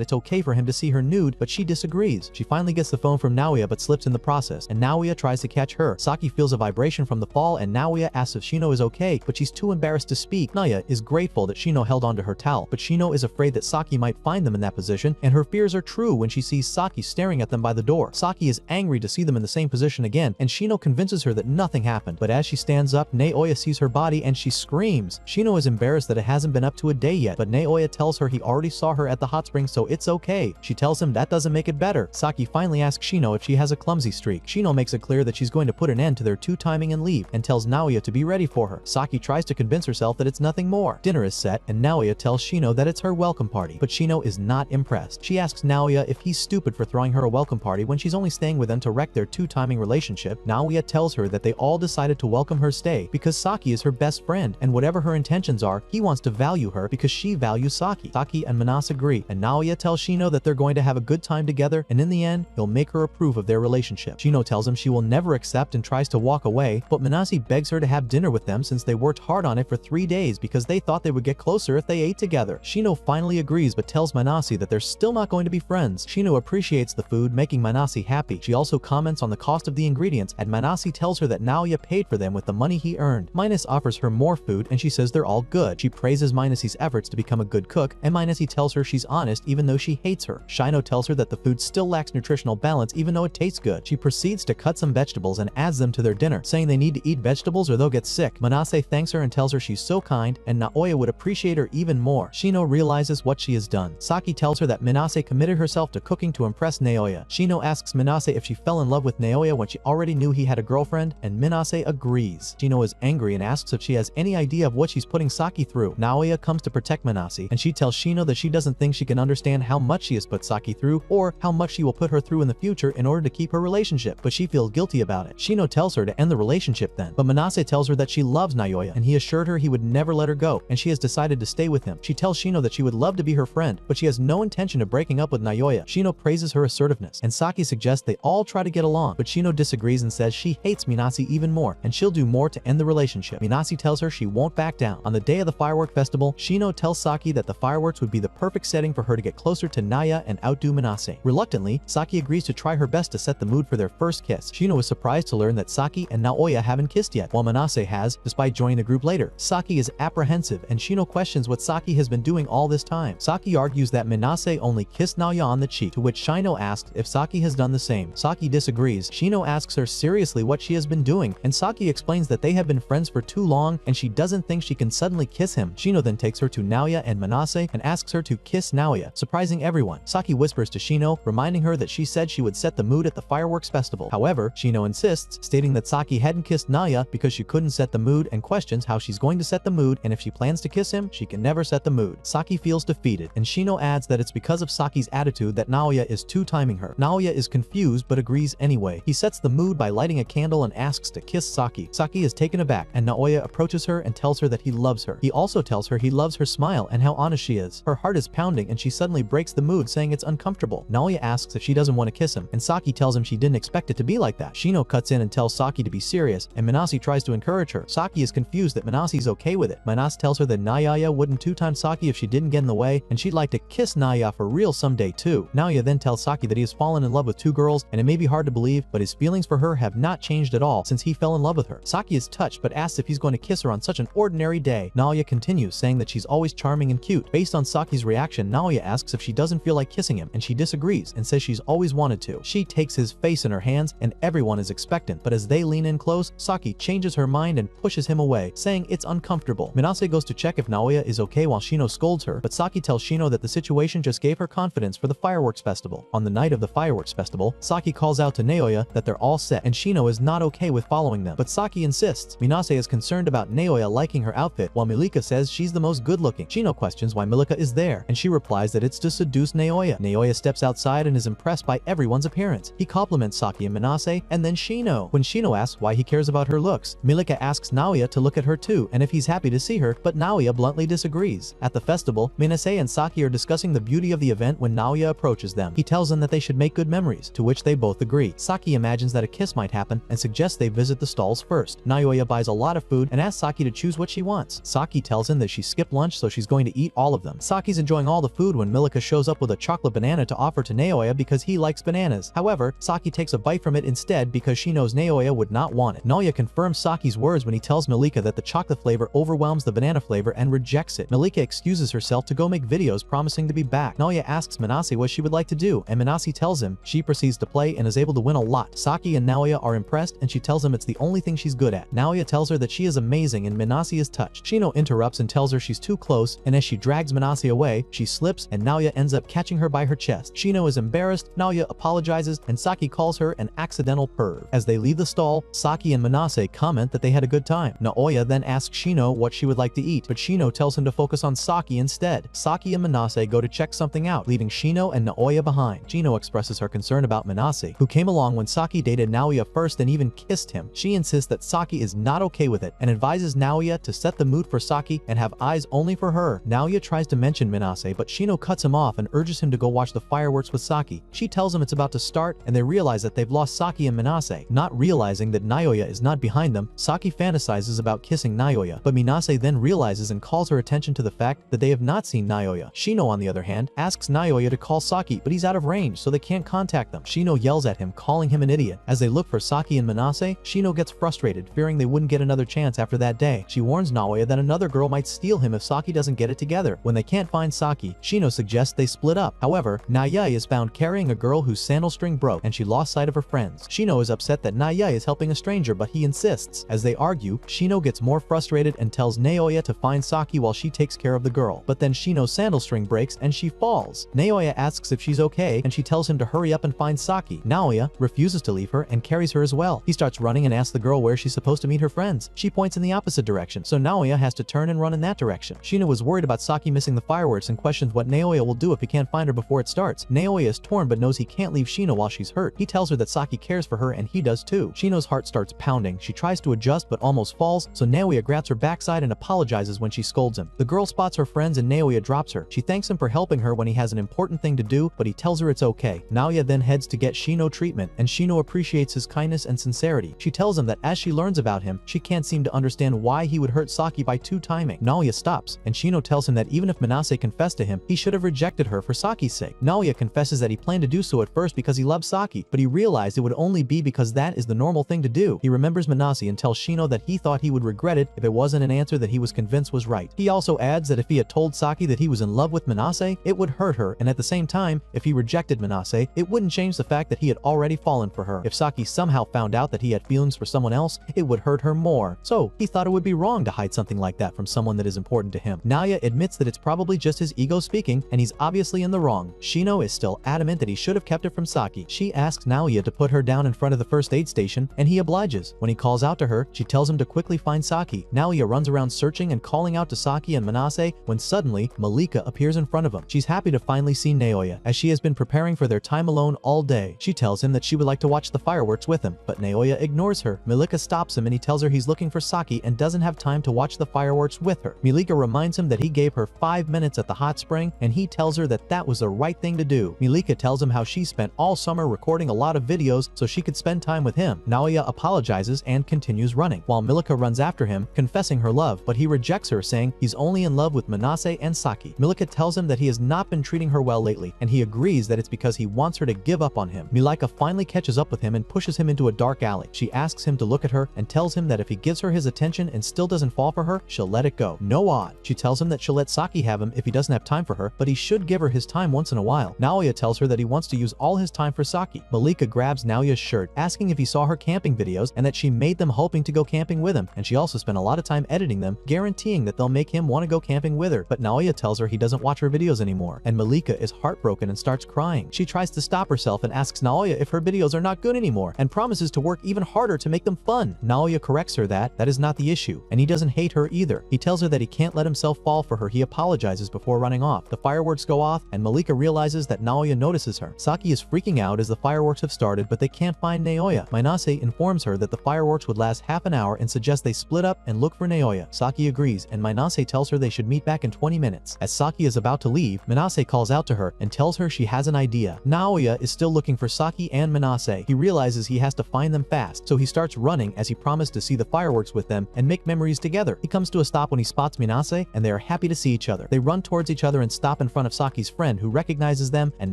it's okay for him to see her nude, but she disagrees. She finally gets the phone from Naoya but slips in the process, and Naoya tries to catch her. Saki feels a vibration from the fall and Naoya asks if Shino is okay, but she's too embarrassed to speak. Naoya is grateful that Shino held onto her towel, but Shino is afraid that Saki might find them in that position, and her fears are true when she sees Saki staring at them by the door. Saki is angry to see them in the same position again, and Shino convinces her that nothing happened, but as she stands up, Naoya sees her body and she screams. Shino is embarrassed that it hasn't been up to a day yet, but Naoya tells her he already saw her at the hot spring, so it's okay. She tells him that doesn't make it better. Saki finally asks Shino if she has a clumsy streak. Shino makes it clear that she's going to put an end to their two-timing and leave, and tells Naoya to be ready for her. Saki tries to convince herself that it's nothing more. Dinner is set, and Naoya tells Shino that it's her welcome party, but Shino is not impressed. She asks Naoya if he's stupid for throwing her a welcome party when she's only staying with them to wreck their two-timing relationship. Naoya tells her that they all decided to welcome her stay because Saki is her best friend, and whatever her intentions are, he wants to value her because she values Saki. Saki and Manase agree, and Naoya tells Shino that they're going to have a good time together, and in the end, he'll make her approve of their relationship. Shino tells him she will never accept and tries to walk away, but Manase begs her to have dinner with them since they worked hard on it for 3 days because they thought they would get closer if they ate together. Shino finally agrees but tells Manase that they're still not going to be friends. Shino appreciates the food, making Manase happy. She also comments on the cost of the ingredients, and Manase tells her that Naoya paid for them with the money he earned. Minus offers her more food and she says they're all good. She praises Minase's efforts to become a good cook, and Minase tells her she's honest even though she hates her. Shino tells her that the food still lacks nutritional balance even though it tastes good. She proceeds to cut some vegetables and adds them to their dinner, saying they need to eat vegetables or they'll get sick. Manase thanks her and tells her she's so kind and Naoya would appreciate her even more. Shino realizes what she has done. Saki tells her that Manase committed herself to cooking to impress Naoya. Shino asks Manase if she fell in love with Naoya when she already knew he had a girlfriend, and Manase agrees. Shino is angry and asks if she has any idea of what she's putting Saki through. Naoya comes to protect Manase, and she tells Shino that she doesn't think she can understand how much she has put Saki through or how much she will put her through in the future in order to keep her relationship, but she feels guilty about it. Shino tells her to end the relationship then, but Manase tells her that she loves Naoya and he assured her he would never let her go, and she has decided to stay with him. She tells Shino that she would love to be her friend, but she has no intention of breaking up with Naoya. Shino praises her assertiveness, and Saki suggests they all try to get along, but Shino disagrees and says she hates Minase even more, and she'll do more to end the relationship. Minase tells her she won't back down. On the day of the firework festival, Shino tells Saki that the fireworks would be the perfect setting for her to get closer to Naya and outdo Minase. Reluctantly, Saki agrees to try her best to set the mood for their first kiss. Shino is surprised to learn that Saki and Naoya haven't kissed yet, while Minase has, despite joining the group later. Saki is apprehensive, and Shino questions what Saki has been doing all this time. Saki argues that Minase only kissed Naoya on the cheek, to which Shino asks if Saki has done the same. Saki disagrees. Shino asks her seriously what she has been doing, and Saki Saki explains that they have been friends for too long and she doesn't think she can suddenly kiss him. Shino then takes her to Naoya and Manase and asks her to kiss Naoya, surprising everyone. Saki whispers to Shino, reminding her that she said she would set the mood at the fireworks festival. However, Shino insists, stating that Saki hadn't kissed Naoya because she couldn't set the mood and questions how she's going to set the mood, and if she plans to kiss him, she can never set the mood. Saki feels defeated, and Shino adds that it's because of Saki's attitude that Naoya is two-timing her. Naoya is confused but agrees anyway. He sets the mood by lighting a candle and asks to kiss Saki. Saki is taken aback, and Naoya approaches her and tells her that he loves her. He also tells her he loves her smile and how honest she is. Her heart is pounding and she suddenly breaks the mood, saying it's uncomfortable. Naoya asks if she doesn't want to kiss him, and Saki tells him she didn't expect it to be like that. Shino cuts in and tells Saki to be serious, and Manase tries to encourage her. Saki is confused that Manase's okay with it. Manase tells her that Naoya wouldn't two-time Saki if she didn't get in the way, and she'd like to kiss Naoya for real someday too. Naoya then tells Saki that he has fallen in love with two girls, and it may be hard to believe, but his feelings for her have not changed at all since he fell in love with her. Saki is touched but asks if he's going to kiss her on such an ordinary day. Naoya continues, saying that she's always charming and cute. Based on Saki's reaction, Naoya asks if she doesn't feel like kissing him, and she disagrees and says she's always wanted to. She takes his face in her hands, and everyone is expectant, but as they lean in close, Saki changes her mind and pushes him away, saying it's uncomfortable. Manase goes to check if Naoya is okay while Shino scolds her, but Saki tells Shino that the situation just gave her confidence for the fireworks festival. On the night of the fireworks festival, Saki calls out to Naoya that they're all set, and Shino is not okay with following them, but Saki insists. Manase is concerned about Naoya liking her outfit, while Milika says she's the most good-looking. Shino questions why Milika is there, and she replies that it's to seduce Naoya. Naoya steps outside and is impressed by everyone's appearance. He compliments Saki and Manase, and then Shino. When Shino asks why he cares about her looks, Milika asks Naoya to look at her too, and if he's happy to see her, but Naoya bluntly disagrees. At the festival, Manase and Saki are discussing the beauty of the event when Naoya approaches them. He tells them that they should make good memories, to which they both agree. Saki imagines that a kiss might happen and suggests they visit the stalls first. Naoya buys a lot of food and asks Saki to choose what she wants. Saki tells him that she skipped lunch, so she's going to eat all of them. Saki's enjoying all the food when Milika shows up with a chocolate banana to offer to Naoya because he likes bananas. However, Saki takes a bite from it instead because she knows Naoya would not want it. Naoya confirms Saki's words when he tells Milika that the chocolate flavor overwhelms the banana flavor and rejects it. Milika excuses herself to go make videos, promising to be back. Naoya asks Manase what she would like to do, and Manase tells him she proceeds to play and is able to win a lot. Saki and Naoya are impressed, and she tells him it's the only thing she's good at. Naoya tells her that she is amazing, and Manase is touched. Shino interrupts and tells her she's too close, and as she drags Manase away, she slips, and Naoya ends up catching her by her chest. Shino is embarrassed, Naoya apologizes, and Saki calls her an accidental perv. As they leave the stall, Saki and Manase comment that they had a good time. Naoya then asks Shino what she would like to eat, but Shino tells him to focus on Saki instead. Saki and Manase go to check something out, leaving Shino and Naoya behind. Shino expresses her concern about Manase, who came along when Saki dated Naoya first and even kissed him. She insists that Saki is not okay with it and advises Naoya to set the mood for Saki and have eyes only for her. Naoya tries to mention Manase, but Shino cuts him off and urges him to go watch the fireworks with Saki. She tells him it's about to start, and they realize that they've lost Saki and Manase. Not realizing that Naoya is not behind them, Saki fantasizes about kissing Naoya, but Manase then realizes and calls her attention to the fact that they have not seen Naoya. Shino, on the other hand, asks Naoya to call Saki, but he's out of range, so they can't contact them. Shino yells at him, calling him an idiot. As they look for Saki and Manase, Shino gets frustrated, fearing they wouldn't get another chance after that day. She warns Naoya that another girl might steal him if Saki doesn't get it together. When they can't find Saki, Shino suggests they split up. However, Naoya is found carrying a girl whose sandal string broke, and she lost sight of her friends. Shino is upset that Naoya is helping a stranger, but he insists. As they argue, Shino gets more frustrated and tells Naoya to find Saki while she takes care of the girl. But then Shino's sandal string breaks and she falls. Naoya asks if she's okay, and she tells him to hurry up and find Saki. Naoya refuses to leave her and carries her as well. He starts running and asks the girl where she's supposed to meet her friends. She points in the opposite direction, so Naoya has to turn and run in that direction. Shino was worried about Saki missing the fireworks and questions what Naoya will do if he can't find her before it starts. Naoya is torn but knows he can't leave Shino while she's hurt. He tells her that Saki cares for her and he does too. Shino's heart starts pounding. She tries to adjust but almost falls, so Naoya grabs her backside and apologizes when she scolds him. The girl spots her friends and Naoya drops her. She thanks him for helping her when he has an important thing to do, but he tells her it's okay. Naoya then heads to get Shino treatment, and Shino appreciates his kindness and sincerity. She tells him that as she learns about him, she can't seem to understand why he would hurt Saki by two-timing. Naoya stops, and Shino tells him that even if Manase confessed to him, he should have rejected her for Saki's sake. Naoya confesses that he planned to do so at first because he loved Saki, but he realized it would only be because that is the normal thing to do. He remembers Manase and tells Shino that he thought he would regret it if it wasn't an answer that he was convinced was right. He also adds that if he had told Saki that he was in love with Manase, it would hurt her, and at the same time, if he rejected Manase, it wouldn't change the fact that he had already fallen for her. If Saki somehow found out that he had feelings for someone someone else, it would hurt her more. So he thought it would be wrong to hide something like that from someone that is important to him. Naoya admits that it's probably just his ego speaking, and he's obviously in the wrong. Shino is still adamant that he should have kept it from Saki. She asks Naoya to put her down in front of the first aid station, and he obliges. When he calls out to her, she tells him to quickly find Saki. Naoya runs around searching and calling out to Saki and Manase when suddenly Malika appears in front of him. She's happy to finally see Naoya, as she has been preparing for their time alone all day. She tells him that she would like to watch the fireworks with him, but Naoya ignores her. Malika stops him and he tells her he's looking for Saki and doesn't have time to watch the fireworks with her. Malika reminds him that he gave her 5 minutes at the hot spring, and he tells her that that was the right thing to do. Malika tells him how she spent all summer recording a lot of videos so she could spend time with him. Naoya apologizes and continues running, while Malika runs after him, confessing her love, but he rejects her, saying he's only in love with Manase and Saki. Malika tells him that he has not been treating her well lately, and he agrees that it's because he wants her to give up on him. Malika finally catches up with him and pushes him into a dark alley. She asks him to look at her and tells him that if he gives her his attention and still doesn't fall for her, she'll let it go. No odd. She tells him that she'll let Saki have him if he doesn't have time for her, but he should give her his time once in a while. Naoya tells her that he wants to use all his time for Saki. Malika grabs Naoya's shirt, asking if he saw her camping videos and that she made them hoping to go camping with him, and she also spent a lot of time editing them, guaranteeing that they'll make him want to go camping with her. But Naoya tells her he doesn't watch her videos anymore, and Malika is heartbroken and starts crying. She tries to stop herself and asks Naoya if her videos are not good anymore, and promises to work even harder to make them fun. Naoya corrects her that is not the issue, and he doesn't hate her either. He tells her that he can't let himself fall for her. He apologizes before running off. The fireworks go off, and Malika realizes that Naoya notices her. Saki is freaking out as the fireworks have started, but they can't find Naoya. Manase informs her that the fireworks would last half an hour and suggests they split up and look for Naoya. Saki agrees, and Manase tells her they should meet back in 20 minutes. As Saki is about to leave, Manase calls out to her and tells her she has an idea. Naoya is still looking for Saki and Manase. He realizes he has to find them fast, so he starts running as he promised to see the fireworks with them and make memories together. He comes to a stop when he spots Manase, and they are happy to see each other. They run towards each other and stop in front of Saki's friend, who recognizes them, and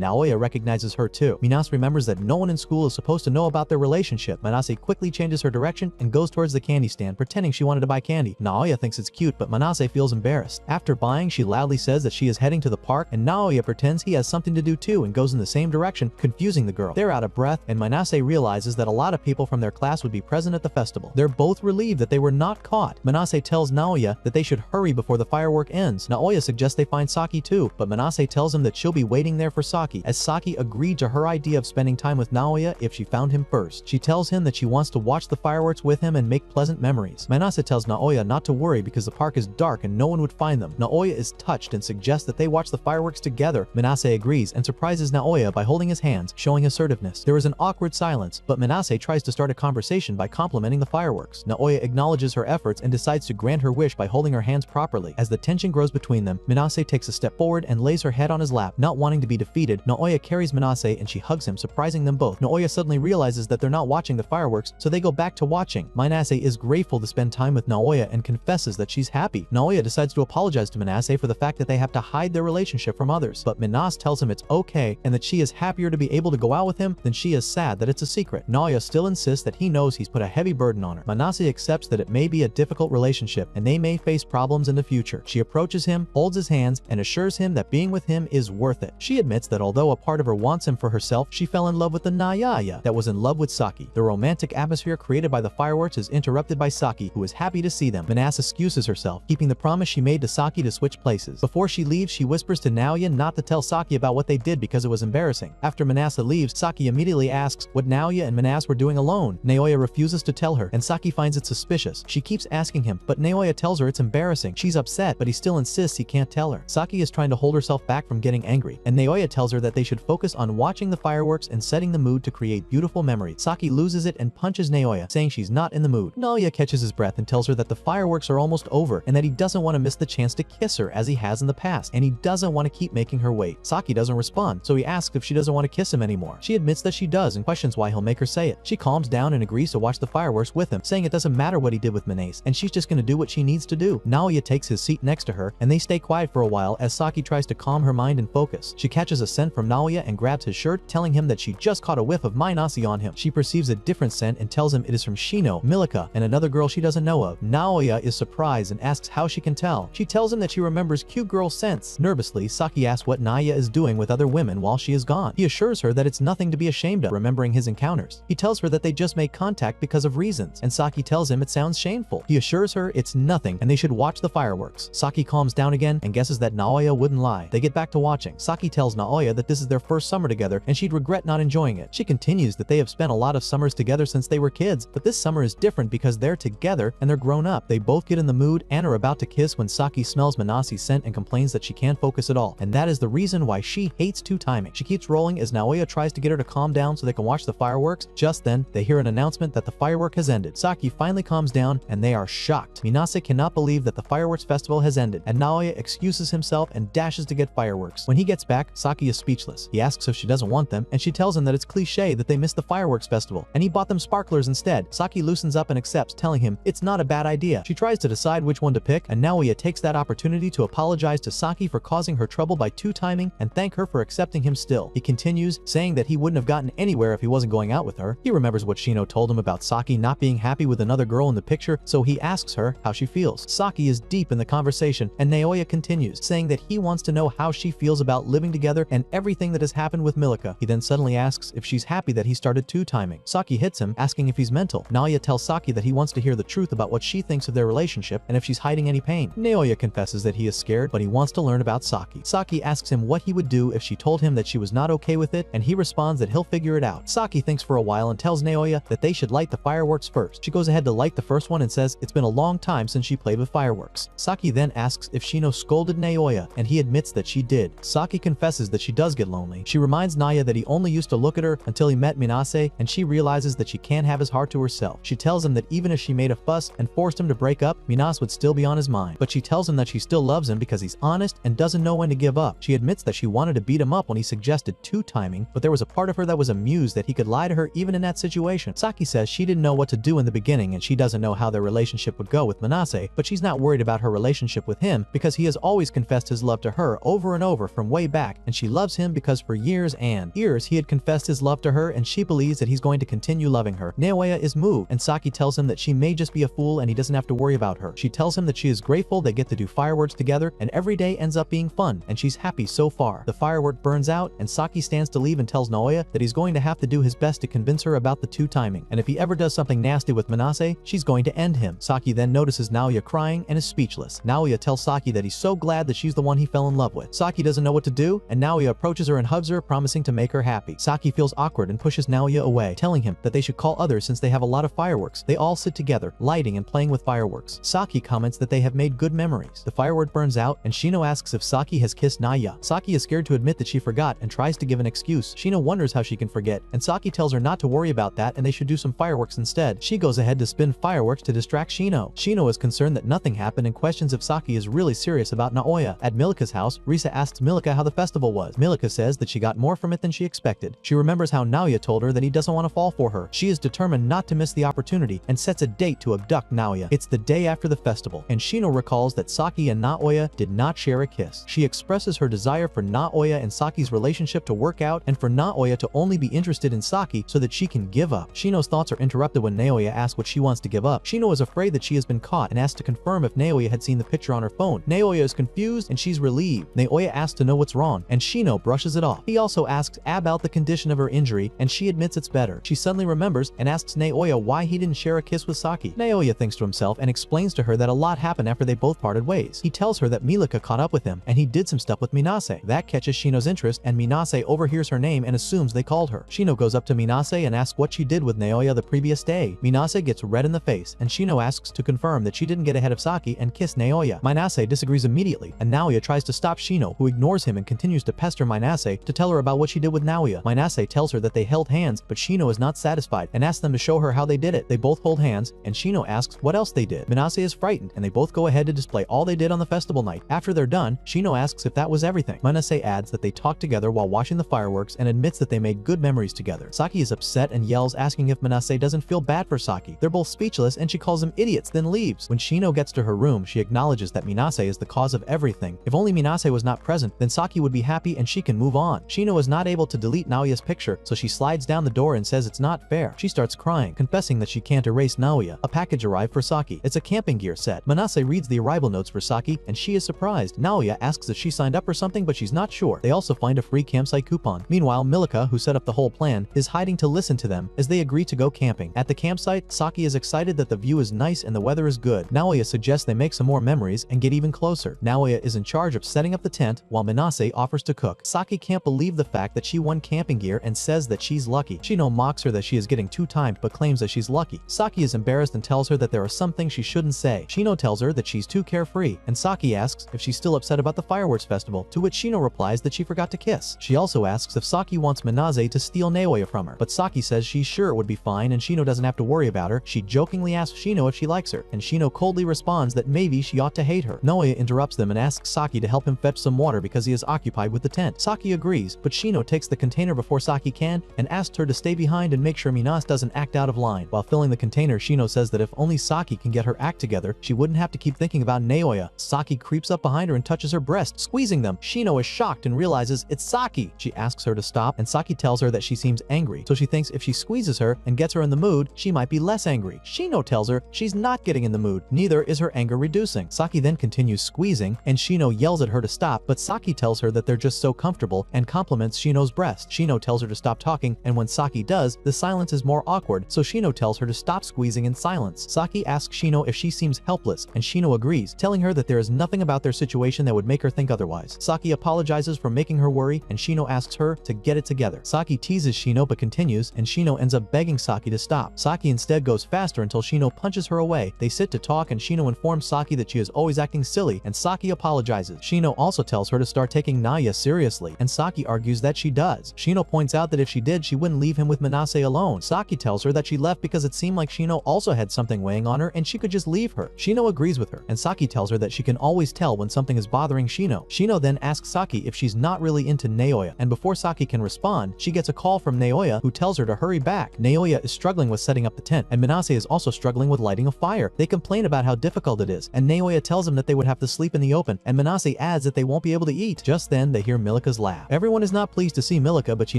Naoya recognizes her too. Minase remembers that no one in school is supposed to know about their relationship. Manase quickly changes her direction and goes towards the candy stand, pretending she wanted to buy candy. Naoya thinks it's cute, but Manase feels embarrassed. After buying, she loudly says that she is heading to the park, and Naoya pretends he has something to do too and goes in the same direction, confusing the girl. They're out of breath, and Manase realizes that a lot of people from their class would be present at the festival. They're both relieved that they were not caught. Manase tells Naoya that they should hurry before the firework ends. Naoya suggests they find Saki too, but Manase tells him that she'll be waiting there for Saki, as Saki agreed to her idea of spending time with Naoya if she found him first. She tells him that she wants to watch the fireworks with him and make pleasant memories. Manase tells Naoya not to worry because the park is dark and no one would find them. Naoya is touched and suggests that they watch the fireworks together. Manase agrees and surprises Naoya by holding his hands, showing assertiveness. There is an awkward silence, but Manase tries to start a conversation by complimenting the fireworks. Naoya acknowledges her efforts and decides to grant her wish by holding her hands properly. As the tension grows between them, Manase takes a step forward and lays her head on his lap. Not wanting to be defeated, Naoya carries Manase and she hugs him, surprising them both. Naoya suddenly realizes that they're not watching the fireworks, so they go back to watching. Manase is grateful to spend time with Naoya and confesses that she's happy. Naoya decides to apologize to Manase for the fact that they have to hide their relationship from others, but Manase tells him it's okay and that she is happier to be able to go out with him than she is sad that it's a secret. Naoya still insists that he knows he's put a heavy burden on her. Manase accepts that it may be a difficult relationship and they may face problems in the future. She approaches him, holds his hands, and assures him that being with him is worth it. She admits that although a part of her wants him for herself, she fell in love with the Naoya that was in love with Saki. The romantic atmosphere created by the fireworks is interrupted by Saki, who is happy to see them. Manase excuses herself, keeping the promise she made to Saki to switch places. Before she leaves, she whispers to Naoya not to tell Saki about what they did because it was embarrassing. After Manase leaves, Saki immediately asks what Naoya and Manase were doing alone. Naoya refuses to tell her, and Saki finds it suspicious. She keeps asking him, but Naoya tells her it's embarrassing. She's upset, but he still insists he can't tell her. Saki is trying to hold herself back from getting angry, and Naoya tells her that they should focus on watching the fireworks and setting the mood to create beautiful memories. Saki loses it and punches Naoya, saying she's not in the mood. Naoya catches his breath and tells her that the fireworks are almost over and that he doesn't want to miss the chance to kiss her as he has in the past, and he doesn't want to keep making her wait. Saki doesn't respond, so he asks if she doesn't want to kiss him anymore. She admits that she does and questions why he'll make her say it. She calms down and agrees to watch the fireworks with him, saying it doesn't matter what he did with Manase, and she's just going to do what she needs to do. Naoya takes his seat next to her, and they stay quiet for a while as Saki tries to calm her mind and focus. She catches a scent from Naoya and grabs his shirt, telling him that she just caught a whiff of Manase on him. She perceives a different scent and tells him it is from Shino, Milika, and another girl she doesn't know of. Naoya is surprised and asks how she can tell. She tells him that she remembers cute girl scents. Nervously, Saki asks what Naoya is doing with other women while she is gone. He assures her that it's nothing to be ashamed of, remembering his encounters. He tells her that they just make contact because of reasons, and Saki tells him it sounds shameful. He assures her it's nothing and they should watch the fireworks. Saki calms down again and guesses that Naoya wouldn't lie. They get back to watching. Saki tells Naoya that this is their first summer together and she'd regret not enjoying it. She continues that they have spent a lot of summers together since they were kids, but this summer is different because they're together and they're grown up. They both get in the mood and are about to kiss when Saki smells Manase's scent and complains that she can't focus at all, and that is the reason why she hates two-timing. She keeps rolling as Naoya tries to get her to calm down so they can watch the fireworks. Just then, they hear an announcement that the firework has ended. Saki finally calms down and they are shocked. Minase cannot believe that the fireworks festival has ended, and Naoya excuses himself and dashes to get fireworks. When he gets back, Saki is speechless. He asks if she doesn't want them, and she tells him that it's cliche that they missed the fireworks festival, and he bought them sparklers instead. Saki loosens up and accepts, telling him it's not a bad idea. She tries to decide which one to pick, and Naoya takes that opportunity to apologize to Saki for causing her trouble by two-timing and thank her for accepting him still. He continues, saying that he wouldn't have gotten anywhere if he wasn't going out with her. He remembers what Shino told him about Saki not being happy with another girl in the picture, so he asks her how she feels. Saki is deep in the conversation, and Naoya continues, saying that he wants to know how she feels about living together and everything that has happened with Milika. He then suddenly asks if she's happy that he started two-timing. Saki hits him, asking if he's mental. Naoya tells Saki that he wants to hear the truth about what she thinks of their relationship and if she's hiding any pain. Naoya confesses that he is scared, but he wants to learn about Saki. Saki asks him what he would do if she told him that she was not okay with it, and he responds that he'll figure it out. Saki thinks for a while and tells Naoya that they should light the fireworks first. She goes ahead to light the first one and says it's been a long time since she played with fireworks. Saki then asks if Shino scolded Naoya, and he admits that she did. Saki confesses that she does get lonely. She reminds Naya that he only used to look at her until he met Minase, and she realizes that she can't have his heart to herself. She tells him that even if she made a fuss and forced him to break up, Minase would still be on his mind. But she tells him that she still loves him because he's honest and doesn't know when to give up. She admits that she wanted to beat him up when he suggested two-timing, but there was a part of her that was amused that he could lie to her even in that situation. Saki says she didn't know what to do in the beginning and she doesn't know how their relationship would go with Minase, but she's not worried about her relationship with him because he has always confessed his love to her over and over from way back, and she loves him because for years and years he had confessed his love to her, and she believes that he's going to continue loving her. Naoya is moved, and Saki tells him that she may just be a fool and he doesn't have to worry about her. She tells him that she is grateful they get to do fireworks together and every day ends up being fun, and she's happy so far. The firework burns out and Saki stands to leave and tells Naoya that he's going to have to do his best to convince her about the two-timing, and if he ever does something nasty with Minase, she's going to end him. Saki then notices Naoya crying and is speechless. Naoya tells Saki that he's so glad that she's the one he fell in love with. Saki doesn't know what to do, and Naoya approaches her and hugs her, promising to make her happy. Saki feels awkward and pushes Naoya away, telling him that they should call others since they have a lot of fireworks. They all sit together, lighting and playing with fireworks. Saki comments that they have made good memories. The firework burns out, and Shino asks if Saki has kissed Naya. Saki is scared to admit that she forgot and tries to give an excuse. Shino wonders how she can forget, and Saki tells her not to worry about that and they should do some fireworks instead. She goes ahead to spin fireworks to distract Shino. Shino is concerned that nothing happened and questions if Saki is really serious about Naoya. At Milika's house, Risa asks Milika how the festival was. Milika says that she got more from it than she expected. She remembers how Naoya told her that he doesn't want to fall for her. She is determined not to miss the opportunity and sets a date to abduct Naoya. It's the day after the festival, and Shino recalls that Saki and Naoya did not share a kiss. She expresses her desire for Naoya and Saki's relationship to work out and for Naoya to only be interested in Saki so that she can give up. Shino's thoughts are interrupted when Naoya asks what she wants to give up. Shino is afraid that she has been caught and asks to confirm if Naoya had seen the picture on her phone. Naoya is confused and she's relieved. Naoya asks to know what's wrong, and Shino brushes it off. He also asks about the condition of her injury, and she admits it's better. She suddenly remembers and asks Naoya why he didn't share a kiss with Saki. Naoya thinks to himself and explains to her that a lot happened after they both parted ways. He tells her that Milika caught up with him and he did some stuff with Minase. That catches Shino's interest, and Minase overhears her name and assumes they called her. Shino goes up to Minase and asks what she did with Naoya the previous day. Minase gets red in the face, and Shino asks to confirm that she didn't get ahead of Saki and kiss Naoya. Minase disagrees immediately, and Naoya tries to stop Shino, who ignores him and continues to pester Minase to tell her about what she did with Naoya. Minase tells her that they held hands, but Shino is not satisfied and asks them to show her how they did it. They both hold hands, and Shino asks what else they did. Minase is frightened, and they both go ahead to display all they did on the festival night. After they're done, Shino asks if that was everything. Minase adds that they talked together while watching the fireworks and admits that they made good memories together. Saki is upset and yells, asking if Minase doesn't feel bad for Saki. They're both speechless, and she calls them idiots, then leaves. When Shino gets to her room, she acknowledges that Minase is the cause of everything. If only Minase was not present, then Saki would be happy and she can move on. Shino is not able to delete Naoya's picture, so she slides down the door and says it's not fair. She starts crying, confessing that she can't erase Naoya. A package arrived for Saki. It's a camping gear set. Minase reads the arrival notes for Saki, and she is surprised. Naoya asks if she signed up for something, but she's not sure. They also find a free campsite coupon. Meanwhile, Milika, who set up the whole plan, is hiding to listen to them as they agree to go camping. camping. At the campsite, Saki is excited that the view is nice and the weather is good. Naoya suggests they make some more memories and get even closer. Naoya is in charge of setting up the tent while Minase offers to cook. Saki can't believe the fact that she won camping gear and says that she's lucky. Shino mocks her that she is getting two-timed but claims that she's lucky. Saki is embarrassed and tells her that there are some things she shouldn't say. Shino tells her that she's too carefree, and Saki asks if she's still upset about the fireworks festival, to which Shino replies that she forgot to kiss. She also asks if Saki wants Minase to steal Naoya from her, but Saki says she's sure it would be fine and Shino doesn't have to worry about her. She jokingly asks Shino if she likes her, and Shino coldly responds that maybe she ought to hate her. Naoya interrupts them and asks Saki to help him fetch some water because he is occupied with the tent. Saki agrees, but Shino takes the container before Saki can and asks her to stay behind and make sure Minase doesn't act out of line. While filling the container, Shino says that if only Saki can get her act together, she wouldn't have to keep thinking about Naoya. Saki creeps up behind her and touches her breast, squeezing them. Shino is shocked and realizes it's Saki. She asks her to stop, and Saki tells her that she seems angry, so she thinks if she squeezes her and gets her in the mood, she might be less angry. Shino tells her she's not getting in the mood, neither is her anger reducing. Saki then continues squeezing, and Shino yells at her to stop, but Saki tells her that they're just so comfortable and compliments Shino's breast. Shino tells her to stop talking, and when Saki does, the silence is more awkward, so Shino tells her to stop squeezing in silence. Saki asks Shino if she seems helpless, and Shino agrees, telling her that there is nothing about their situation that would make her think otherwise. Saki apologizes for making her worry, and Shino asks her to get it together. Saki teases Shino but continues, and Shino ends up begging Saki to stop. Saki instead goes faster until Shino punches her away. They sit to talk, and Shino informs Saki that she is always acting silly, and Saki apologizes. Shino also tells her to start taking Naoya seriously, and Saki argues that she does. Shino points out that if she did, she wouldn't leave him with Minase alone. Saki tells her that she left because it seemed like Shino also had something weighing on her and she could just leave her. Shino agrees with her, and Saki tells her that she can always tell when something is bothering Shino. Shino then asks Saki if she's not really into Naoya, and before Saki can respond, she gets a call from Naoya who tells her to hurry back. Naoya is struggling with setting up the tent, and Minase is also struggling with lighting a fire. They complain about how difficult it is, and Naoya tells them that they would have to sleep in the open, and Minase adds that they won't be able to eat. Just then, they hear Milika's laugh. Everyone is not pleased to see Milika, but she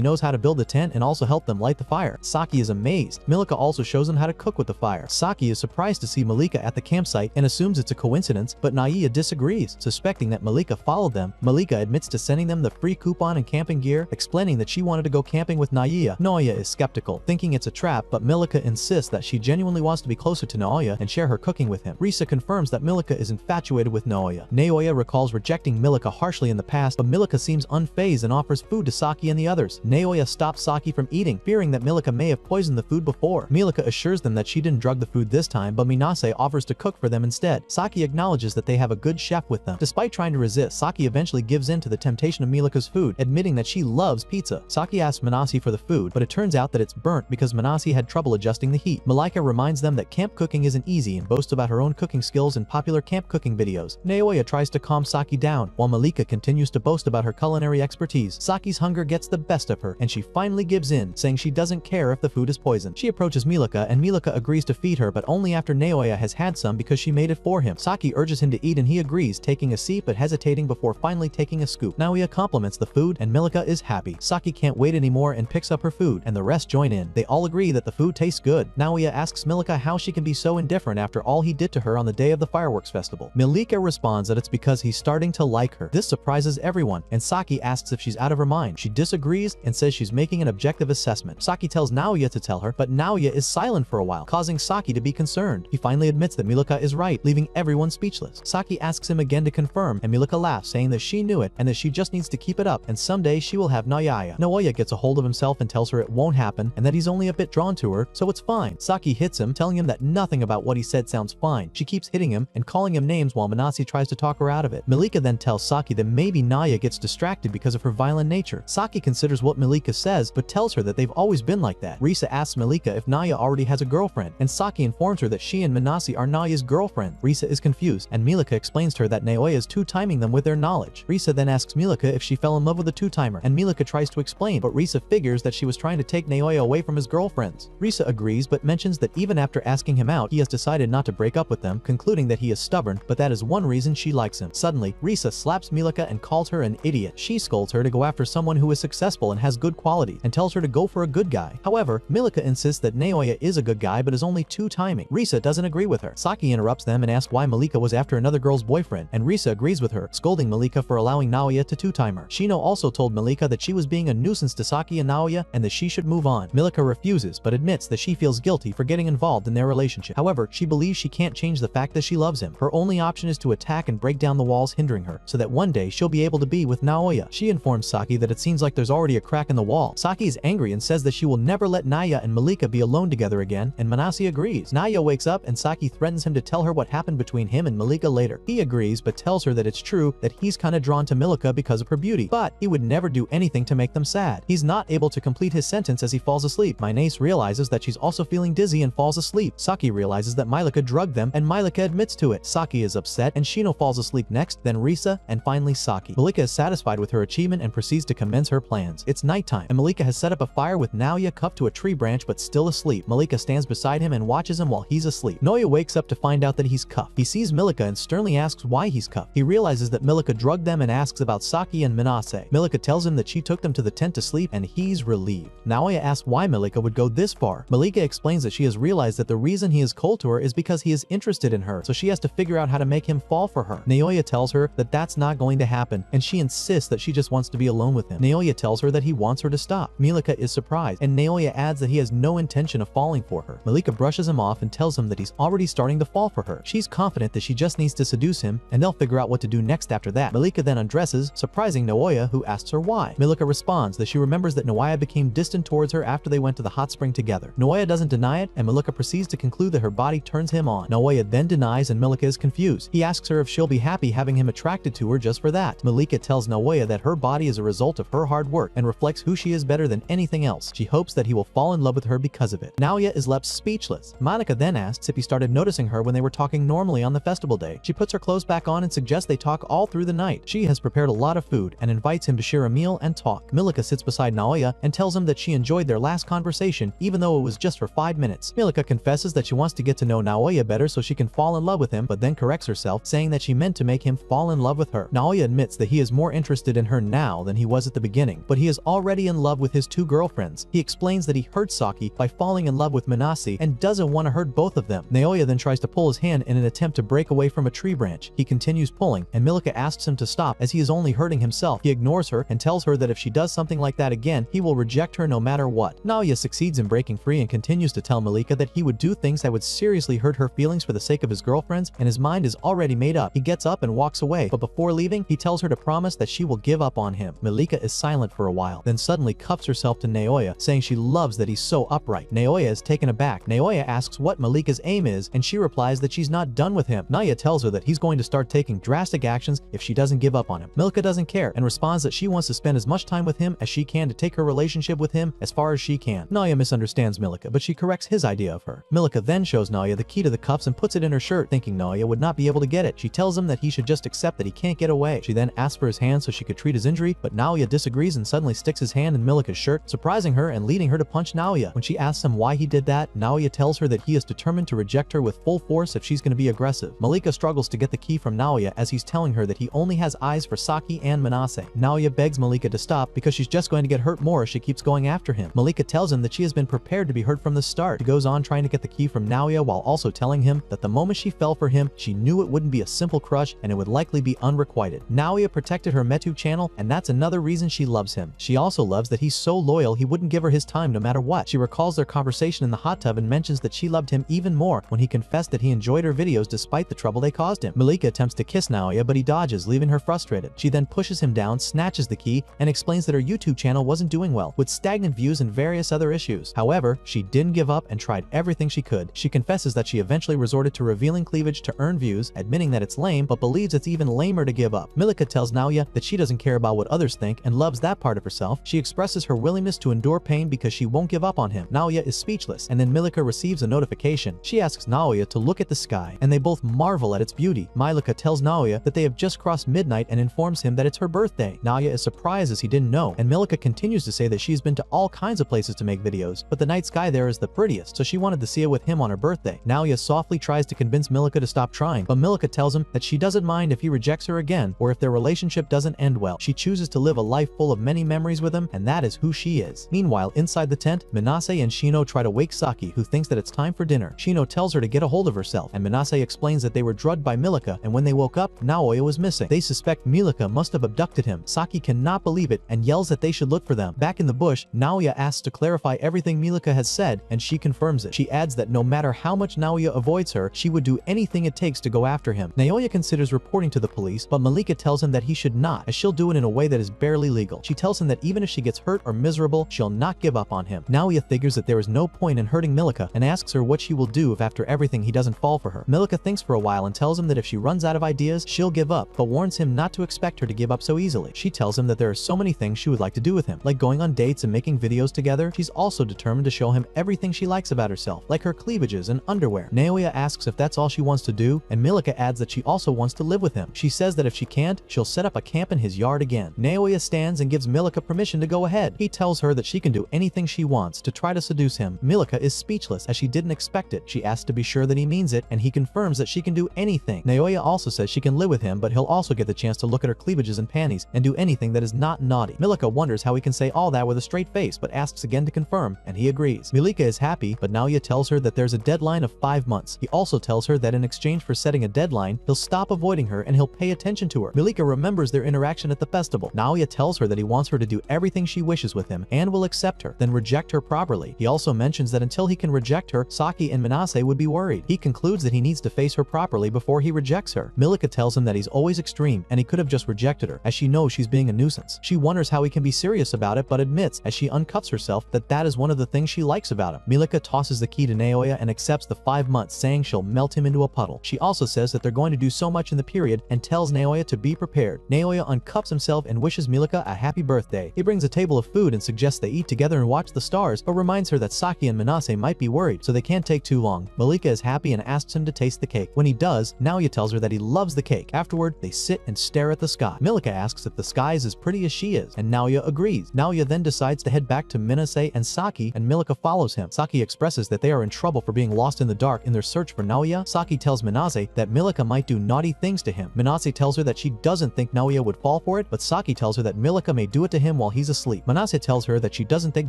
knows how to build the tent and also help them light the fire. Saki is amazed. Milika also shows them how to cook with the fire. Saki is surprised to see Malika at the campsite and assumes it's a coincidence, but Naoya disagrees, suspecting that Malika followed them. Malika admits to sending them the free coupon and camping gear, explaining that she wanted to go camping with Naoya. Naoya is skeptical, thinking it's a trap, but Milika insists that she genuinely wants to be closer to Naoya and share her cooking with him. Risa confirms that Milika is infatuated with Naoya. Naoya recalls rejecting Milika harshly in the past, but Milika seems unfazed and offers food to Saki and the others. Naoya stops Saki from eating, fearing that Milika may have poisoned the food before. Milika assures them that she didn't drug the food this time, but Minase offers to cook for them instead. Saki acknowledges that they have a good chef with them. Despite trying to resist, Saki eventually gives in to the temptation of Milika's food, admitting that she loves pizza. Saki asks Minase for the food, but it turns out that it's burnt because Minase had trouble adjusting the heat. Malika reminds them that camp cooking isn't easy and boasts about her own cooking skills in popular camp cooking videos. Naoya tries to calm Saki down, while Malika continues to boast about her culinary expertise. Saki's hunger gets the best of her, and she finally gives in, saying she doesn't care if the food is poisoned. She approaches Milika, and Milika agrees to feed her, but only after Naoya has had some because she made it for him. Saki urges him to eat and he agrees, taking a seat but hesitating before finally taking a scoop. Naoya compliments the food, and Milika is happy. Saki can't wait anymore and picks up her food, and the rest join in. They all agree that the food tastes good. Naoya asks Milika how she can be so indifferent after all he did to her on the day of the fireworks festival. Milika responds that it's because he's starting to like her. This surprises everyone, and Saki asks if she's out of her mind. She disagrees and says she's making an objective assessment. Saki tells Naoya to tell her, but Naoya is silent for a while, causing Saki to be concerned. He finally admits that Milika is right, leaving everyone speechless. Saki asks him again to confirm, and Milika laughs, saying that she knew it and that she just needs to keep it up, and someday she will have Naoya. Naoya gets a hold of himself and tells her it won't happen and that he's only a bit drawn to her, so it's fine. Saki hits him, telling him that nothing about what he said sounds fine. She keeps hitting him and calling him names while Minase tries to talk her out of it. Milika then tells Saki that maybe Naoya gets distracted because of her violent nature. Saki considers what Milika says, but tells her that they've always been like that. Risa asks Milika if Naoya already has a girlfriend, and Saki informs her that she and Minase are Naoya's girlfriend. Risa is confused, and Milika explains to her that Naoya is two-timing them with their knowledge. Risa then asks Milika if she fell in love with a two-timer, and Milika tries to explain, but Risa figures that she was trying to take Naoya away from his girlfriends. Risa agrees, but mentions that even after asking him out, he has decided not to break up with them, concluding that he is stubborn, but that is one reason she likes him. Suddenly, Risa slaps Milika and calls her an idiot. She scolds her to go after someone who is successful and has good quality, and tells her to go for a good guy. However, Milika insists that Naoya is a good guy but is only two-timing. Risa doesn't agree with her. Saki interrupts them and asks why Milika was after another girl's boyfriend, and Risa agrees with her, scolding Milika for allowing Naoya to two-time her. Shino also told Milika that she was being a nuisance to Saki and Naoya and that she should move on. Milika refuses, but admits admits that she feels guilty for getting involved in their relationship. However, she believes she can't change the fact that she loves him. Her only option is to attack and break down the walls hindering her, so that one day she'll be able to be with Naoya. She informs Saki that it seems like there's already a crack in the wall. Saki is angry and says that she will never let Naya and Malika be alone together again, and Manase agrees. Naya wakes up and Saki threatens him to tell her what happened between him and Malika later. He agrees but tells her that it's true that he's kinda drawn to Malika because of her beauty, but he would never do anything to make them sad. He's not able to complete his sentence as he falls asleep. Manase realizes that she's also feeling dizzy and falls asleep. Saki realizes that Malika drugged them and Malika admits to it. Saki is upset and Shino falls asleep next, then Risa, and finally Saki. Malika is satisfied with her achievement and proceeds to commence her plans. It's nighttime and Malika has set up a fire with Naoya cuffed to a tree branch but still asleep. Malika stands beside him and watches him while he's asleep. Naoya wakes up to find out that he's cuffed. He sees Malika and sternly asks why he's cuffed. He realizes that Malika drugged them and asks about Saki and Manase. Malika tells him that she took them to the tent to sleep and he's relieved. Naoya asks why Malika would go this far. Malika explains that she has realized that the reason he is cold to her is because he is interested in her, so she has to figure out how to make him fall for her. Naoya tells her that that's not going to happen and she insists that she just wants to be alone with him. Naoya tells her that he wants her to stop. Malika is surprised and Naoya adds that he has no intention of falling for her. Malika brushes him off and tells him that he's already starting to fall for her. She's confident that she just needs to seduce him and they'll figure out what to do next after that. Malika then undresses, surprising Naoya, who asks her why. Malika responds that she remembers that Naoya became distant towards her after they went to the hot spring together. Naoya doesn't deny it and Malika proceeds to conclude that her body turns him on. Naoya then denies and Malika is confused. He asks her if she'll be happy having him attracted to her just for that. Malika tells Naoya that her body is a result of her hard work and reflects who she is better than anything else. She hopes that he will fall in love with her because of it. Naoya is left speechless. Monica then asks if he started noticing her when they were talking normally on the festival day. She puts her clothes back on and suggests they talk all through the night. She has prepared a lot of food and invites him to share a meal and talk. Malika sits beside Naoya and tells him that she enjoyed their last conversation even though it was just for 5 minutes. Malika confesses that she wants to get to know Naoya better so she can fall in love with him, but then corrects herself, saying that she meant to make him fall in love with her. Naoya admits that he is more interested in her now than he was at the beginning, but he is already in love with his 2 girlfriends. He explains that he hurt Saki by falling in love with Manase and doesn't want to hurt both of them. Naoya then tries to pull his hand in an attempt to break away from a tree branch. He continues pulling and Malika asks him to stop as he is only hurting himself. He ignores her and tells her that if she does something like that again, he will reject her no matter what. Naoya succeeds in breaking free and continues to tell Malika that he would do things that would seriously hurt her feelings for the sake of his girlfriends, and his mind is already made up. He gets up and walks away, but before leaving, he tells her to promise that she will give up on him. Malika is silent for a while, then suddenly cuffs herself to Naoya, saying she loves that he's so upright. Naoya is taken aback. Naoya asks what Malika's aim is, and she replies that she's not done with him. Naoya tells her that he's going to start taking drastic actions if she doesn't give up on him. Malika doesn't care and responds that she wants to spend as much time with him as she can to take her relationship with him as far as she can. Naoya misunderstands Malika, but she corrects his idea of her. Malika then shows Naoya the key to the cuffs and puts it in her shirt, thinking Naoya would not be able to get it. She tells him that he should just accept that he can't get away. She then asks for his hand so she could treat his injury, but Naoya disagrees and suddenly sticks his hand in Malika's shirt, surprising her and leading her to punch Naoya. When she asks him why he did that, Naoya tells her that he is determined to reject her with full force if she's going to be aggressive. Malika struggles to get the key from Naoya as he's telling her that he only has eyes for Saki and Manase. Naoya begs Malika to stop because she's just going to get hurt more if she keeps going after him. Malika tells him that she has been prepared to be hurt from the start. She goes on trying to get the key from Naoya while also telling him that the moment she fell for him, she knew it wouldn't be a simple crush and it would likely be unrequited. Naoya protected her Metu channel and that's another reason she loves him. She also loves that he's so loyal he wouldn't give her his time no matter what. She recalls their conversation in the hot tub and mentions that she loved him even more when he confessed that he enjoyed her videos despite the trouble they caused him. Malika attempts to kiss Naoya but he dodges, leaving her frustrated. She then pushes him down, snatches the key, and explains that her YouTube channel wasn't doing well, with stagnant views and various other issues. However, she didn't give up and tried everything she could. She confesses that she eventually resorted to revealing cleavage to earn views, admitting that it's lame but believes it's even lamer to give up. Malika tells Naoya that she doesn't care about what others think and loves that part of herself. She expresses her willingness to endure pain because she won't give up on him. Naoya is speechless and then Malika receives a notification. She asks Naoya to look at the sky and they both marvel at its beauty. Malika tells Naoya that they have just crossed midnight and informs him that it's her birthday. Naoya is surprised as he didn't know, and Malika continues to say that she's been to all kinds of places to make videos, but the night sky there is the prettiest, so she wanted to see it with him on her birthday. Naoya softly tries to convince Malika to stop trying, but Malika tells him that she doesn't mind if he rejects her again or if their relationship doesn't end well. She chooses to live a life full of many memories with him, and that is who she is. Meanwhile, inside the tent, Manase and Shino try to wake Saki, who thinks that it's time for dinner. Shino tells her to get a hold of herself, and Manase explains that they were drugged by Malika, and when they woke up, Naoya was missing. They suspect Malika must have abducted him. Saki cannot believe it and yells that they should look for them. Back in the bush, Naoya asks to clarify everything Milika has said, and she confirms it. She adds that no matter how much Naoya avoids her, she would do anything it takes to go after him. Naoya considers reporting to the police, but Malika tells him that he should not, as she'll do it in a way that is barely legal. She tells him that even if she gets hurt or miserable, she'll not give up on him. Naoya figures that there is no point in hurting Milika and asks her what she will do if after everything he doesn't fall for her. Milika thinks for a while and tells him that if she runs out of ideas, she'll give up, but warns him not to expect her to give up so easily. She tells him that there are so many things she would like to do with him, like going on dates and making videos together. She's also determined to show him everything she likes about herself, like her cleavages and underwear. Naoya asks if that's all she wants to do, and Milika adds that she also wants to live with him. She says that if she can't, she'll set up a camp in his yard again. Naoya stands and gives Milika permission to go ahead. He tells her that she can do anything she wants to try to seduce him. Milika is speechless as she didn't expect it. She asks to be sure that he means it, and he confirms that she can do anything. Naoya also says she can live with him, but he'll also get the chance to look at her cleavages and panties and do anything that is not naughty. Milika wonders how he can say all that with a straight face, but asks again to confirm, and he agrees. Milika is happy, but Naoya tells her that there's a deadline of 5 months. He also tells her that in exchange for setting a deadline, he'll stop avoiding her and he'll pay attention to her. Milika remembers their interaction at the festival. Naoya tells her that he wants her to do everything she wishes with him and will accept her, then reject her properly. He also mentions that until he can reject her, Saki and Manase would be worried. He concludes that he needs to face her properly before he rejects her. Milika tells him that he's always extreme and he could have just rejected her, as she knows she's being a nuisance. She wonders how he can be serious about it, but admits as she uncuffs herself that that is one of the things she likes about him. Milika tosses the key to Naoya and accepts the 5 months, saying she'll melt him into a puddle. She also says that they're going to do so much in the period and tells Naoya to be prepared. Naoya uncuffs himself and wishes Milika a happy birthday. He brings a table of food and suggests they eat together and watch the stars, but reminds her that Saki and Manase might be worried, so they can't take too long. Malika is happy and asks him to taste the cake. When he does, Naoya tells her that he loves the cake. Afterward, they sit and stare at the sky. Milika asks if the sky is as pretty as she is, and Naoya agrees. Naoya then decides to head back to Manase and Saki, and Milika follows him. Saki expresses that they are in trouble for being lost in the dark in their search for Naoya. Saki tells Manase that Milika might do naughty things to him. Manase tells her that she doesn't think Naoya would fall for it, but Saki tells her that Milika may do it to him while he's asleep. Manase tells her that she doesn't think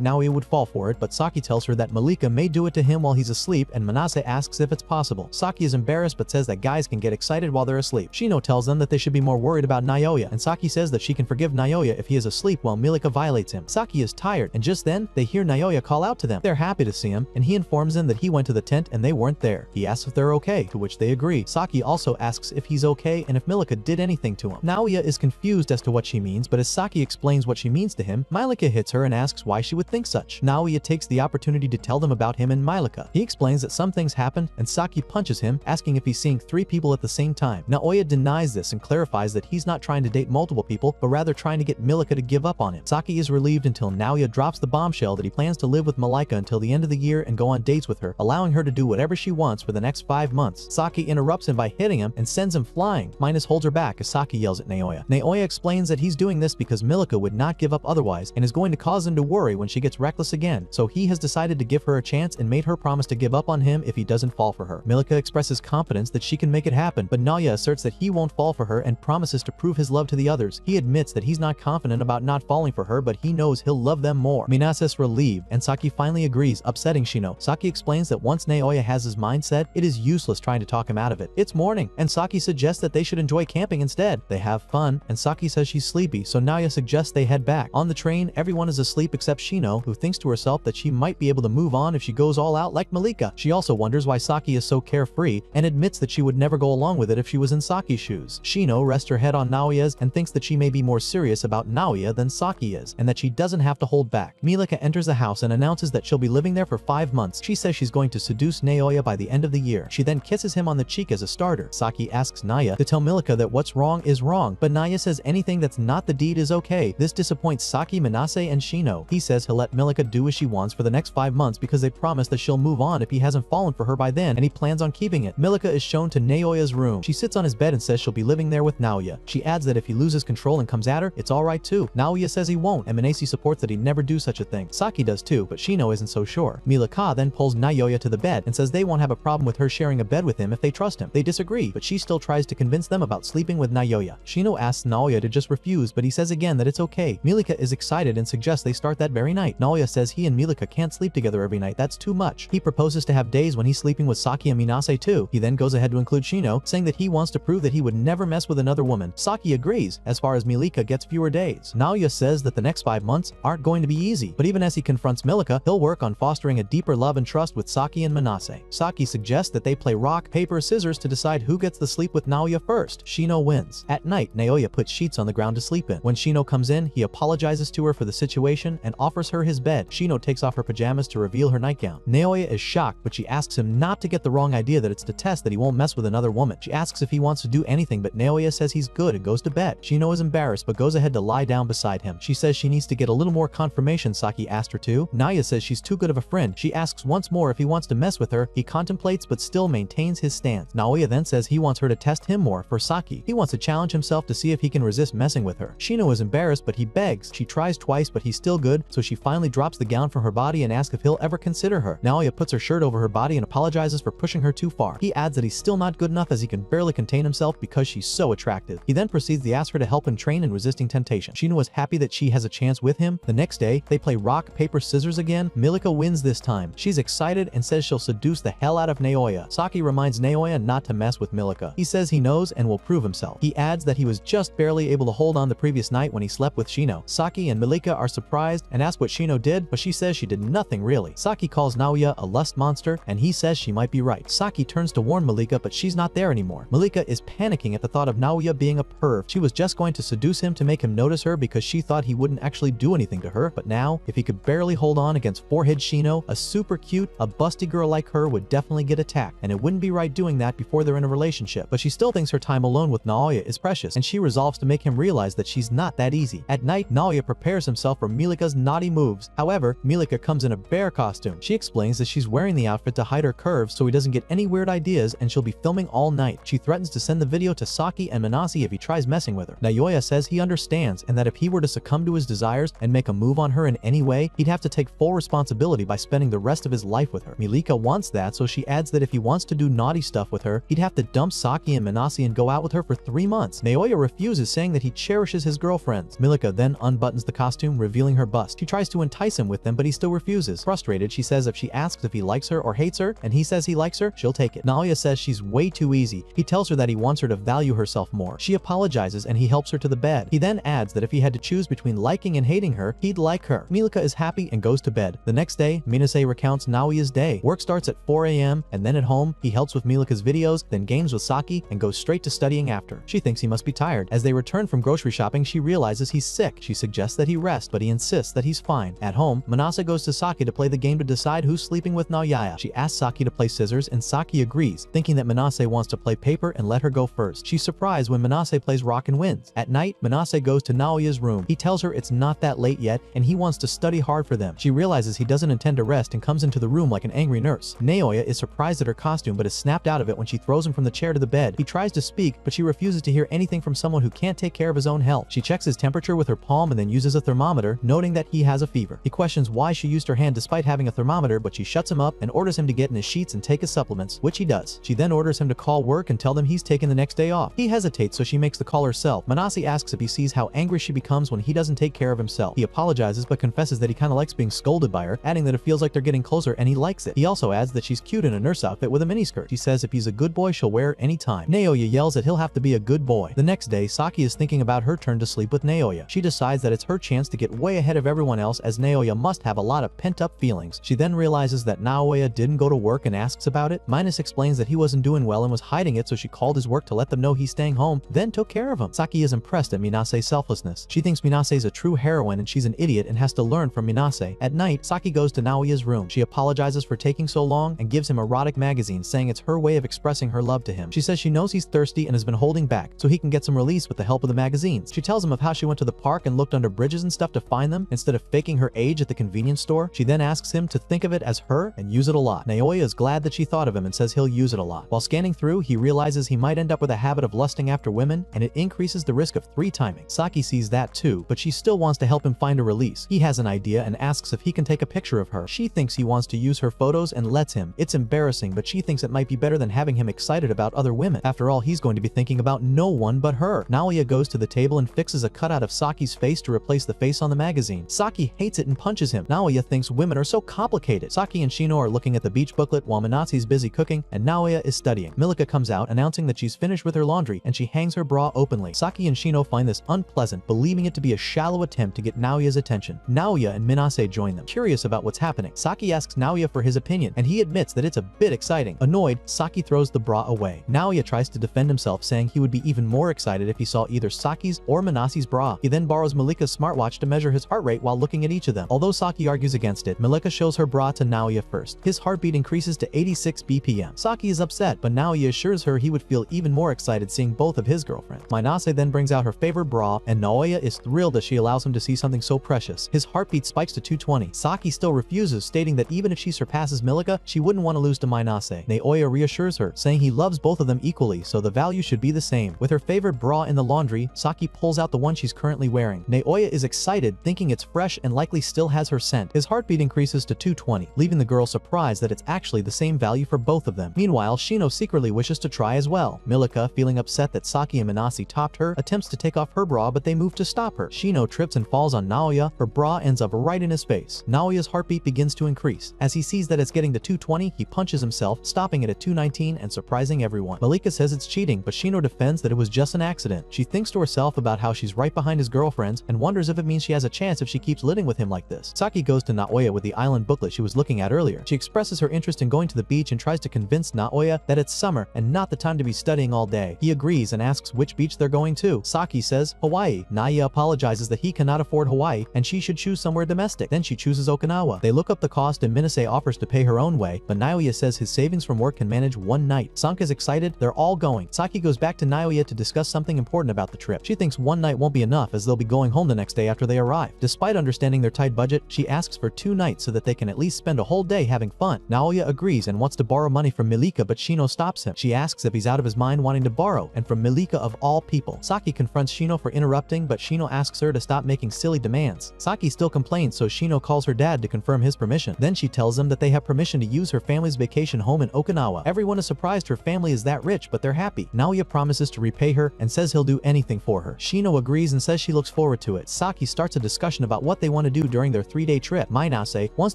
Naoya would fall for it, but Saki tells her that Malika may do it to him while he's asleep, and Manase asks if it's possible. Saki is embarrassed but says that guys can get excited while they're asleep. Shino tells them that they should be more worried about Naoya, and Saki says that she can forgive Naoya if he is asleep while Milika violates him. Saki is tired, and just then, they hear Naoya call out to them. They're happy to see him, and he informs them that he went to the tent and they weren't there. He asks if they're okay, to which they agree. Saki also asks if he's okay and if Milika did anything to him. Naoya is confused as to what she means, but as Saki explains what she means to him, Milika hits her and asks why she would think such. Naoya takes the opportunity to tell them about him and Milika. He explains that some things happened, and Saki punches him, asking if he's seeing 3 people at the same time. Naoya denies this and clarifies that he's not trying to date multiple people, but rather trying to get Milika to give up on him. Saki is relieved until Naoya drops the bombshell that he plans to live with Malika until the end of the year and go on dates with her, allowing her to do whatever she wants for the next 5 months. Saki interrupts him by hitting him and sends him flying. Minus holds her back as Saki yells at Naoya. Naoya explains that he's doing this because Milika would not give up otherwise and is going to cause him to worry when she gets reckless again, so he has decided to give her a chance and made her promise to give up on him if he doesn't fall for her. Milika expresses confidence that she can make it happen, but Naoya asserts that he won't fall for her and promises to prove his love to the others. He admits that he's not confident about not falling for her, but he knows he'll love them more. Minase is relieved, and Saki finally agrees, upsetting Shino. Saki explains that once Naoya has his mind set, it is useless trying to talk him out of it. It's morning, and Saki suggests that they should enjoy camping instead. They have fun, and Saki says she's sleepy, so Naoya suggests they head back. On the train, everyone is asleep except Shino, who thinks to herself that she might be able to move on if she goes all out like Malika. She also wonders why Saki is so carefree, and admits that she would never go along with it if she was in Saki's shoes. Shino rests her head on Naoya's and thinks that she may be more serious about Naoya than Saki is, and that she doesn't have to hold back. Milika enters the house and announces that she'll be living there for 5 months. She says she's going to seduce Naoya by the end of the year. She then kisses him on the cheek as a starter. Saki asks Naya to tell Milika that what's wrong is wrong, but Naya says anything that's not the deed is okay. This disappoints Saki, Manase, and Shino. He says he'll let Milika do as she wants for the next 5 months because they promise that she'll move on if he hasn't fallen for her by then, and he plans on keeping it. Milika is shown to Naoya's room. She sits on his bed and says she'll be living there with Naoya. She adds that if he loses control and comes at her, it's alright too. Naoya says he won't, and Manase supports that he'd never do such a thing. Saki does too, but Shino isn't so sure. Milika then pulls Naoya to the bed and says they won't have a problem with her sharing a bed with him if they trust him. They disagree, but she still tries to convince them about sleeping with Naoya. Shino asks Naoya to just refuse, but he says again that it's okay. Milika is excited and suggests they start that very night. Naoya says he and Milika can't sleep together every night, that's too much. He proposes to have days when he's sleeping with Saki and Minase too. He then goes ahead to include Shino, saying that he wants to prove that he would never mess with another woman. Saki agrees, as far as Milika gets fewer days. Naoya says that the next 5 months aren't going to be easy, but even as he confronts Milika Milika, he'll work on fostering a deeper love and trust with Saki and Manase. Saki suggests that they play rock, paper, scissors to decide who gets the sleep with Naoya first. Shino wins. At night, Naoya puts sheets on the ground to sleep in. When Shino comes in, he apologizes to her for the situation and offers her his bed. Shino takes off her pajamas to reveal her nightgown. Naoya is shocked, but she asks him not to get the wrong idea that it's to test that he won't mess with another woman. She asks if he wants to do anything, but Naoya says he's good and goes to bed. Shino is embarrassed but goes ahead to lie down beside him. She says she needs to get a little more confirmation Saki asked her to. Naoya says she's too good of a friend. She asks once more if he wants to mess with her. He contemplates but still maintains his stance. Naoya then says he wants her to test him more for Saki. He wants to challenge himself to see if he can resist messing with her. Shino is embarrassed but he begs. She tries twice but he's still good, so she finally drops the gown from her body and asks if he'll ever consider her. Naoya puts her shirt over her body and apologizes for pushing her too far. He adds that he's still not good enough as he can barely contain himself because she's so attractive. He then proceeds to ask her to help him train in resisting temptation. Shino is happy that she has a chance with him. The next day, they play rock, paper, scissors again. Milika wins this time. She's excited and says she'll seduce the hell out of Naoya. Saki reminds Naoya not to mess with Milika. He says he knows and will prove himself. He adds that he was just barely able to hold on the previous night when he slept with Shino. Saki and Milika are surprised and ask what Shino did, but she says she did nothing really. Saki calls Naoya a lust monster and he says she might be right. Saki turns to warn Milika, but she's not there anymore. Milika is panicking at the thought of Naoya being a perv. She was just going to seduce him to make him notice her because she thought he wouldn't actually do anything to her, but now, if he could barely hold on against forehead Shino, a super cute, a busty girl like her would definitely get attacked, and it wouldn't be right doing that before they're in a relationship. But she still thinks her time alone with Naoya is precious, and she resolves to make him realize that she's not that easy. At night, Naoya prepares himself for Milika's naughty moves. However, Milika comes in a bear costume. She explains that she's wearing the outfit to hide her curves so he doesn't get any weird ideas, and she'll be filming all night. She threatens to send the video to Saki and Manase if he tries messing with her. Naoya says he understands, and that if he were to succumb to his desires and make a move on her in any way, he'd have to take full responsibility by spending the rest of his life with her. Milika wants that, so she adds that if he wants to do naughty stuff with her, he'd have to dump Saki and Manase and go out with her for 3 months. Naoya refuses, saying that he cherishes his girlfriends. Milika then unbuttons the costume, revealing her bust. She tries to entice him with them, but he still refuses. Frustrated, she says if she asks if he likes her or hates her, and he says he likes her, she'll take it. Naoya says she's way too easy. He tells her that he wants her to value herself more. She apologizes and he helps her to the bed. He then adds that if he had to choose between liking and hating her, he'd like her. Milika is happy and goes to bed. The next day, Minase recounts Naoya's day. Work starts at 4 a.m. and then at home, he helps with Milika's videos, then games with Saki, and goes straight to studying after. She thinks he must be tired. As they return from grocery shopping, she realizes he's sick. She suggests that he rest, but he insists that he's fine. At home, Manase goes to Saki to play the game to decide who's sleeping with Naoya. She asks Saki to play scissors, and Saki agrees, thinking that Manase wants to play paper and let her go first. She's surprised when Manase plays rock and wins. At night, Manase goes to Naoya's room. He tells her it's not that late yet, and he wants to study hard for them. She realizes he doesn't intend to rest and comes into the room like an angry nurse. Naoya is surprised at her costume, but is snapped out of it when she throws him from the chair to the bed. He tries to speak, but she refuses to hear anything from someone who can't take care of his own health. She checks his temperature with her palm and then uses a thermometer, noting that he has a fever. He questions why she used her hand despite having a thermometer, but she shuts him up and orders him to get in his sheets and take his supplements, which he does. She then orders him to call work and tell them he's taking the next day off. He hesitates, so she makes the call herself. Manase asks if he sees how angry she becomes when he doesn't take care of himself. He apologizes but confesses that he kinda likes being scolded by her, adding that it feels like they're getting closer and he likes it. He also adds that she's cute in a nurse outfit with a miniskirt. She says if he's a good boy, she'll wear it anytime. Naoya yells that he'll have to be a good boy. The next day, Saki is thinking about her turn to sleep with Naoya. She decides that it's her chance to get way ahead of everyone else, as Naoya must have a lot of pent-up feelings. She then realizes that Naoya didn't go to work and asks about it. Minus explains that he wasn't doing well and was hiding it, so she called his work to let them know he's staying home, then took care of him. Saki is impressed at Minase's selflessness. She thinks Minase's a true heroine and she's an idiot and has to learn from Minase. At night, Saki goes to Naoya's room. She apologizes for taking so long and gives him erotic magazines, saying it's her way of expressing her love to him. She says she knows he's thirsty and has been holding back, so he can get some release with the help of the magazines. She tells him of how she went to the park and looked under bridges and stuff to find them, instead of faking her age at the convenience store. She then asks him to think of it as her and use it a lot. Naoya is glad that she thought of him and says he'll use it a lot. While scanning through, he realizes he might end up with a habit of lusting after women, and it increases the risk of 3 timing. Saki sees that too, but she still wants to help him find a release. He has an idea and asks if he can take a picture of her. She thinks he wants to use her photos and lets him. It's embarrassing, but she thinks it might be better than having him excited about other women. After all, he's going to be thinking about no one but her. Naoya goes to the table and fixes a cutout of Saki's face to replace the face on the magazine. Saki hates it and punches him. Naoya thinks women are so complicated. Saki and Shino are looking at the beach booklet while Minase's busy cooking and Naoya is studying. Milika comes out announcing that she's finished with her laundry and she hangs her bra openly. Saki and Shino find this unpleasant, believing it to be a shallow attempt to get Naoya's attention. Naoya and Minase join them. them, curious about what's happening. Saki asks Naoya for his opinion, and he admits that it's a bit exciting. Annoyed, Saki throws the bra away. Naoya tries to defend himself, saying he would be even more excited if he saw either Saki's or Manase's bra. He then borrows Malika's smartwatch to measure his heart rate while looking at each of them. Although Saki argues against it, Malika shows her bra to Naoya first. His heartbeat increases to 86 BPM. Saki is upset, but Naoya assures her he would feel even more excited seeing both of his girlfriends. Manase then brings out her favorite bra, and Naoya is thrilled as she allows him to see something so precious. His heartbeat spikes to 220. Saki still refuses, stating that even if she surpasses Malika, she wouldn't want to lose to Manase. Naoya reassures her, saying he loves both of them equally, so the value should be the same. With her favorite bra in the laundry, Saki pulls out the one she's currently wearing. Naoya is excited, thinking it's fresh and likely still has her scent. His heartbeat increases to 220, leaving the girl surprised that it's actually the same value for both of them. Meanwhile, Shino secretly wishes to try as well. Milika, feeling upset that Saki and Manase topped her, attempts to take off her bra, but they move to stop her. Shino trips and falls on Naoya. Her bra ends up right in his face. Naoya's heartbeat begins to increase. As he sees that it's getting to 220, he punches himself, stopping it at 219 and surprising everyone. Malika says it's cheating, but Shino defends that it was just an accident. She thinks to herself about how she's right behind his girlfriends and wonders if it means she has a chance if she keeps living with him like this. Saki goes to Naoya with the island booklet she was looking at earlier. She expresses her interest in going to the beach and tries to convince Naoya that it's summer and not the time to be studying all day. He agrees and asks which beach they're going to. Saki says Hawaii. Naoya apologizes that he cannot afford Hawaii and she should choose somewhere domestic. Then she chooses Okinawa. They look up the cost and Minase offers to pay her own way, but Naoya says his savings from work can manage one night. Sanka is excited. They're all going. Saki goes back to Naoya to discuss something important about the trip. She thinks one night won't be enough as they'll be going home the next day after they arrive. Despite understanding their tight budget, she asks for 2 nights so that they can at least spend a whole day having fun. Naoya agrees and wants to borrow money from Milika, but Shino stops him. She asks if he's out of his mind wanting to borrow, and from Milika of all people. Saki confronts Shino for interrupting, but Shino asks her to stop making silly demands. Saki still complains, so Shino calls her dad to confirm his permission. Then she tells him that they have permission to use her family's vacation home in Okinawa. Everyone is surprised her family is that rich, but they're happy. Naoya promises to repay her and says he'll do anything for her. Shino agrees and says she looks forward to it. Saki starts a discussion about what they want to do during their 3-day trip. Minase wants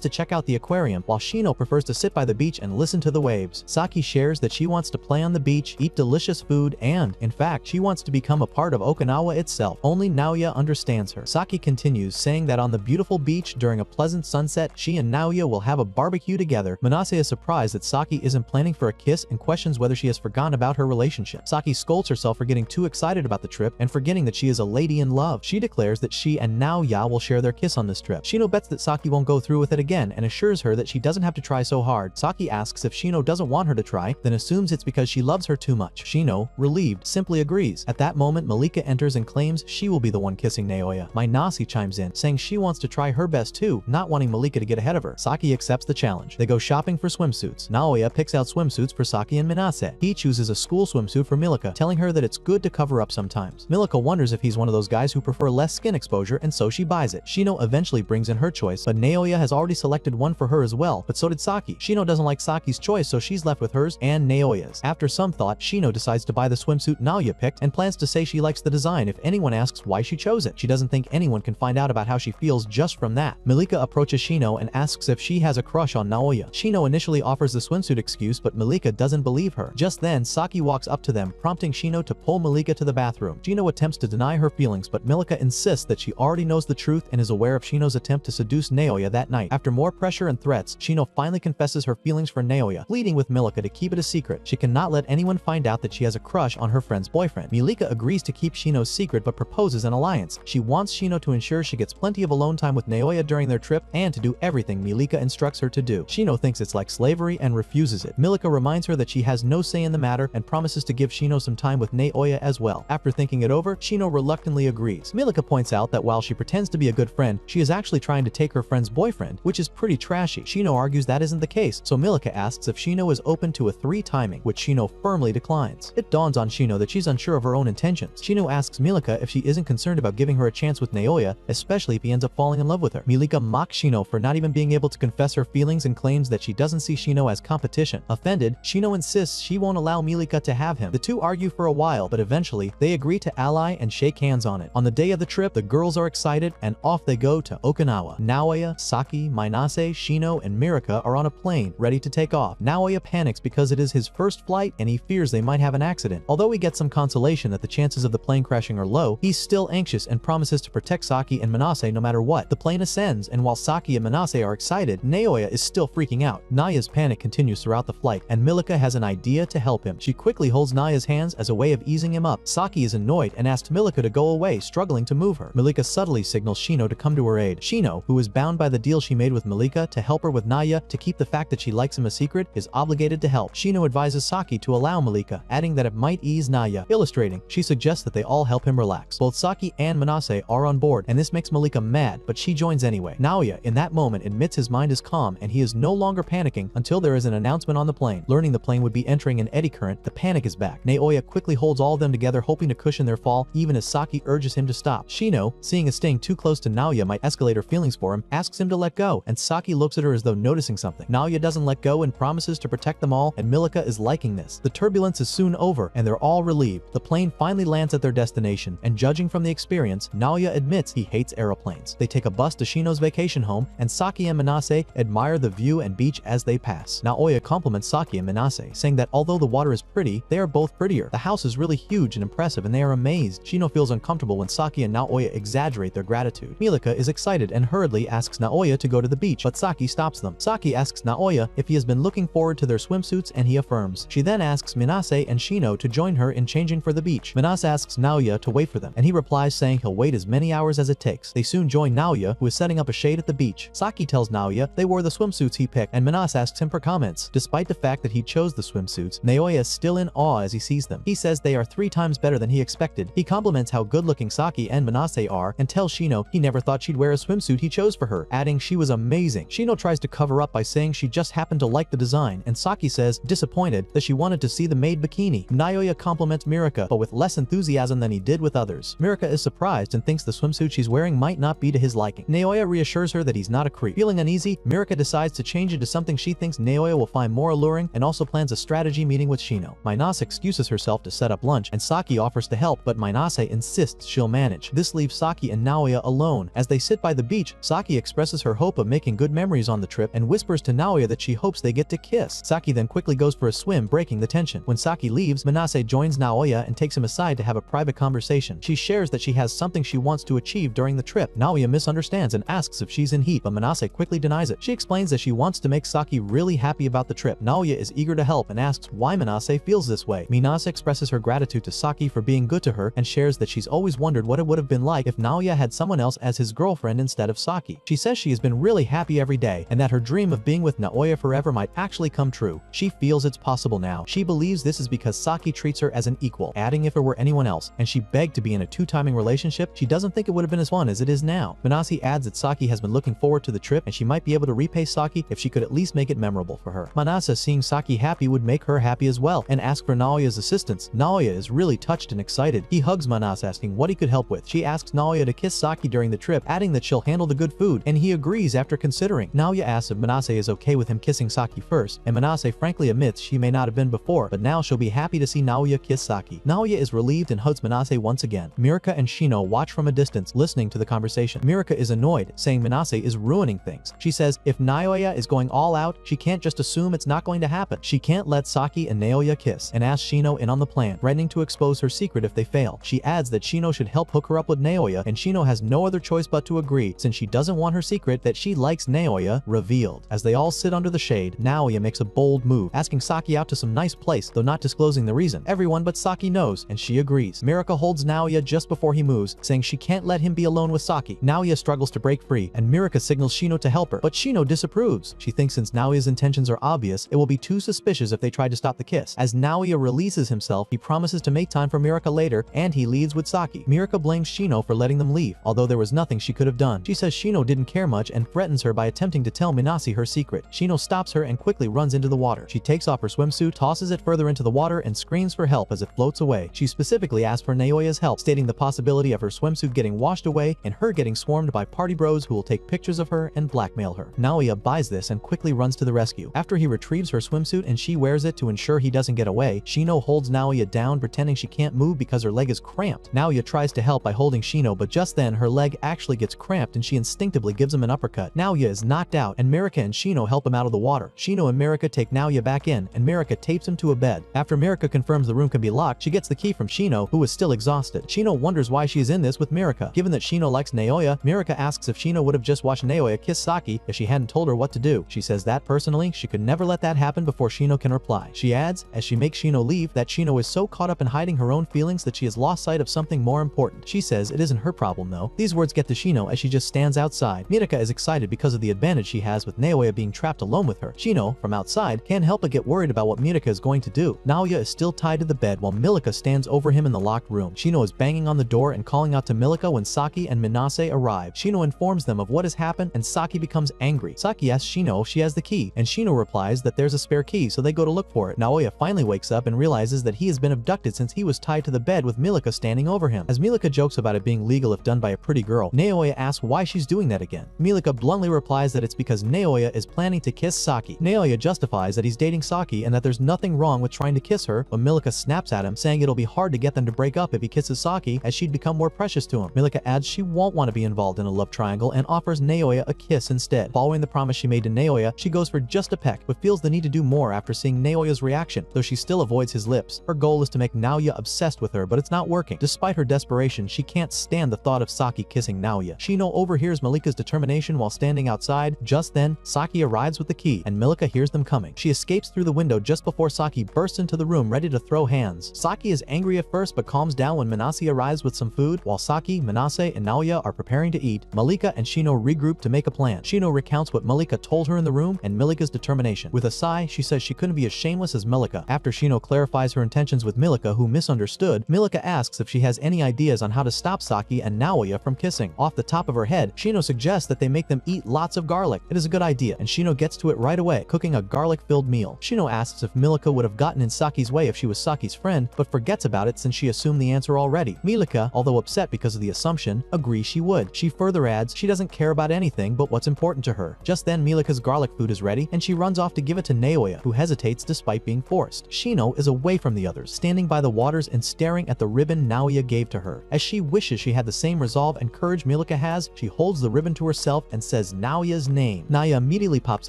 to check out the aquarium, while Shino prefers to sit by the beach and listen to the waves. Saki shares that she wants to play on the beach, eat delicious food, and, in fact, she wants to become a part of Okinawa itself. Only Naoya understands her. Saki continues, saying that on the beautiful beach during a pleasant sunset, she and Naoya will have a barbecue together. Manase is surprised that Saki isn't planning for a kiss and questions whether she has forgotten about her relationship. Saki scolds herself for getting too excited about the trip and forgetting that she is a lady in love. She declares that she and Naoya will share their kiss on this trip. Shino bets that Saki won't go through with it again and assures her that she doesn't have to try so hard. Saki asks if Shino doesn't want her to try, then assumes it's because she loves her too much. Shino, relieved, simply agrees. At that moment, Malika enters and claims she will be the one kissing Naoya. Minase chimes in, saying she wants to try her best too, not wanting Malika to get ahead of her. Saki accepts the challenge. They go shopping for swimsuits. Naoya picks out swimsuits for Saki and Minase. He chooses a school swimsuit for Milika, telling her that it's good to cover up sometimes. Milika wonders if he's one of those guys who prefer less skin exposure, and so she buys it. Shino eventually brings in her choice, but Naoya has already selected one for her as well, but so did Saki. Shino doesn't like Saki's choice, so she's left with hers and Naoya's. After some thought, Shino decides to buy the swimsuit Naoya picked and plans to say she likes the design if anyone asks why she chose it. She doesn't think anyone can find out about how she feels just from that. Malika approaches Shino and asks if she has a crush on Naoya. Shino initially offers the swimsuit excuse, but Malika doesn't believe her. Just then, Saki walks up to them, prompting Shino to pull Malika to the bathroom. Shino attempts to deny her feelings, but Malika insists that she already knows the truth and is aware of Shino's attempt to seduce Naoya that night. After more pressure and threats, Shino finally confesses her feelings for Naoya, pleading with Malika to keep it a secret. She cannot let anyone find out that she has a crush on her friend's boyfriend. Malika agrees to keep Shino's secret but proposes an alliance. She wants Shino to ensure she gets plenty of alone time with Naoya during their trip and to do everything Malika instructs her to do. Shino thinks it's like slavery and refuses it. Malika reminds her that she has no say in the matter and promises to give Shino some time with Naoya as well. After thinking it over, Shino reluctantly agrees. Malika points out that while she pretends to be a good friend, she is actually trying to take her friend's boyfriend, which is pretty trashy. Shino argues that isn't the case, so Malika asks if Shino is open to a 3 timing, which Shino firmly declines. It dawns on Shino that she's unsure of her own intentions. Shino asks Malika if she isn't concerned about giving her a chance with Naoya, especially if he ends up falling in love with her. Malika mocks Shino for not even being able to confess her feelings and claims that she doesn't see Shino as competition. Offended, Shino insists she won't allow Malika to have him. The two argue for a while, but eventually, they agree to ally and shake hands on it. On the day of the trip, the girls are excited, and off they go to Okinawa. Naoya, Saki, Minase, Shino, and Mirika are on a plane, ready to take off. Naoya panics because it is his first flight, and he fears they might have an accident. Although he gets some consolation that the chances of the plane crashing are low, he's still anxious and promises to protect Saki and Minase no matter what. The plane ascends, and while Saki and Manase are excited, Naoya is still freaking out. Naoya's panic continues throughout the flight, and Milika has an idea to help him. She quickly holds Naoya's hands as a way of easing him up. Saki is annoyed and asks Milika to go away, struggling to move her. Milika subtly signals Shino to come to her aid. Shino, who is bound by the deal she made with Milika to help her with Naoya to keep the fact that she likes him a secret, is obligated to help. Shino advises Saki to allow Milika, adding that it might ease Naoya. Illustrating, she suggests that they all help him relax. Both Saki and Manase are on board, and this makes Milika mad, but she joins anyway. Naoya, in that moment, admits his mind is calm and he is no longer panicking until there is an announcement on the plane. Learning the plane would be entering an eddy current, the panic is back. Naoya quickly holds all of them together, hoping to cushion their fall, even as Saki urges him to stop. Shino, seeing as staying too close to Naoya might escalate her feelings for him, asks him to let go, and Saki looks at her as though noticing something. Naoya doesn't let go and promises to protect them all, and Milika is liking this. The turbulence is soon over, and they're all relieved. The plane finally lands at their destination, and judging from the experience, Naoya admits he hates aeroplanes. They take a bus to Shino's vacation home, and Saki and Manase admire the view and beach as they pass. Naoya compliments Saki and Manase, saying that although the water is pretty, they are both prettier. The house is really huge and impressive, and they are amazed. Shino feels uncomfortable when Saki and Naoya exaggerate their gratitude. Milika is excited and hurriedly asks Naoya to go to the beach, but Saki stops them. Saki asks Naoya if he has been looking forward to their swimsuits, and he affirms. She then asks Manase and Shino to join her in changing for the beach. Manase asks Naoya to wait for them, and he replies saying he'll wait as many hours as it takes. They soon join Naoya, who is setting up a shade at the beach. Saki tells Naoya they wore the swimsuits he picked, and Manase asks him for comments. Despite the fact that he chose the swimsuits, Naoya is still in awe as he sees them. He says they are 3 times better than he expected. He compliments how good-looking Saki and Manase are, and tells Shino he never thought she'd wear a swimsuit he chose for her, adding she was amazing. Shino tries to cover up by saying she just happened to like the design, and Saki says, disappointed, that she wanted to see the maid bikini. Naoya compliments Mirika, but with less enthusiasm than he did with others. Mirika is surprised and thinks the swimsuit she's wearing might not be to his liking. Naoya reassures her that he's not a creep. Feeling uneasy, Mirika decides to change it to something she thinks Naoya will find more alluring, and also plans a strategy meeting with Shino. Manase excuses herself to set up lunch, and Saki offers to help, but Manase insists she'll manage. This leaves Saki and Naoya alone. As they sit by the beach, Saki expresses her hope of making good memories on the trip and whispers to Naoya that she hopes they get to kiss. Saki then quickly goes for a swim, breaking the tension. When Saki leaves, Manase joins Naoya and takes him aside to have a private conversation. She shares that she has something she wants to achieve during the trip. Naoya misunderstands and asks if she's in heat, but Manase quickly denies it. She explains that she wants to make Saki really happy about the trip. Naoya is eager to help and asks why Manase feels this way. Manase expresses her gratitude to Saki for being good to her and shares that she's always wondered what it would have been like if Naoya had someone else as his girlfriend instead of Saki. She says she has been really happy every day and that her dream of being with Naoya forever might actually come true. She feels it's possible now. She believes this is because Saki treats her as an equal, adding if it were anyone else, and she begged to be in a 2-timing relationship, she doesn't think it would have been as fun as it is now. Manase adds that Saki has been looking forward to the trip and she might be able to repay Saki if she could at least make it memorable for her. Manase, seeing Saki happy, would make her happy as well and ask for Naoya's assistance. Naoya is really touched and excited. He hugs Manase, asking what he could help with. She asks Naoya to kiss Saki during the trip, adding that she'll handle the good food, and he agrees after considering. Naoya asks if Manase is okay with him kissing Saki first, and Manase frankly admits she may not have been before, but now she'll be happy to see Naoya kiss Saki. Naoya is relieved and hugs Manase once again. Mirika and Shino watch from a distance, listening to the conversation. Mirika is annoyed, saying Manase is ruining things. She says if Naoya is going all out, she can't just assume it's not going to happen. She can't let Saki and Naoya kiss, and asks Shino in on the plan, threatening to expose her secret if they fail. She adds that Shino should help hook her up with Naoya, and Shino has no other choice but to agree, since she doesn't want her secret that she likes Naoya revealed. As they all sit under the shade, Naoya makes a bold move, asking Saki out to some nice place, though not disclosing the reason. Everyone but Saki knows, and she agrees. Mirika holds Naoya just before he moves, saying she can't let him be alone with Saki. Naoya struggles to break free, and Mirika signals Shino to help her, but Shino disapproves. She thinks since Naoya's intentions are obvious, it will be too suspicious if they try to stop the kiss. As Naoya releases himself, he promises to make time for Mirika later, and he leaves with Saki. Mirika blames Shino for letting them leave, although there was nothing she could have done. She says Shino didn't care much and threatens her by attempting to tell Manase her secret. Shino stops her and quickly runs into the water. She takes off her swimsuit, tosses it further into the water, and screams for help as it floats away. She specifically asks for Naoya's help, stating the possibility of her swimsuit getting washed away and her getting swarmed by party bros who will take pictures of her and blackmail her. Naoya buys this and quickly runs to the rescue. After he retrieves her swimsuit and she wears it to ensure he doesn't get away, Shino holds Naoya down, pretending she can't move because her leg is cramped. Naoya tries to help by holding Shino, but just then her leg actually gets cramped and she instinctively gives him an uppercut. Naoya is knocked out and Mirika and Shino help him out of the water. Shino and Mirika take Naoya back in and Mirika tapes him to a bed. After Mirika confirms the room can be locked, she gets the key from Shino, who is still exhausted. Shino wonders why she is in this with Mirika. Given that Shino likes Naoya, Mirika asks if Shino would have just watched Naoya kiss Saki if she hadn't told her what to do. She says that personally, she could never let that happen before Shino can reply. She adds, as she makes Shino leave, that Shino is so caught up in hiding her own feelings that she has lost sight of something more important. She says it isn't her problem though. These words get to Shino as she just stands outside. Miraka is excited because of the advantage she has with Naoya being trapped alone with her. Shino, from outside, can't help but get worried about what Miraka is going to do. Naoya is still tied to the bed while Milika stands over him in the locked room. Shino is banging on the door and calling out to Milika when Saki and Minase arrive. Shino informs them of what has happened and Saki becomes angry. Saki asks Shino if she has the key and Shino replies that there's a spare key, so they go to look for it. Naoya finally wakes up and realizes that he has been abducted since he was tied to the bed with Milika standing over him. As Milika jokes about it being legal if done by a pretty girl, Naoya asks why she's doing that again. Milika bluntly replies that it's because Naoya is planning to kiss Saki. Naoya justifies that he's dating Saki and that there's nothing wrong with trying to kiss her, but Milika snaps at him, saying it'll be hard to get them to break up if he kisses Saki as she'd become more precious to him. Milika adds she won't want to be involved in a love triangle and offers Naoya a kiss instead. Following the promise she made to Naoya, she goes for just a peck, but feels the need to do more after seeing Naoya's reaction, though she still avoids his lips. Her goal is to make Naoya obsessed with her, but it's not working. Despite her desperation, she can't stand the thought of Saki kissing Naoya. Shino overhears Malika's determination while standing outside. Just then, Saki arrives with the key, and Milika hears them coming. She escapes through the window just before Saki bursts into the room ready to throw hands. Saki is angry at first but calms down when Minase arrives with some food. While Saki, Minase, and Naoya are preparing to eat, Malika and Shino regroup to make a plan. Shino recounts what Malika told her in the room and Milika's determination. With a sigh, she says she couldn't be as shameless as Milika. After Shino clarifies her intentions with Milika, who misunderstood, Milika asks if she has any ideas on how to stop Saki and Naoya from kissing. Off the top of her head, Shino suggests that they make them eat lots of garlic. It is a good idea, and Shino gets to it right away, cooking a garlic-filled meal. Shino asks if Milika would have gotten in Saki's way if she was Saki's friend, but forgets about it since she assumed the answer already. Milika, although upset because of the assumption, agrees she would. She further adds she doesn't care about anything but what's important to her. Just then, Milika's garlic food is ready, and she runs off to give it to Naoya, who hesitates despite being forced. Shino is away from the others, standing by the waters and staring at the ribbon Naoya gave to her. As she wishes she had the same resolve and courage Milika has, she holds the ribbon to herself and says Naoya's name. Naoya immediately pops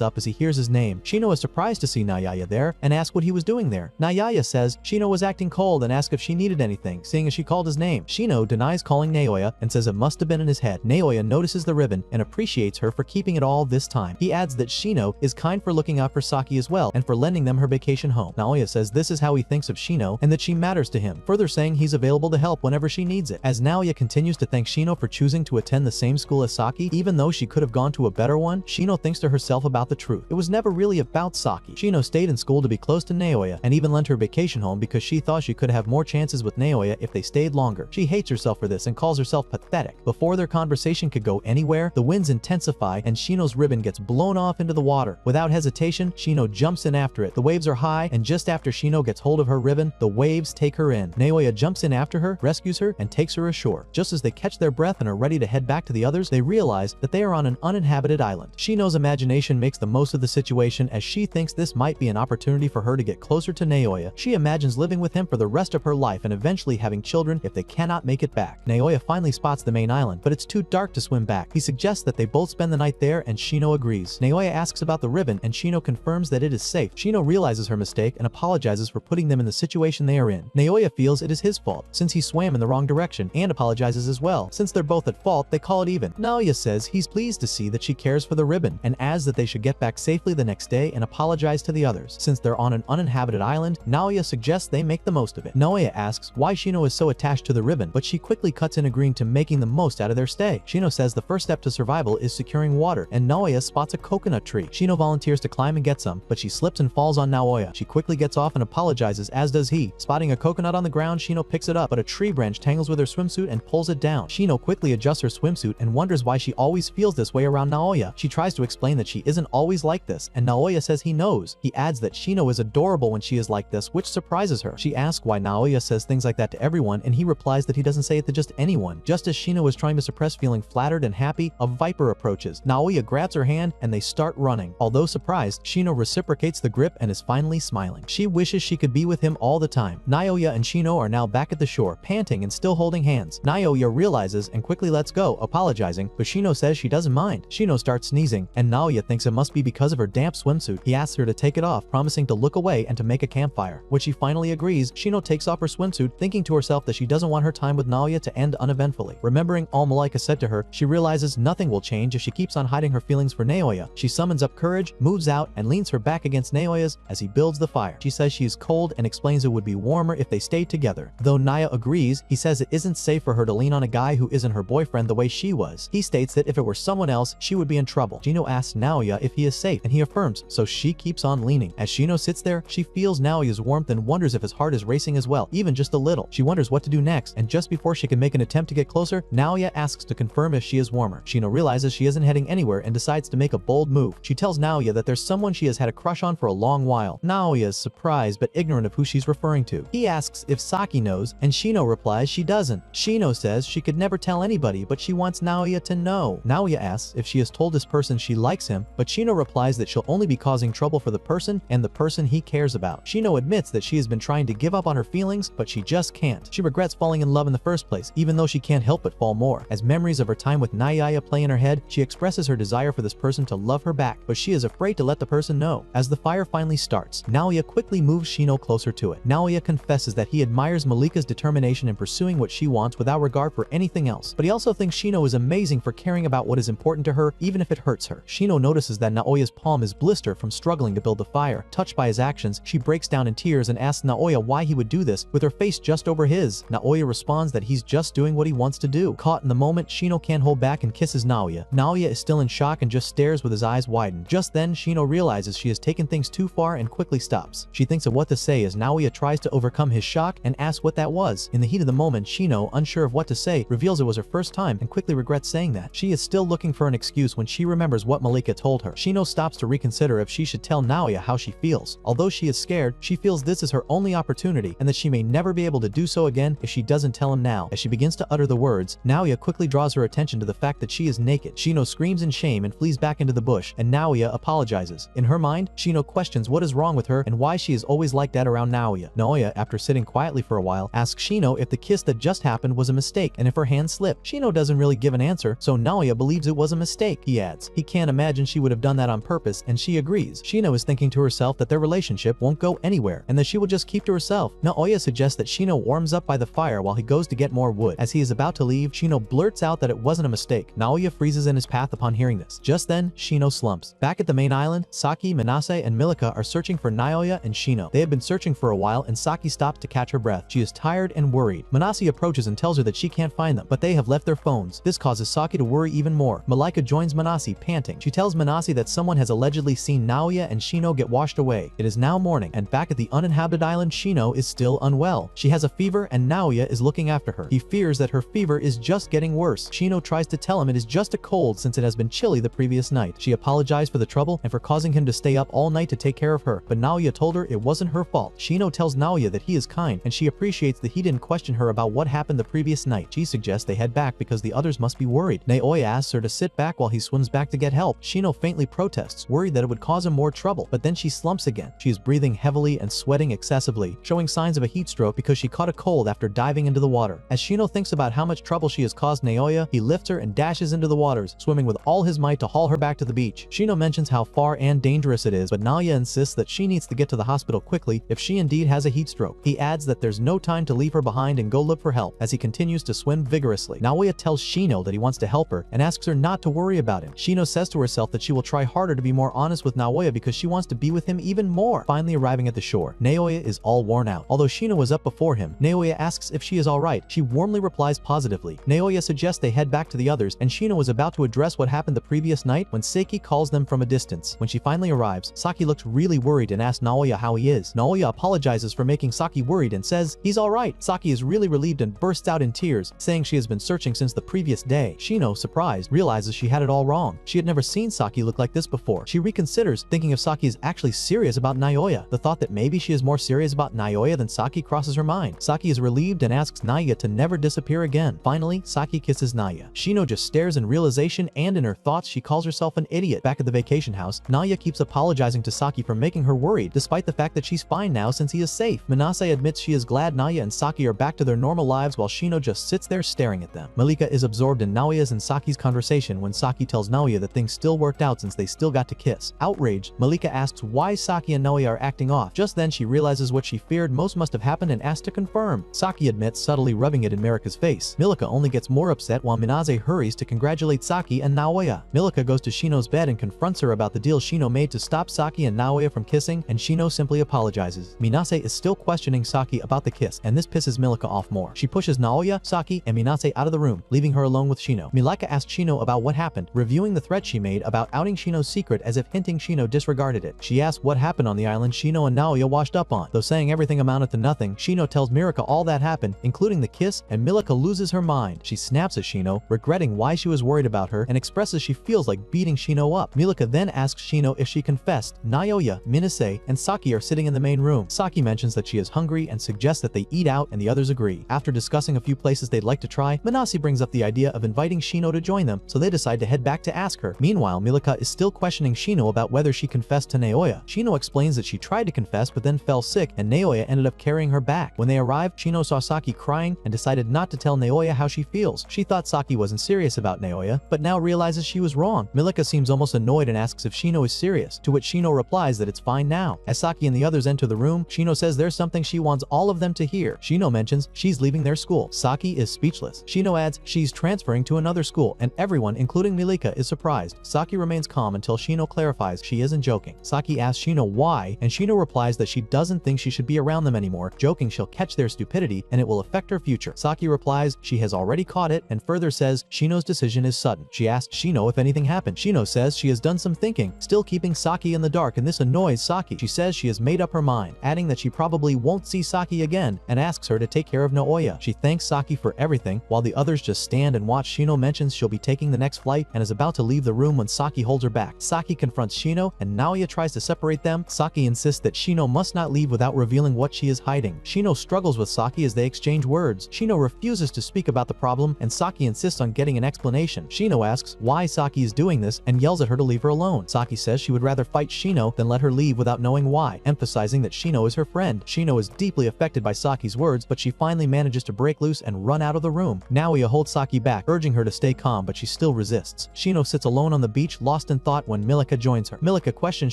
up as he hears his name. Shino is surprised to see Naoya there and asks what he was doing there. Naoya says Shino was acting cold and asked if she needed anything, seeing as she called his name. Shino denies calling Naoya and says it must have been in his head. Naoya notices the ribbon and appreciates her for keeping it all this time. He adds that Shino is kind for looking out for Saki as well and for lending them her vacation home. Naoya says this is how he thinks of Shino and that she matters to him, further saying he's available to help whenever she needs it. As Naoya continues to thank Shino for choosing to attend the same school as Saki, even though she could have gone to a better one, Shino thinks to herself about the truth. It was never really about Saki. Shino stayed in school to be close to Naoya and even lent her vacation home because she thought she could have more chances with Naoya if they stayed longer. She hates herself for this and calls herself pathetic. Before their conversation could go anywhere, the winds intensify and Shino's ribbon gets blown off into the water. Without hesitation, Shino jumps in after it. The waves are high, and just after Shino gets hold of her ribbon, the waves take her in. Naoya jumps in after her, rescues her, and takes her ashore. Just as they catch their breath and are ready to head back to the others, they realize that they are on an uninhabited island. Shino's imagination makes the most of the situation as she thinks this might be an opportunity for her to get closer to Naoya. She imagines living with him for the rest of her life and eventually having children if they cannot make it back. Naoya finally spots the main island, but it's too dark to swim back. He suggests that they both spend the night there and Shino agrees. Naoya asks about the ribbon and Shino confirms that it is safe. Shino realizes her mistake and apologizes for putting them in the situation they are in. Naoya feels it is his fault since he swam in the wrong direction and apologizes as well. Since they're both at fault, they call it even. Naoya says he's pleased to see that she cares for the ribbon and adds that they should get back safely the next day and apologize to the others. Since they're on an uninhabited island, Naoya suggests they make the most of it. Naoya asks why Shino is so attached to the ribbon, but she quickly cuts in agreeing to making the most out of their stay. Shino says the first step to survival is securing water, and Naoya spots a coconut tree. Shino volunteers to climb and get some, but she slips and falls on Naoya. She quickly gets off and apologizes, as does he. Spotting a coconut on the ground, Shino picks it up, but a tree branch tangles with her swimsuit and pulls it down. Shino quickly adjusts her swimsuit and wonders why she always feels this way around Naoya. She tries to explain that she isn't always like this, and Naoya says he knows. He adds that Shino is adorable when she is like this, which surprises her. She asks why Naoya says things like that to everyone, and he replies that he doesn't say it to just anyone. Just as Shino is trying to suppress feeling flattered and happy, a viper approaches. Naoya grabs her hand and they start running. Although surprised, Shino reciprocates the grip and is finally smiling. She wishes she could be with him all the time. Naoya and Shino are now back at the shore, panting and still holding hands. Naoya realizes and quickly lets go, apologizing, but Shino says she doesn't mind. Shino starts sneezing, and Naoya thinks it must be because of her damp swimsuit. He asks her to take it off, promising to look away and to make a campfire. When she finally agrees, Shino takes off her swimsuit, thinking to herself that she doesn't want her time with Naoya to end uneventfully. Remembering all Malika said to her, she realizes realizes nothing will change if she keeps on hiding her feelings for Naoya. She summons up courage, moves out, and leans her back against Naoya's as he builds the fire. She says she is cold and explains it would be warmer if they stayed together. Though Naya agrees, he says it isn't safe for her to lean on a guy who isn't her boyfriend the way she was. He states that if it were someone else, she would be in trouble. Shino asks Naoya if he is safe, and he affirms, so she keeps on leaning. As Shino sits there, she feels Naoya's warmth and wonders if his heart is racing as well, even just a little. She wonders what to do next, and just before she can make an attempt to get closer, Naoya asks to confirm if she is warmer. Shino realizes she isn't heading anywhere and decides to make a bold move. She tells Naoya that there's someone she has had a crush on for a long while. Naoya is surprised but ignorant of who she's referring to. He asks if Saki knows, and Shino replies she doesn't. Shino says she could never tell anybody, but she wants Naoya to know. Naoya asks if she has told this person she likes him, but Shino replies that she'll only be causing trouble for the person and the person he cares about. Shino admits that she has been trying to give up on her feelings, but she just can't. She regrets falling in love in the first place, even though she can't help but fall more. As memories of her time with Naoya play in her head, she expresses her desire for this person to love her back, but she is afraid to let the person know. As the fire finally starts, Naoya quickly moves Shino closer to it. Naoya confesses that he admires Malika's determination in pursuing what she wants without regard for anything else, but he also thinks Shino is amazing for caring about what is important to her, even if it hurts her. Shino notices that Naoya's palm is blistered from struggling to build the fire. Touched by his actions, she breaks down in tears and asks Naoya why he would do this, with her face just over his. Naoya responds that he's just doing what he wants to do. Caught in the moment, Shino can't hold back and kisses Naoya. Naoya is still in shock and just stares with his eyes widened. Just then, Shino realizes she has taken things too far and quickly stops. She thinks of what to say as Naoya tries to overcome his shock and asks what that was. In the heat of the moment, Shino, unsure of what to say, reveals it was her first time and quickly regrets saying that. She is still looking for an excuse when she remembers what Malika told her. Shino stops to reconsider if she should tell Naoya how she feels. Although she is scared, she feels this is her only opportunity and that she may never be able to do so again if she doesn't tell him now. As she begins to utter the words, Naoya quickly draws her attention to the fact that she is naked. Shino screams in shame and flees back into the bush, and Naoya apologizes. In her mind, Shino questions what is wrong with her and why she is always like that around Naoya. Naoya, after sitting quietly for a while, asks Shino if the kiss that just happened was a mistake and if her hand slipped. Shino doesn't really give an answer, so Naoya believes it was a mistake. He adds, he can't imagine she would have done that on purpose, and she agrees. Shino is thinking to herself that their relationship won't go anywhere and that she will just keep to herself. Naoya suggests that Shino warms up by the fire while he goes to get more wood. As he is about to leave, Shino blurts out that it wasn't a mistake. Naoya freezes in his path upon hearing this. Just then, Shino slumps. Back at the main island, Saki, Manase, and Milika are searching for Naoya and Shino. They have been searching for a while, and Saki stops to catch her breath. She is tired and worried. Manase approaches and tells her that she can't find them, but they have left their phones. This causes Saki to worry even more. Malika joins Manase, panting. She tells Manase that someone has allegedly seen Naoya and Shino get washed away. It is now morning, and back at the uninhabited island, Shino is still unwell. She has a fever, and Naoya is looking after her. He fears that her fever is just getting worse. Shino tries to tell him it is just a cold since it has been chilly the previous night. She apologized for the trouble and for causing him to stay up all night to take care of her, but Naoya told her it wasn't her fault. Shino tells Naoya that he is kind, and she appreciates that he didn't question her about what happened the previous night. She suggests they head back because the others must be worried. Naoya asks her to sit back while he swims back to get help. Shino faintly protests, worried that it would cause him more trouble, but then she slumps again. She is breathing heavily and sweating excessively, showing signs of a heat stroke because she caught a cold after diving into the water. As Shino thinks about how much trouble she has caused Naoya, he lifts her and dashes into the waters, swimming with all his might to haul her back to the beach. Shino mentions how far and dangerous it is, but Naoya insists that she needs to get to the hospital quickly if she indeed has a heat stroke. He adds that there's no time to leave her behind and go look for help as he continues to swim vigorously. Naoya tells Shino that he wants to help her and asks her not to worry about him. Shino says to herself that she will try harder to be more honest with Naoya because she wants to be with him even more. Finally arriving at the shore, Naoya is all worn out. Although Shino was up before him, Naoya asks if she is alright. She warmly replies positively. Naoya suggests they head back to the others, and Shino was about to address what happened the previous night when Seiki calls them from a distance. When she finally arrives, Saki looks really worried and asks Naoya how he is. Naoya apologizes for making Saki worried and says he's alright. Saki is really relieved and bursts out in tears, saying she has been searching since the previous day. Shino, surprised, realizes she had it all wrong. She had never seen Saki look like this before. She reconsiders, thinking if Saki is actually serious about Naoya. The thought that maybe she is more serious about Naoya than Saki crosses her mind. Saki is relieved and asks Naya to never disappear again. Finally, Saki kisses Naya. Shino just stares in realization, and in her thoughts she calls herself an idiot. Back at the vacation house, Naya keeps apologizing to Saki for making her worried, despite the fact that she's fine now since he is safe. Manase admits she is glad Naya and Saki are back to their normal lives while Shino just sits there staring at them. Malika is absorbed in Naoya's and Saki's conversation when Saki tells Naoya that things still worked out since they still got to kiss. Outraged, Malika asks why Saki and Naoya are acting off. Just then she realizes what she feared most must have happened and asks to confirm. Saki admits, subtly rubbing it in Marika's face. Malika only gets more upset while Manase hurries hurries to congratulate Saki and Naoya. Milika goes to Shino's bed and confronts her about the deal Shino made to stop Saki and Naoya from kissing, and Shino simply apologizes. Minase is still questioning Saki about the kiss, and this pisses Milika off more. She pushes Naoya, Saki, and Minase out of the room, leaving her alone with Shino. Milika asks Shino about what happened, reviewing the threat she made about outing Shino's secret as if hinting Shino disregarded it. She asks what happened on the island Shino and Naoya washed up on. Though saying everything amounted to nothing, Shino tells Mirika all that happened, including the kiss, and Milika loses her mind. She snaps at Shino, regretting why she was worried about her, and expresses she feels like beating Shino up. Milika then asks Shino if she confessed. Naoya, Minase, and Saki are sitting in the main room. Saki mentions that she is hungry and suggests that they eat out, and the others agree. After discussing a few places they'd like to try, Minase brings up the idea of inviting Shino to join them, so they decide to head back to ask her. Meanwhile, Milika is still questioning Shino about whether she confessed to Naoya. Shino explains that she tried to confess but then fell sick, and Naoya ended up carrying her back. When they arrived, Shino saw Saki crying and decided not to tell Naoya how she feels. She thought Saki wasn't serious about Naoya, but now realizes she was wrong. Milika seems almost annoyed and asks if Shino is serious, to which Shino replies that it's fine now. As Saki and the others enter the room, Shino says there's something she wants all of them to hear. Shino mentions she's leaving their school. Saki is speechless. Shino adds she's transferring to another school, and everyone, including Milika, is surprised. Saki remains calm until Shino clarifies she isn't joking. Saki asks Shino why, and Shino replies that she doesn't think she should be around them anymore, joking she'll catch their stupidity and it will affect her future. Saki replies she has already caught it, and further says Shino's decision is sudden. She asks Shino if anything happened. Shino says she has done some thinking, still keeping Saki in the dark, and this annoys Saki. She says she has made up her mind, adding that she probably won't see Saki again, and asks her to take care of Naoya. She thanks Saki for everything, while the others just stand and watch. Shino mentions she'll be taking the next flight and is about to leave the room when Saki holds her back. Saki confronts Shino, and Naoya tries to separate them. Saki insists that Shino must not leave without revealing what she is hiding. Shino struggles with Saki as they exchange words. Shino refuses to speak about the problem, and Saki insists on getting an explanation. Shino asks why Saki is doing this and yells at her to leave her alone. Saki says she would rather fight Shino than let her leave without knowing why, emphasizing that Shino is her friend. Shino is deeply affected by Saki's words, but she finally manages to break loose and run out of the room. Naoya holds Saki back, urging her to stay calm, but she still resists. Shino sits alone on the beach, lost in thought, when Milika joins her. Milika questions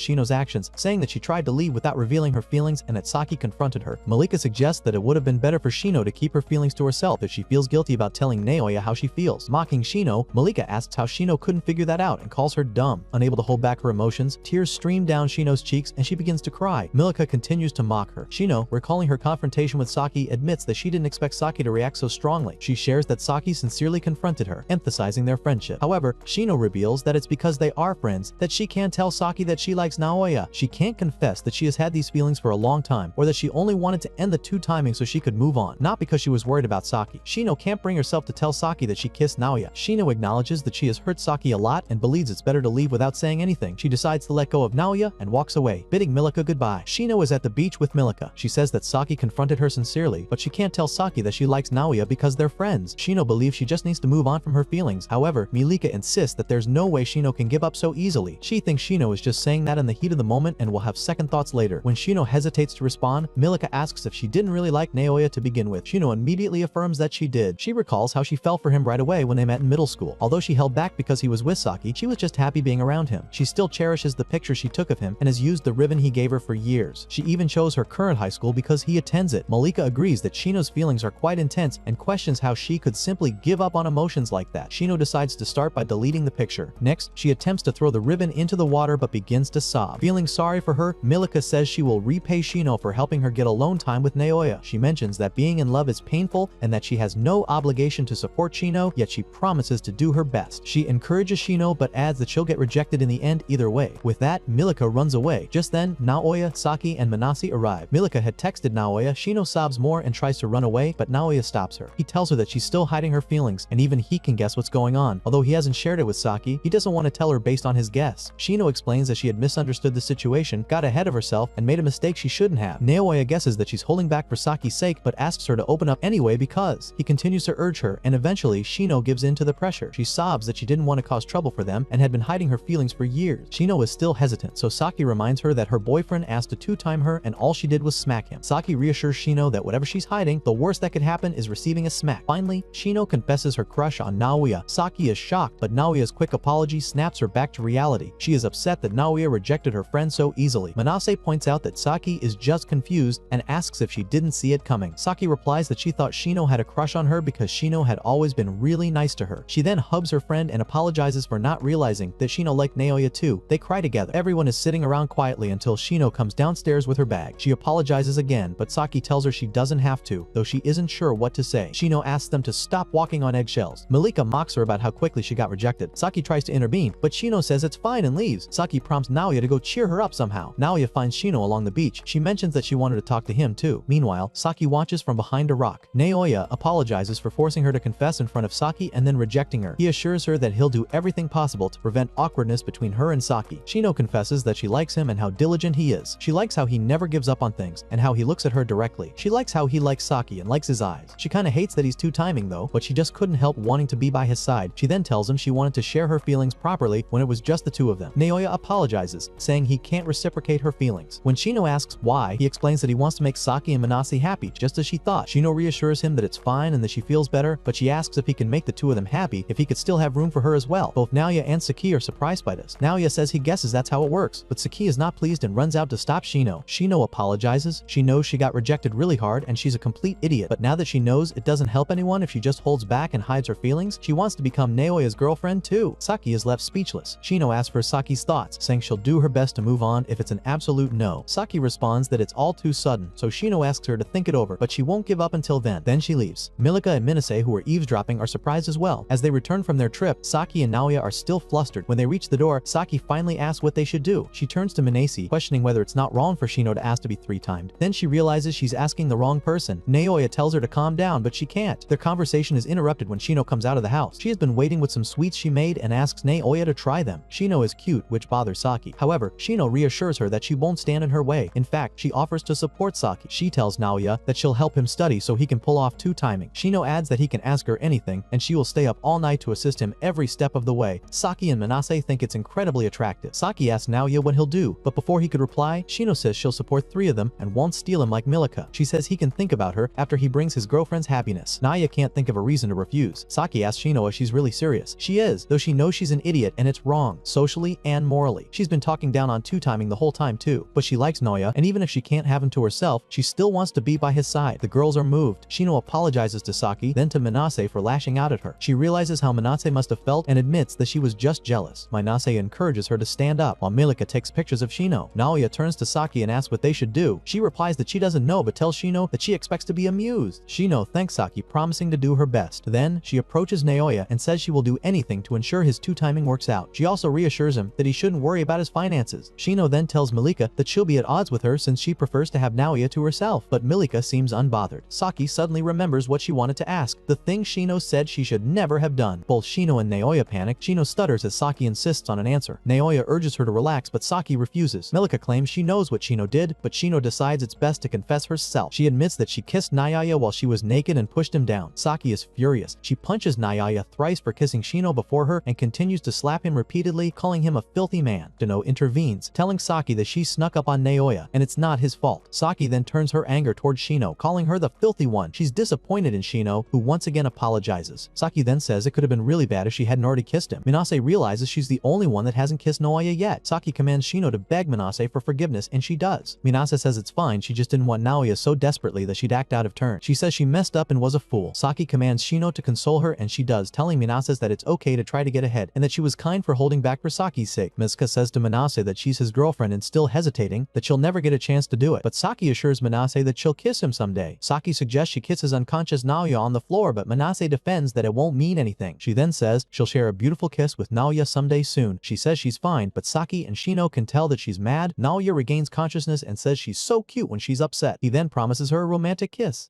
Shino's actions, saying that she tried to leave without revealing her feelings and that Saki confronted her. Milika suggests that it would have been better for Shino to keep her feelings to herself if she feels guilty about telling Naoya how she feels. Mocking Shino, Milika asks how Shino couldn't figure that out and calls her dumb. Unable to hold back her emotions, tears stream down Shino's cheeks and she begins to cry. Milika continues to mock her. Shino, recalling her confrontation with Saki, admits that she didn't expect Saki to react so strongly. She shares that Saki sincerely confronted her, emphasizing their friendship. However, Shino reveals that it's because they are friends that she can't tell Saki that she likes Naoya. She can't confess that she has had these feelings for a long time, or that she only wanted to end the two timing so she could move on, not because she was worried about Saki. Shino can't bring herself to tell Saki that she kissed Naoya. Shino acknowledges that she has hurt Saki a lot and believes it's better to leave without saying anything. She decides to let go of Naoya and walks away, bidding Milika goodbye. Shino is at the beach with Milika. She says that Saki confronted her sincerely, but she can't tell Saki that she likes Naoya because they're friends. Shino believes she just needs to move on from her feelings. However, Milika insists that there's no way Shino can give up so easily. She thinks Shino is just saying that in the heat of the moment and will have second thoughts later. When Shino hesitates to respond, Milika asks if she didn't really like Naoya to begin with. Shino immediately affirms that she did. She recalls how she fell for him right away when they met in middle school. Although she held back because he was with Saki, she was just happy being around him. She still cherishes the picture she took of him and has used the ribbon he gave her for years. She even chose her current high school because he attends it. Milika agrees that Shino's feelings are quite intense and questions how she could simply give up on emotions like that. Shino decides to start by deleting the picture. Next, she attempts to throw the ribbon into the water but begins to sob. Feeling sorry for her, Milika says she will repay Shino for helping her get alone time with Naoya. She mentions that being in love is painful and that she has no obligation to support Shino, yet she promises to do her best. She encourages Shino but adds that she'll get rejected in the end either way. With that, Milika runs away. Just then, Naoya, Saki, and Minase arrive. Milika had texted Naoya. Shino sobs more and tries to run away, but Naoya stops her. He tells her that she's still hiding her feelings, and even he can guess what's going on. Although he hasn't shared it with Saki, he doesn't want to tell her based on his guess. Shino explains that she had misunderstood the situation, got ahead of herself, and made a mistake she shouldn't have. Naoya guesses that she's holding back for Saki's sake, but asks her to open up anyway because he continues to urge her, and eventually Shino gives in to the pressure. She sobs that she didn't want to cause trouble for them and had been hiding her feelings for years. Shino is still hesitant, so Saki reminds her that her boyfriend asked to two-time her and all she did was smack him. Saki reassures Shino that whatever she's hiding, the worst that could happen is receiving a smack. Finally, Shino confesses her crush on Naoya. Saki is shocked, but Naoya's quick apology snaps her back to reality. She is upset that Naoya rejected her friend so easily. Minase points out that Saki is just confused and asks if she didn't see it coming. Saki replies that she thought Shino had a crush on her because Shino had always been really nice to to her. She then hugs her friend and apologizes for not realizing that Shino liked Naoya too. They cry together. Everyone is sitting around quietly until Shino comes downstairs with her bag. She apologizes again, but Saki tells her she doesn't have to, though she isn't sure what to say. Shino asks them to stop walking on eggshells. Malika mocks her about how quickly she got rejected. Saki tries to intervene, but Shino says it's fine and leaves. Saki prompts Naoya to go cheer her up somehow. Naoya finds Shino along the beach. She mentions that she wanted to talk to him too. Meanwhile, Saki watches from behind a rock. Naoya apologizes for forcing her to confess in front of Saki and then rejecting her. He assures her that he'll do everything possible to prevent awkwardness between her and Saki. Shino confesses that she likes him and how diligent he is. She likes how he never gives up on things and how he looks at her directly. She likes how he likes Saki and likes his eyes. She kinda hates that he's two-timing though, but she just couldn't help wanting to be by his side. She then tells him she wanted to share her feelings properly when it was just the two of them. Naoya apologizes, saying he can't reciprocate her feelings. When Shino asks why, he explains that he wants to make Saki and Manase happy, just as she thought. Shino reassures him that it's fine and that she feels better, but she asks if he can make the two of them happy, if he could still have room for her as well. Both Naoya and Saki are surprised by this. Naoya says he guesses that's how it works, but Saki is not pleased and runs out to stop Shino. Shino apologizes. She knows she got rejected really hard and she's a complete idiot, but now that she knows it doesn't help anyone if she just holds back and hides her feelings, she wants to become Naoya's girlfriend too. Saki is left speechless. Shino asks for Saki's thoughts, saying she'll do her best to move on if it's an absolute no. Saki responds that it's all too sudden, so Shino asks her to think it over, but she won't give up until then. Then she leaves. Milika and Minase, who are eavesdropping, are surprised as well. As they return from their trip, Saki and Naoya are still flustered. When they reach the door, Saki finally asks what they should do. She turns to Minase, questioning whether it's not wrong for Shino to ask to be three-timed. Then she realizes she's asking the wrong person. Naoya tells her to calm down, but she can't. Their conversation is interrupted when Shino comes out of the house. She has been waiting with some sweets she made and asks Naoya to try them. Shino is cute, which bothers Saki. However, Shino reassures her that she won't stand in her way. In fact, she offers to support Saki. She tells Naoya that she'll help him study so he can pull off two-timing. Shino adds that he can ask her anything, and she will stay up all night to assist him every step of the way. Saki and Manase think it's incredibly attractive. Saki asks Naoya what he'll do, but before he could reply, Shino says she'll support three of them and won't steal him like Milika. She says he can think about her after he brings his girlfriend's happiness. Naoya can't think of a reason to refuse. Saki asks Shino if she's really serious. She is, though she knows she's an idiot and it's wrong, socially and morally. She's been talking down on two-timing the whole time too, but she likes Naoya, and even if she can't have him to herself, she still wants to be by his side. The girls are moved. Shino apologizes to Saki, then to Manase for lashing out at her. She realizes how Manase must have felt and admits that she was just jealous. Manase encourages her to stand up, while Milika takes pictures of Shino. Naoya turns to Saki and asks what they should do. She replies that she doesn't know, but tells Shino that she expects to be amused. Shino thanks Saki, promising to do her best. Then, she approaches Naoya and says she will do anything to ensure his two-timing works out. She also reassures him that he shouldn't worry about his finances. Shino then tells Malika that she'll be at odds with her since she prefers to have Naoya to herself, but Milika seems unbothered. Saki suddenly remembers what she wanted to ask, the thing Shino said she should never have done. Both Shino and Naoya panic. Shino stutters as Saki insists on an answer. Naoya urges her to relax, but Saki refuses. Milika claims she knows what Shino did, but Shino decides it's best to confess herself. She admits that she kissed Naoya while she was naked and pushed him down. Saki is furious. She punches Naoya thrice for kissing Shino before her and continues to slap him repeatedly, calling him a filthy man. Deno intervenes, telling Saki that she snuck up on Naoya and it's not his fault. Saki then turns her anger towards Shino, calling her the filthy one. She's disappointed in Shino, who once again apologizes. Saki then says it could have been really bad if she hadn't already kissed him. Minase realizes she's the only one that hasn't kissed Naoya yet. Saki commands Shino to beg Minase for forgiveness, and she does. Minase says it's fine, she just didn't want Naoya so desperately that she'd act out of turn. She says she messed up and was a fool. Saki commands Shino to console her, and she does, telling Minase that it's okay to try to get ahead and that she was kind for holding back for Saki's sake. Mizuka says to Minase that she's his girlfriend and still hesitating, that she'll never get a chance to do it, but Saki assures Minase that she'll kiss him someday. Saki suggests she kisses unconscious Naoya on the floor, but Minase defends that it won't mean anything. She then says she'll share a beautiful kiss with Naoya someday soon. She says she's fine, but Saki and Shino can tell that she's mad. Naoya regains consciousness and says she's so cute when she's upset. He then promises her a romantic kiss.